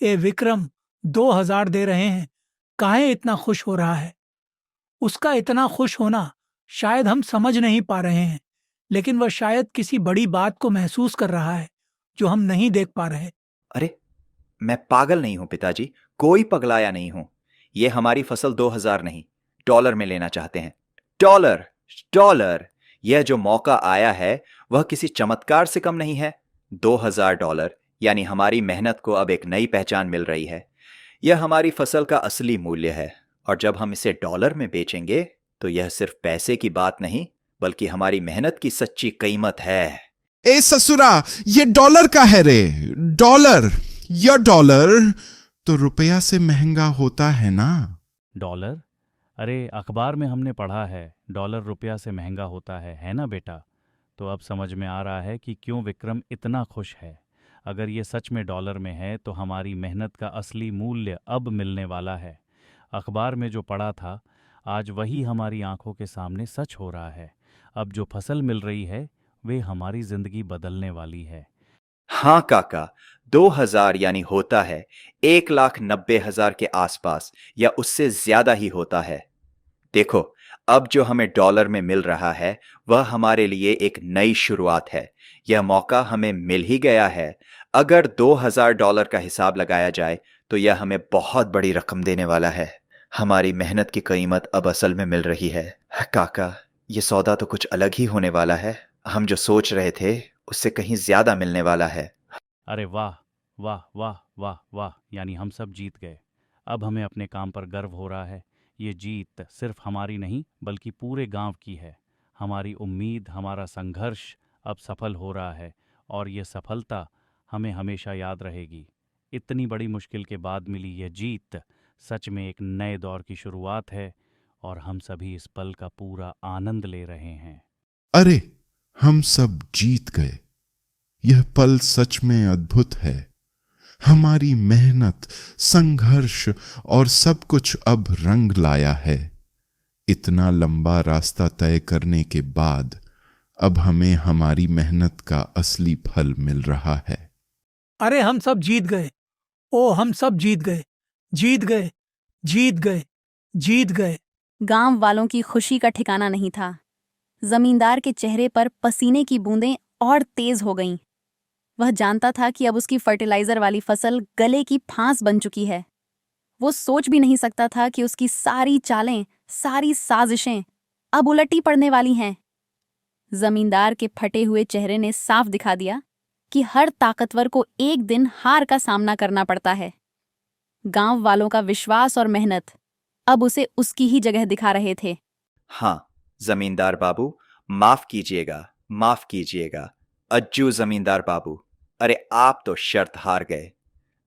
ए विक्रम, 2,000 दे रहे हैं, काहे इतना खुश हो रहा है? उसका इतना खुश होना शायद हम समझ नहीं पा रहे हैं, लेकिन वह शायद किसी बड़ी बात को महसूस कर रहा है जो हम नहीं देख पा रहे।
अरे, मैं पागल नहीं हूं पिताजी, कोई पगलाया नहीं हूं। ये हमारी फसल 2,000 नहीं, डॉलर में लेना चाहते हैं। Dollar, dollar! यह जो मौका आया है, वह किसी चमत्कार से कम नहीं है। $2,000, यानी हमारी मेहनत को अब एक नई पहचान मिल रही है। यह हमारी फसल का असली मूल्य है, और जब हम इसे डॉलर में बेचेंगे तो यह सिर्फ पैसे की बात नहीं, बल्कि हमारी मेहनत की सच्ची कीमत है।
ए ससुरा, ये डॉलर का है रे। डॉलर, यह डॉलर तो रुपया से महंगा होता है ना?
डॉलर? अरे, अखबार में हमने पढ़ा है डॉलर रुपया से महंगा होता है ना बेटा? तो अब समझ में आ रहा है कि क्यों विक्रम इतना खुश है। अगर ये सच में डॉलर में है तो हमारी मेहनत का असली मूल्य अब मिलने वाला है। अखबार में जो पढ़ा था, आज वही हमारी आंखों के सामने सच हो रहा है। अब जो फसल मिल रही है, वे हमारी जिंदगी बदलने वाली है।
हाँ काका, 2,000 यानी होता है 1,90,000 के आसपास, या उससे ज्यादा ही होता है। देखो, अब जो हमें डॉलर में मिल रहा है, वह हमारे लिए एक नई शुरुआत है। यह मौका हमें मिल ही गया है। अगर $2,000 का हिसाब लगाया जाए तो यह हमें बहुत बड़ी रकम देने वाला है। हमारी मेहनत की कीमत अब असल में मिल रही है। काका, ये सौदा तो कुछ अलग ही होने वाला है। हम जो सोच रहे थे, उससे कहीं ज्यादा मिलने वाला है।
अरे वाह वाह वाह वाह वाह, यानी हम सब जीत गए। अब हमें अपने काम पर गर्व हो रहा है। ये जीत सिर्फ हमारी नहीं, बल्कि पूरे गांव की है। हमारी उम्मीद, हमारा संघर्ष अब सफल हो रहा है, और ये सफलता हमें हमेशा याद रहेगी। इतनी बड़ी मुश्किल के बाद मिली यह जीत सच में एक नए दौर की शुरुआत है, और हम सभी इस पल का पूरा आनंद ले रहे हैं।
अरे, हम सब जीत गए। यह पल सच में अद्भुत है। हमारी मेहनत, संघर्ष और सब कुछ अब रंग लाया है। इतना लंबा रास्ता तय करने के बाद अब हमें हमारी मेहनत का असली फल मिल रहा है।
अरे, हम सब जीत गए। ओ हम सब जीत गए, जीत गए, जीत गए, जीत गए।
गांव वालों की खुशी का ठिकाना नहीं था। जमींदार के चेहरे पर पसीने की बूंदें और तेज हो गईं। वह जानता था कि अब उसकी फर्टिलाइजर वाली फसल गले की फांस बन चुकी है। वो सोच भी नहीं सकता था कि उसकी सारी चालें, सारी साजिशें अब उलटी पड़ने वाली हैं। जमींदार के फटे हुए चेहरे ने साफ दिखा दिया कि हर ताकतवर को एक दिन हार का सामना करना पड़ता है। गांव वालों का विश्वास और मेहनत अब उसे उसकी ही जगह दिखा रहे थे।
हाँ जमींदार बाबू, माफ कीजिएगा, माफ कीजिएगा। अज्जू जमींदार बाबू, अरे आप तो शर्त हार गए।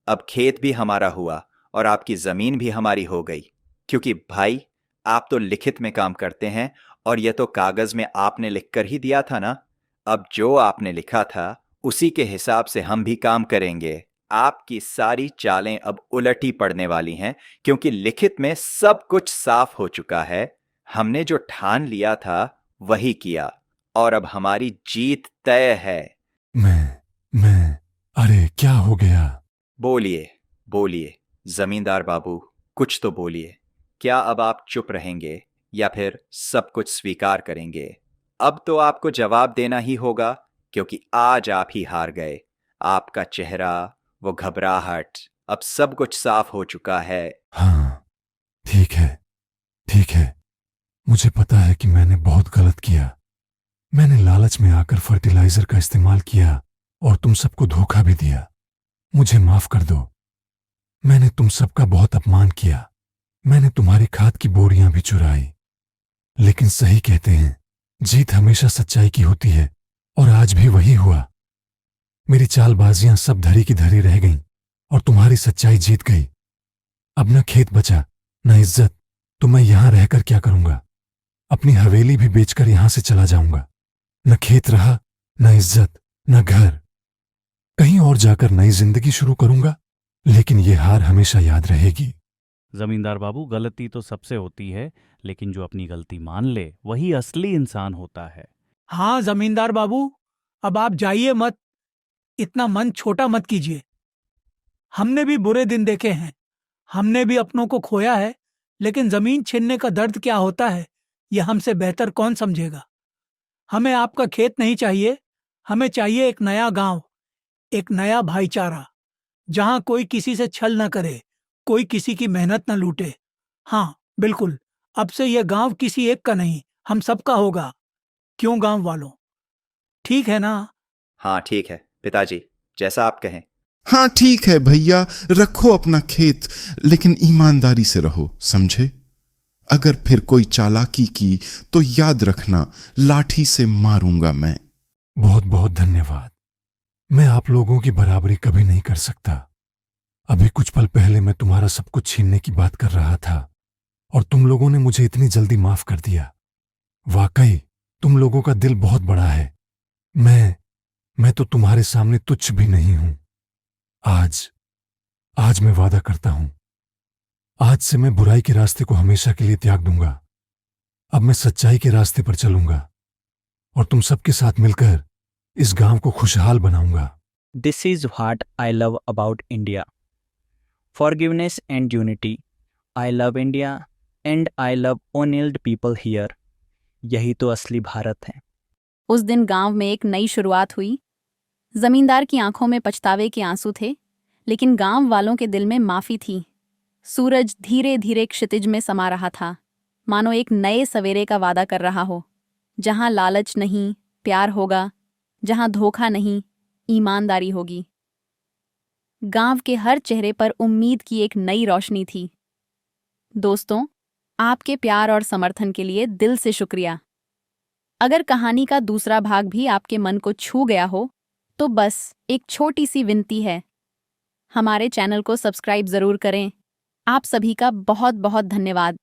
अब खेत भी हमारा हुआ और आपकी जमीन भी हमारी हो गई, क्योंकि भाई आप तो लिखित में काम करते हैं और यह तो कागज में आपने लिखकर ही दिया था ना। अब जो आपने लिखा था उसी के हिसाब से हम भी काम करेंगे। आपकी सारी चालें अब उलटी पड़ने वाली हैं, क्योंकि लिखित में सब कुछ साफ हो चुका है। हमने जो ठान लिया था वही किया और अब हमारी जीत तय है।
मैं अरे क्या हो गया?
बोलिए बोलिए जमींदार बाबू, कुछ तो बोलिए। क्या अब आप चुप रहेंगे या फिर सब कुछ स्वीकार करेंगे? अब तो आपको जवाब देना ही होगा, क्योंकि आज आप ही हार गए। आपका चेहरा, वो घबराहट, अब सब कुछ साफ हो चुका है।
हाँ ठीक है, ठीक है। मुझे पता है कि मैंने बहुत गलत किया। मैंने लालच में आकर फर्टिलाइजर का इस्तेमाल किया और तुम सबको धोखा भी दिया। मुझे माफ कर दो। मैंने तुम सबका बहुत अपमान किया। मैंने तुम्हारी खाद की बोरियां भी चुराई। लेकिन सही कहते हैं, जीत हमेशा सच्चाई की होती है और आज भी वही हुआ। मेरी चालबाजियां सब धरी की धरी रह गईं और तुम्हारी सच्चाई जीत गई। अब न खेत बचा, न इज्जत, तो मैं यहां रहकर क्या करूंगा? अपनी हवेली भी बेचकर यहां से चला जाऊंगा। न खेत रहा, न इज्जत, न घर। कहीं और जाकर नई जिंदगी शुरू करूंगा, लेकिन ये हार हमेशा याद रहेगी।
जमींदार बाबू, गलती तो सबसे होती है, लेकिन जो अपनी गलती मान ले वही असली इंसान होता है।
हाँ जमींदार बाबू, अब आप जाइए मत, इतना मन छोटा मत कीजिए। हमने भी बुरे दिन देखे हैं, हमने भी अपनों को खोया है, लेकिन जमीन छीनने का दर्द क्या होता है यह हमसे बेहतर कौन समझेगा। हमें आपका खेत नहीं चाहिए, हमें चाहिए एक नया गांव, एक नया भाईचारा, जहां कोई किसी से छल न करे, कोई किसी की मेहनत न लूटे। हाँ बिल्कुल, अब से यह गांव किसी एक का नहीं, हम सबका होगा। क्यों गांव वालों, ठीक है ना?
हाँ ठीक है पिताजी, जैसा आप कहें।
हाँ ठीक है भैया, रखो अपना खेत, लेकिन ईमानदारी से रहो, समझे? अगर फिर कोई चालाकी की तो याद रखना, लाठी से मारूंगा मैं।
बहुत बहुत धन्यवाद। मैं आप लोगों की बराबरी कभी नहीं कर सकता। अभी कुछ पल पहले मैं तुम्हारा सब कुछ छीनने की बात कर रहा था और तुम लोगों ने मुझे इतनी जल्दी माफ कर दिया। वाकई तुम लोगों का दिल बहुत बड़ा है। मैं तो तुम्हारे सामने तुच्छ भी नहीं हूं। आज मैं वादा करता हूं, आज से मैं बुराई के रास्ते को हमेशा के लिए त्याग दूंगा। अब मैं सच्चाई के रास्ते पर चलूंगा और तुम सबके साथ मिलकर इस गांव को खुशहाल बनाऊंगा।
This is what I love about India. Forgiveness and unity. I love India and I love honest people here. यही तो असली भारत है।
उस दिन गांव में एक नई शुरुआत हुई। जमींदार की आंखों में पछतावे के आंसू थे, लेकिन गांव वालों के दिल में माफी थी। सूरज धीरे धीरे क्षितिज में समा रहा था, मानो एक नए सवेरे का वादा कर रहा हो, जहां लालच नहीं, प्यार होगा, जहां धोखा नहीं, ईमानदारी होगी। गांव के हर चेहरे पर उम्मीद की एक नई रोशनी थी। दोस्तों, आपके प्यार और समर्थन के लिए दिल से शुक्रिया। अगर कहानी का दूसरा भाग भी आपके मन को छू गया हो, तो बस एक छोटी सी विनती है, हमारे चैनल को सब्सक्राइब जरूर करें। आप सभी का बहुत बहुत धन्यवाद।